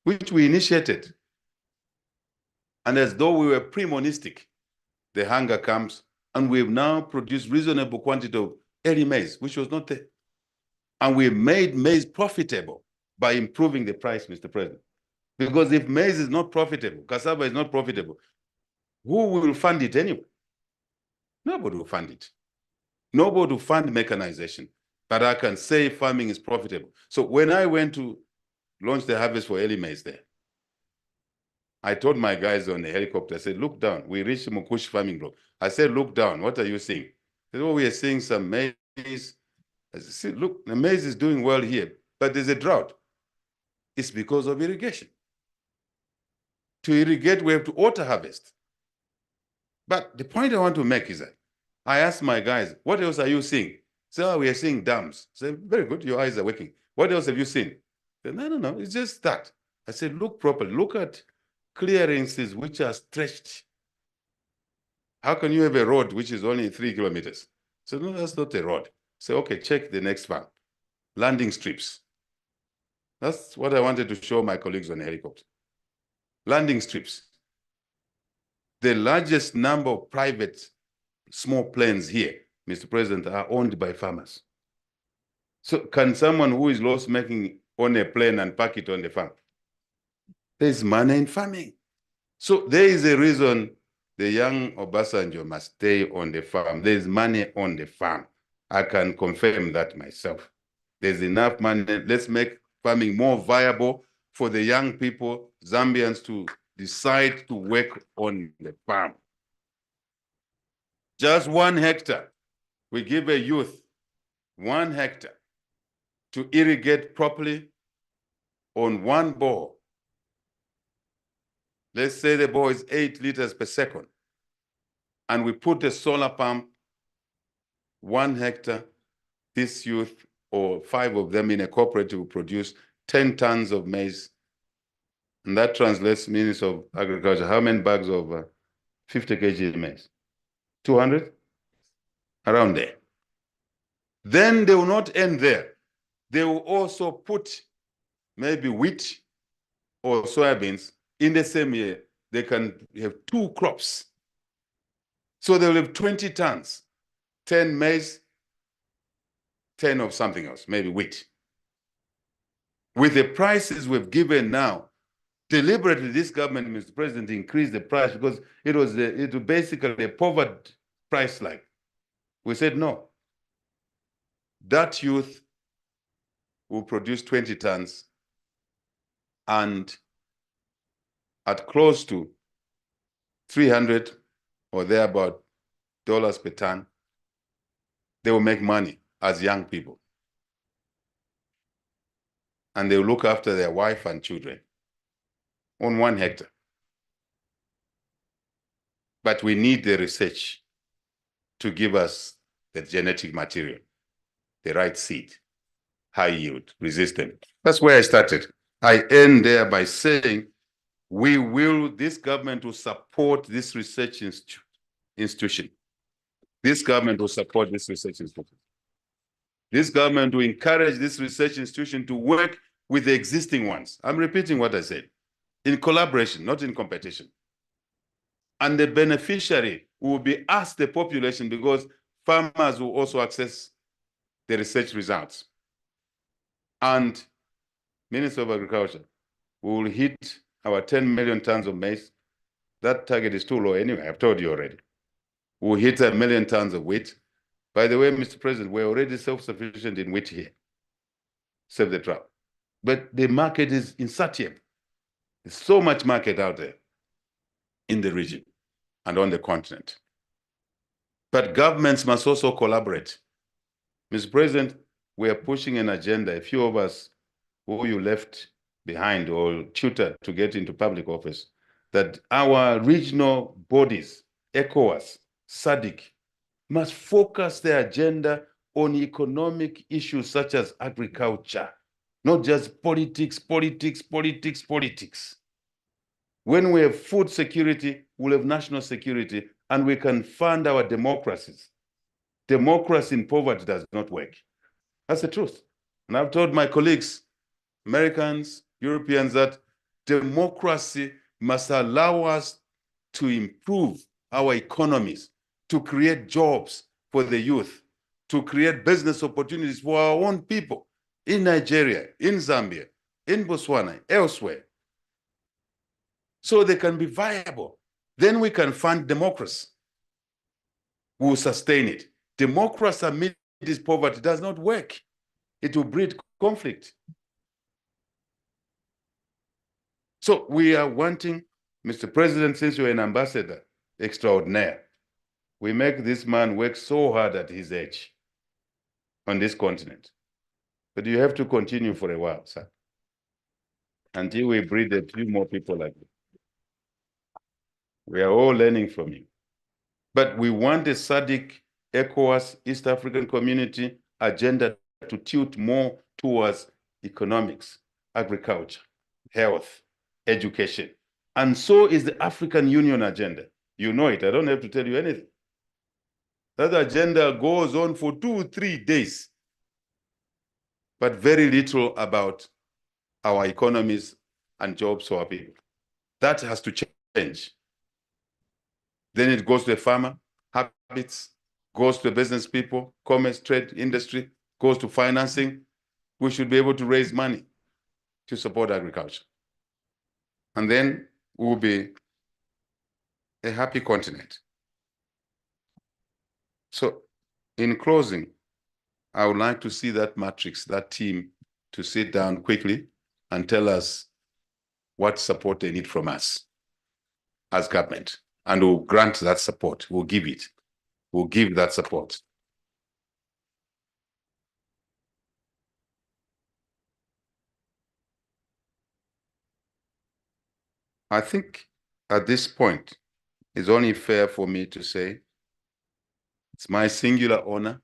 which we initiated. And as though we were premonistic, the hunger comes, and we've now produced reasonable quantity of early maize, which was not there. And we made maize profitable by improving the price, Mr. President. Because if maize is not profitable, cassava is not profitable, who will fund it anyway? Nobody will fund it. Nobody will fund mechanization. But I can say farming is profitable. So when I went to launch the harvest for early maize there, I told my guys on the helicopter, I said, look down. We reached Mukush farming block. I said, look down. What are you seeing? They said, oh, we are seeing some maize. I said, look, the maize is doing well here, but there's a drought. It's because of irrigation. To irrigate, we have to auto harvest. But the point I want to make is that I asked my guys, what else are you seeing? So oh, we are seeing dams. I said, very good, your eyes are working. What else have you seen? They said, no, it's just that. I said, look properly, look at clearances which are stretched How can you have a road which is only 3 kilometers? So no, that's not a road. Say, okay, check the next farm. Landing strips. That's what I wanted to show my colleagues on the helicopter. Landing strips. The largest number of private small planes here, Mr. President, are owned by farmers. So can someone who is loss making own a plane and park it on the farm? There's money in farming. So there is a reason the young Obasanjo must stay on the farm. There's money on the farm. I can confirm that myself. There's enough money. Let's make farming more viable for the young people, Zambians, to decide to work on the farm. Just 1 hectare. We give a youth 1 hectare to irrigate properly on 1 bore. Let's say the bore is 8 liters per second. And we put a solar pump, 1 hectare, this youth or 5 of them in a cooperative will produce 10 tons of maize. And that translates, Minister of Agriculture, how many bags of 50 kg maize? 200? Around there. Then they will not end there. They will also put maybe wheat or soybeans in the same year. They can have 2 crops. So they will have 20 tons, 10 maize, 10 of something else, maybe wheat. With the prices we've given now, deliberately this government, Mr. President, increased the price because it was basically a poverty price like. We said no. That youth will produce 20 tons and at close to 300 or thereabout dollars per ton, they will make money as young people. And they will look after their wife and children on 1 hectare. But we need the research to give us the genetic material, the right seed, high yield, resistant. That's where I started. I end there by saying this government will support this research institution. This government will support this research institution. This government will encourage this research institution to work with the existing ones. I'm repeating what I said. In collaboration, not in competition. And the beneficiary will be us, the population, because farmers will also access the research results. And Minister of Agriculture, we will hit our 10 million tons of maize. That target is too low anyway, I've told you already. We'll hit 1 million tons of wheat. By the way, Mr. President, we're already self-sufficient in wheat here. Save the drought. But the market is insatiable. There's so much market out there in the region and on the continent. But governments must also collaborate. Mr. President, we are pushing an agenda. A few of us who you left behind or tutored to get into public office, that our regional bodies, ECOWAS, SADC, must focus their agenda on economic issues such as agriculture, not just politics. When we have food security, we'll have national security, and we can fund our democracies. Democracy in poverty does not work. That's the truth. And I've told my colleagues, Americans, Europeans, that democracy must allow us to improve our economies, to create jobs for the youth, to create business opportunities for our own people in Nigeria, in Zambia, in Botswana, elsewhere, so they can be viable. Then we can fund democracy. We will sustain it. Democracy amid this poverty does not work. It will breed conflict. So we are wanting, Mr. President, since you're an ambassador extraordinaire, we make this man work so hard at his age on this continent. But you have to continue for a while, sir, until we breed a few more people like you. We are all learning from you. But we want the SADC, ECOWAS, East African Community agenda to tilt more towards economics, agriculture, health, education. And so is the African Union agenda. You know it. I don't have to tell you anything. That agenda goes on for 2-3 days, but very little about our economies and jobs for our people. That has to change. Then it goes to the farmer, habits, goes to the business people, commerce, trade, industry, goes to financing. We should be able to raise money to support agriculture. And then we'll be a happy continent. So in closing, I would like to see that matrix, that team, to sit down quickly and tell us what support they need from us as government. And we'll grant that support. We'll give it. We'll give that support. I think at this point, it's only fair for me to say it's my singular honor, on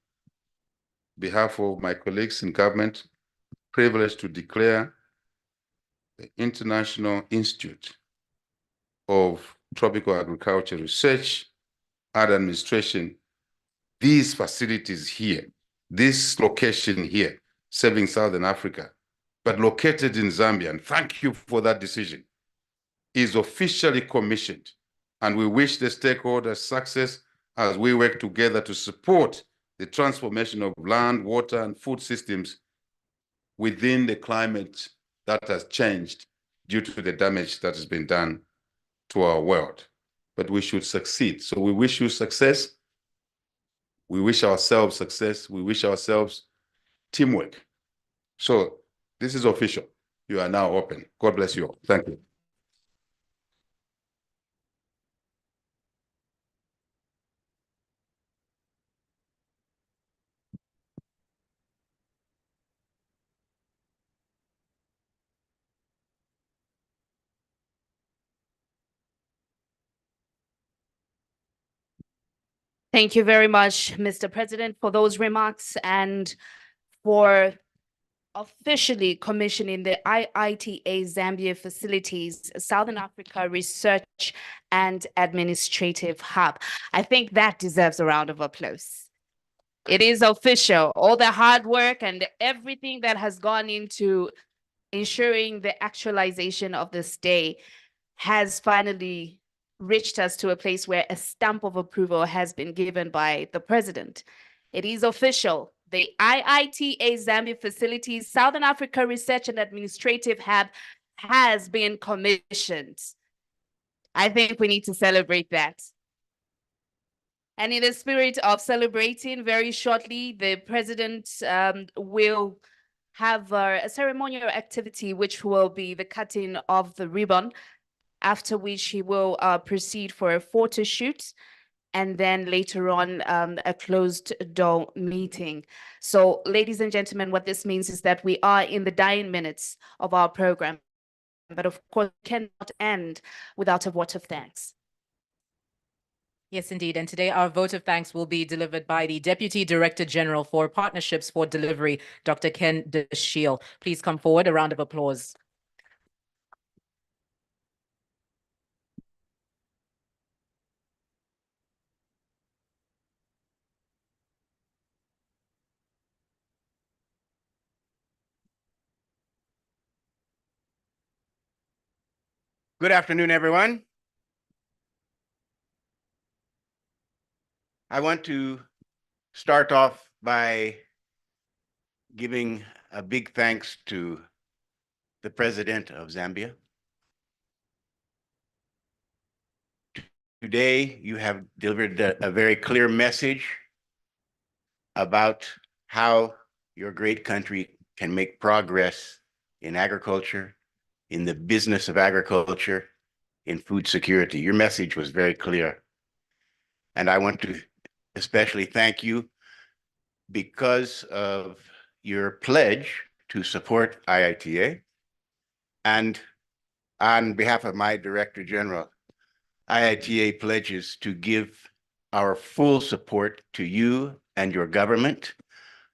behalf of my colleagues in government, privileged to declare the International Institute of Tropical Agriculture Research and Administration, these facilities here, this location here, serving Southern Africa, but located in Zambia, and thank you for that decision, is officially commissioned. And we wish the stakeholders success as we work together to support the transformation of land, water, and food systems within the climate that has changed due to the damage that has been done to our world. But we should succeed. So we wish you success. We wish ourselves success. We wish ourselves teamwork. So this is official. You are now open. God bless you all. Thank you. Thank you very much, Mr. President, for those remarks and for officially commissioning the IITA Zambia facilities, Southern Africa Research and Administrative Hub. I think that deserves a round of applause. It is official. All the hard work and everything that has gone into ensuring the actualization of this day has finally reached us to a place where a stamp of approval has been given by the president. It is official. The IITA Zambia facilities, Southern Africa Research and Administrative Hub has been commissioned. I think we need to celebrate that. And in the spirit of celebrating, very shortly, the president will have a ceremonial activity, which will be the cutting of the ribbon, after which he will proceed for a photo shoot, and then later on a closed door meeting. So ladies and gentlemen, what this means is that we are in the dying minutes of our program, but of course cannot end without a vote of thanks. Yes, indeed. And today our vote of thanks will be delivered by the Deputy Director General for Partnerships for Delivery, Dr. Ken DeShiel. Please come forward, a round of applause. Good afternoon, everyone. I want to start off by giving a big thanks to the President of Zambia. Today, you have delivered a very clear message about how your great country can make progress in agriculture, in the business of agriculture, in food security. Your message was very clear. And I want to especially thank you because of your pledge to support IITA. And on behalf of my Director General, IITA pledges to give our full support to you and your government.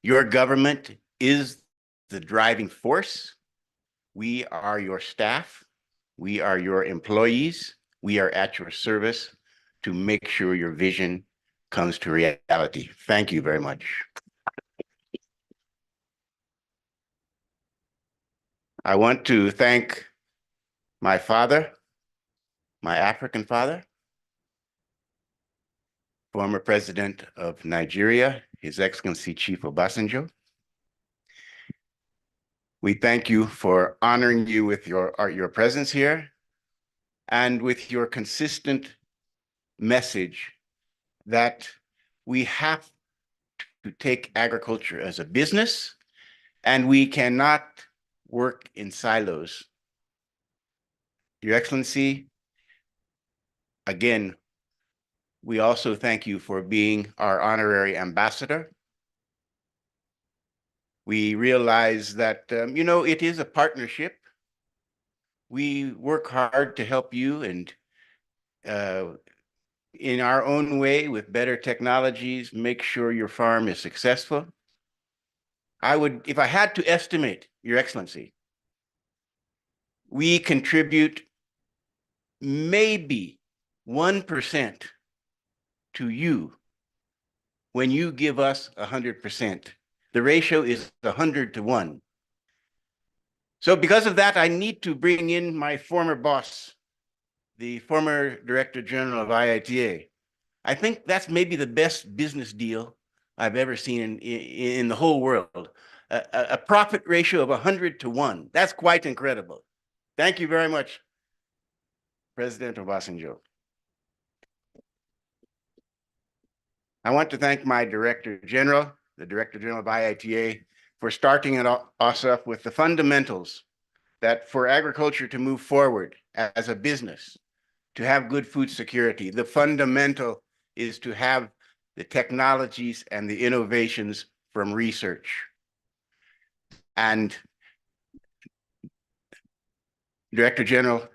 Your government is the driving force. We are your staff. We are your employees. We are at your service to make sure your vision comes to reality. Thank you very much. I want to thank my father, my African father, former president of Nigeria, His Excellency Chief Obasanjo. We thank you for honoring you with your presence here and with your consistent message that we have to take agriculture as a business and we cannot work in silos. Your Excellency, again, we also thank you for being our honorary ambassador. We realize that, it is a partnership. We work hard to help you and in our own way with better technologies, make sure your farm is successful. If I had to estimate, Your Excellency, we contribute maybe 1% to you when you give us 100%. The ratio is 100 to 1. So because of that, I need to bring in my former boss, the former Director General of IITA. I think that's maybe the best business deal I've ever seen in the whole world. A profit ratio of 100 to 1. That's quite incredible. Thank you very much, President Obasanjo. I want to thank my Director General, the Director General of IITA, for starting us off with the fundamentals that for agriculture to move forward as a business, to have good food security, the fundamental is to have the technologies and the innovations from research. And Director General,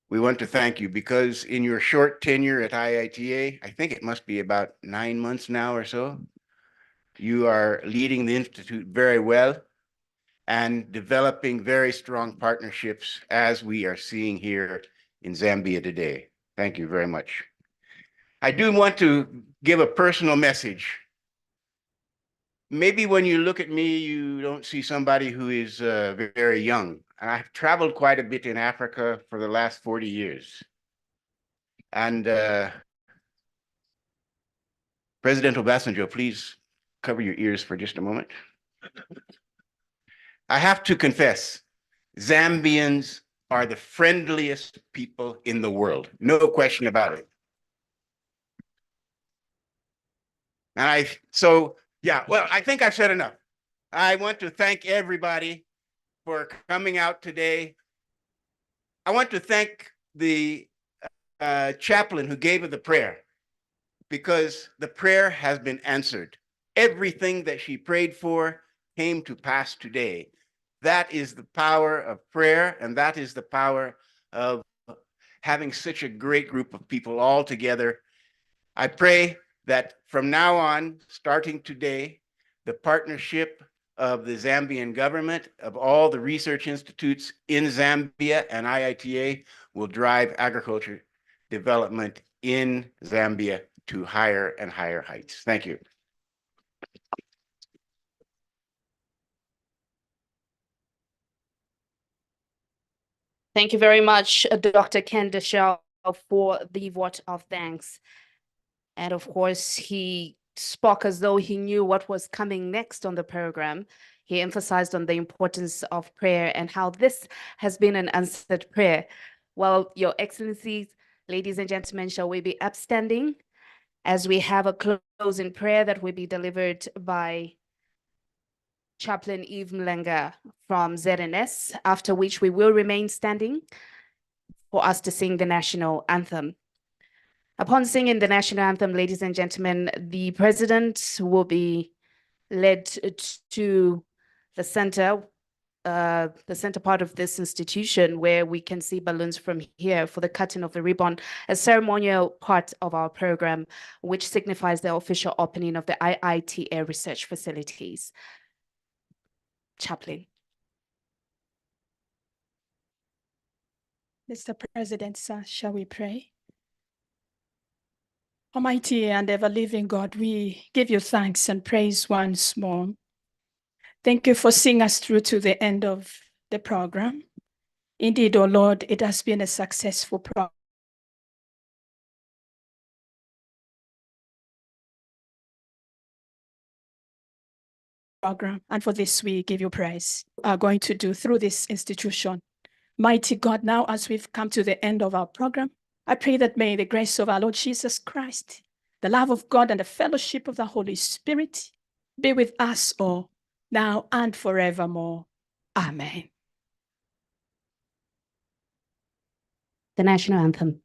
we want to thank you because in your short tenure at IITA, I think it must be about 9 months now or so, you are leading the Institute very well and developing very strong partnerships as we are seeing here in Zambia today. Thank you very much. I do want to give a personal message. Maybe when you look at me, you don't see somebody who is very young. And I've traveled quite a bit in Africa for the last 40 years. And President Obasanjo, please cover your ears for just a moment. I have to confess, Zambians are the friendliest people in the world. No question about it. And I think I've said enough. I want to thank everybody for coming out today. I want to thank the chaplain who gave the prayer because the prayer has been answered. Everything that she prayed for came to pass today. That is the power of prayer, and that is the power of having such a great group of people all together. I pray that from now on, starting today, the partnership of the Zambian government, of all the research institutes in Zambia and IITA will drive agriculture development in Zambia to higher and higher heights. Thank you. Thank you very much, Dr. Ken Deshelle, for the vote of thanks. And of course, he spoke as though he knew what was coming next on the program. He emphasized on the importance of prayer and how this has been an answered prayer. Well, Your Excellencies, ladies and gentlemen, shall we be upstanding as we have a closing prayer that will be delivered by Chaplain Eve Mlenga from ZNS, after which we will remain standing for us to sing the national anthem. Upon singing the national anthem, ladies and gentlemen, the president will be led to the center part of this institution where we can see balloons from here for the cutting of the ribbon, a ceremonial part of our program, which signifies the official opening of the IITA research facilities. Chaplain. Mr. President, sir, shall we pray? Almighty and ever-living God, we give you thanks and praise once more. Thank you for seeing us through to the end of the program. Indeed, oh Lord, it has been a successful program. And for this, we give you praise. Are going to do through this institution. Mighty God, now as we've come to the end of our program, I pray that may the grace of our Lord Jesus Christ, the love of God, and the fellowship of the Holy Spirit be with us all, now and forevermore. Amen. The national anthem.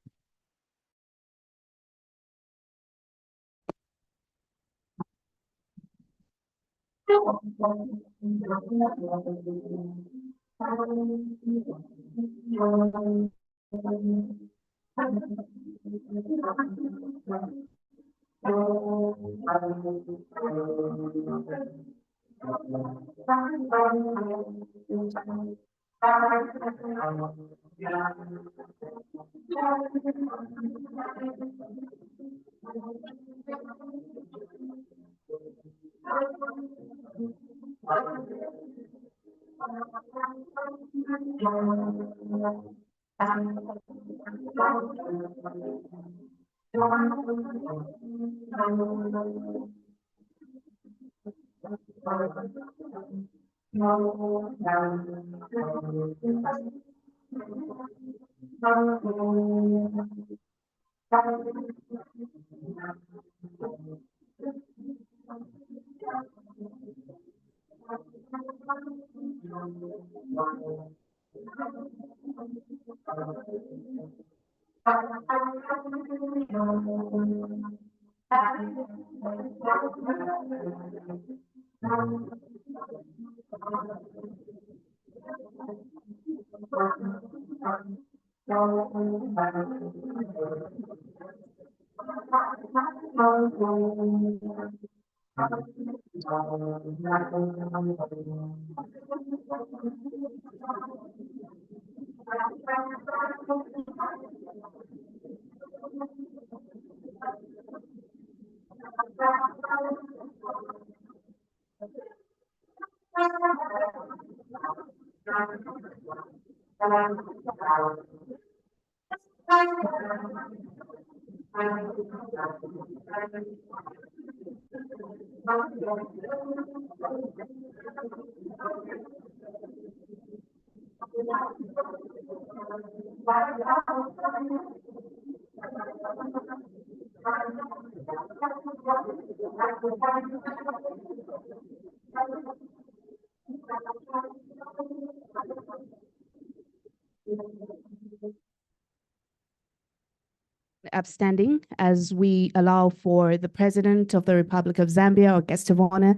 Upstanding as we allow for the President of the Republic of Zambia, or guest of honor,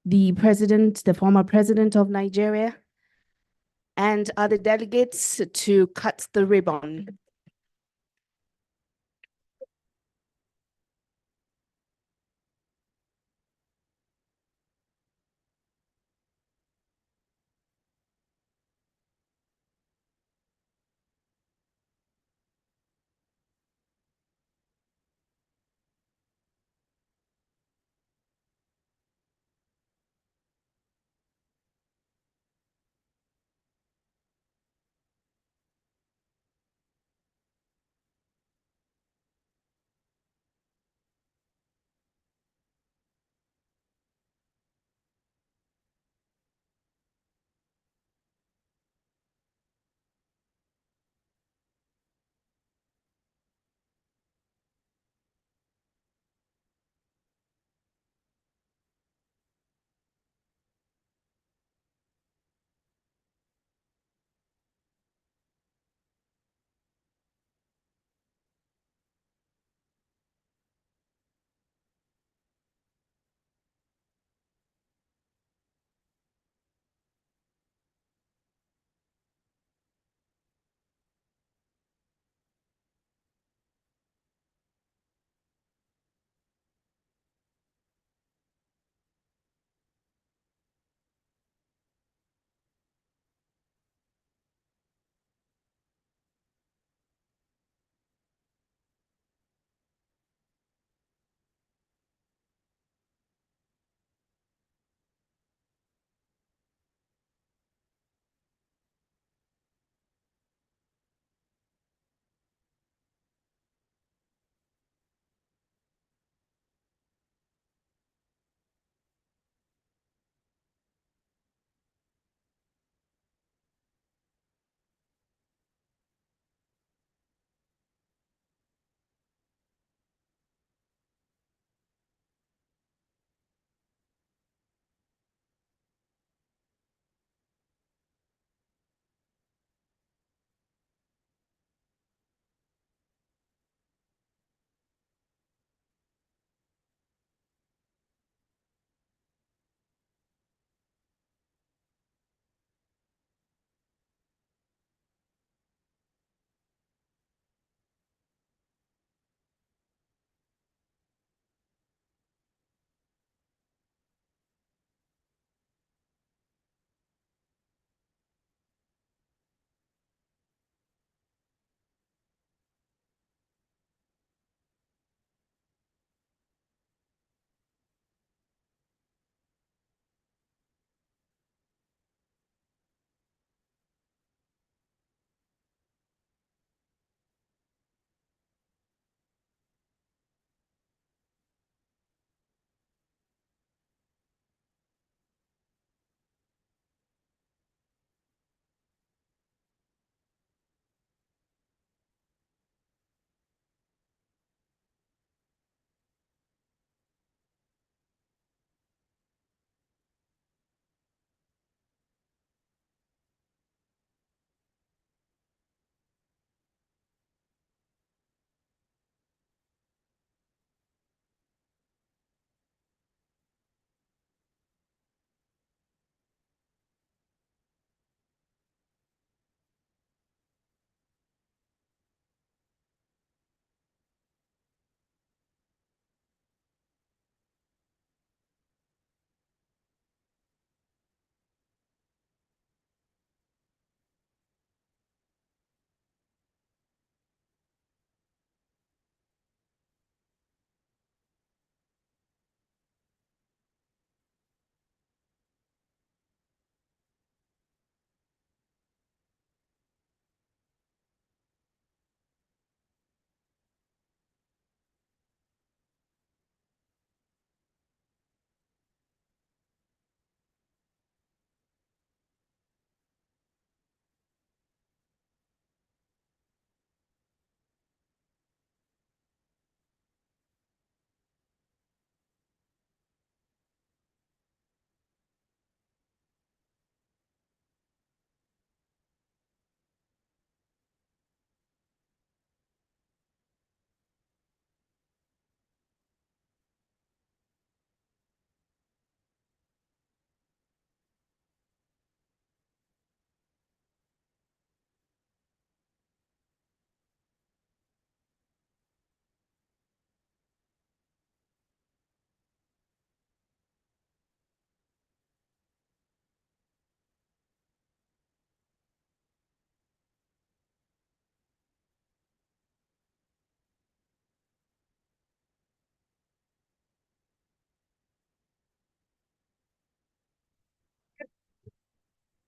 the President, the former President of Nigeria, and other delegates to cut the ribbon.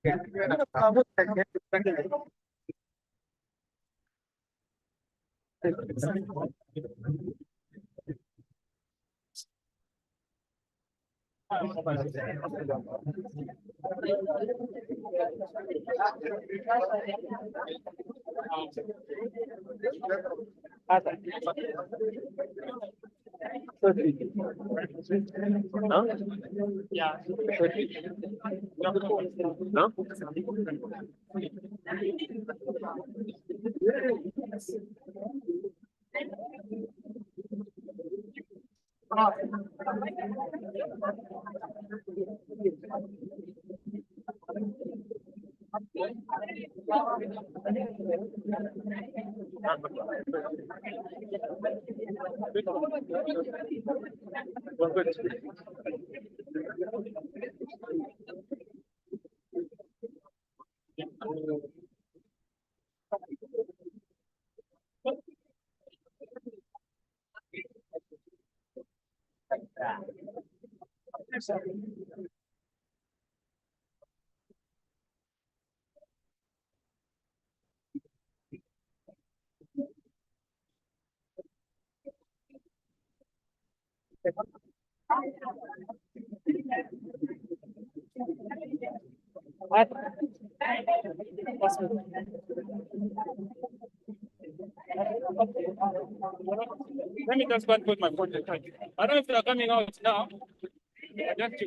Let me just go and put my phone in. I don't know if they are coming out now. Just to...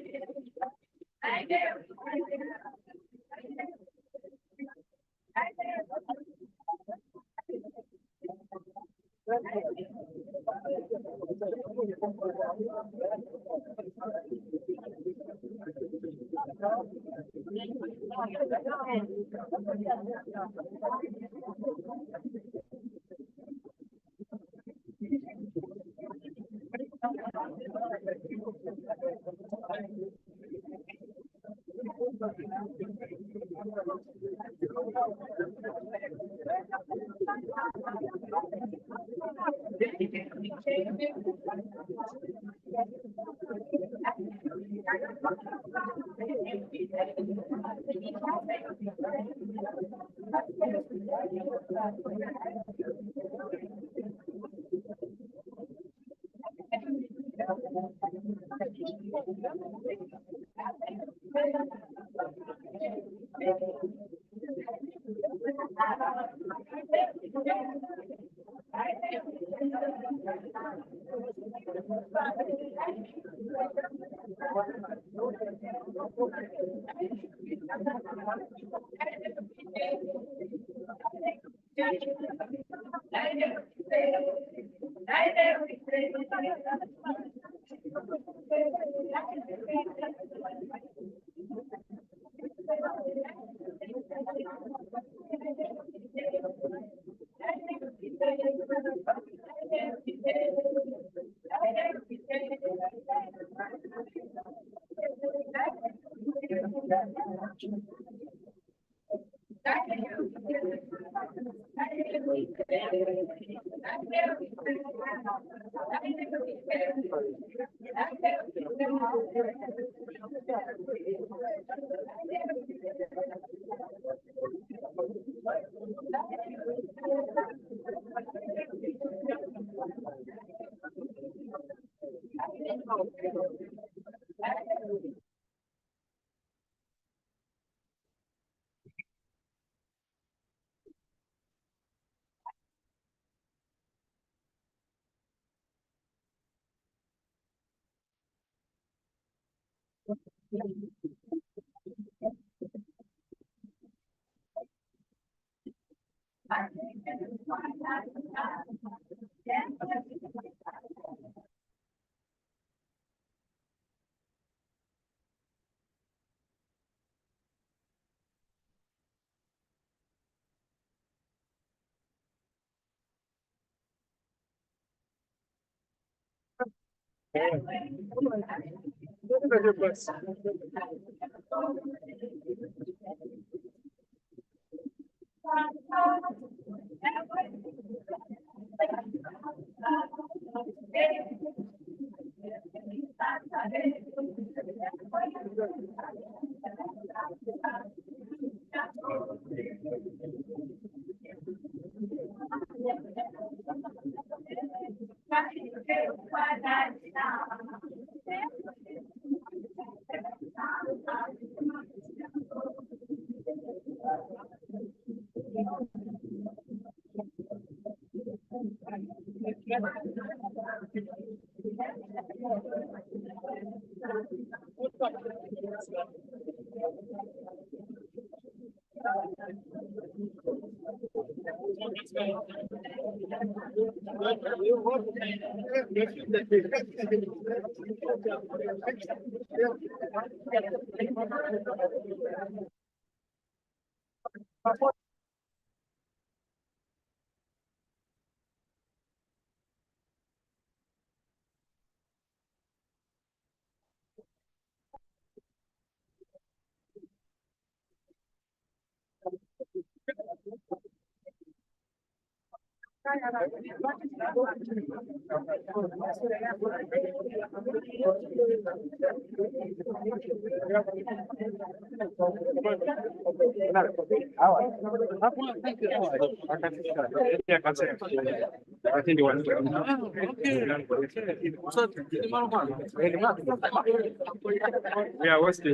Yeah, what's the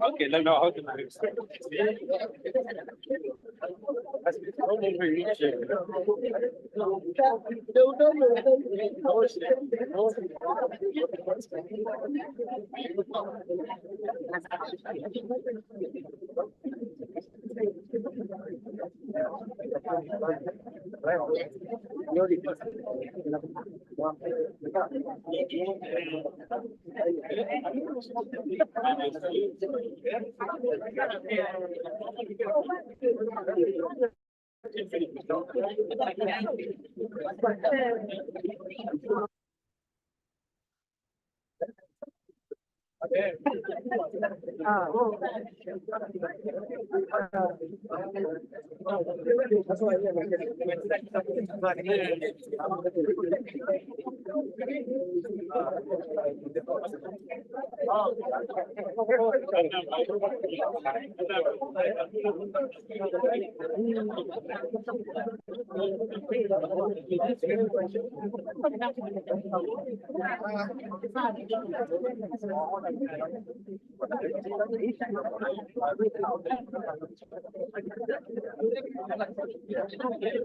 okay, let me know how to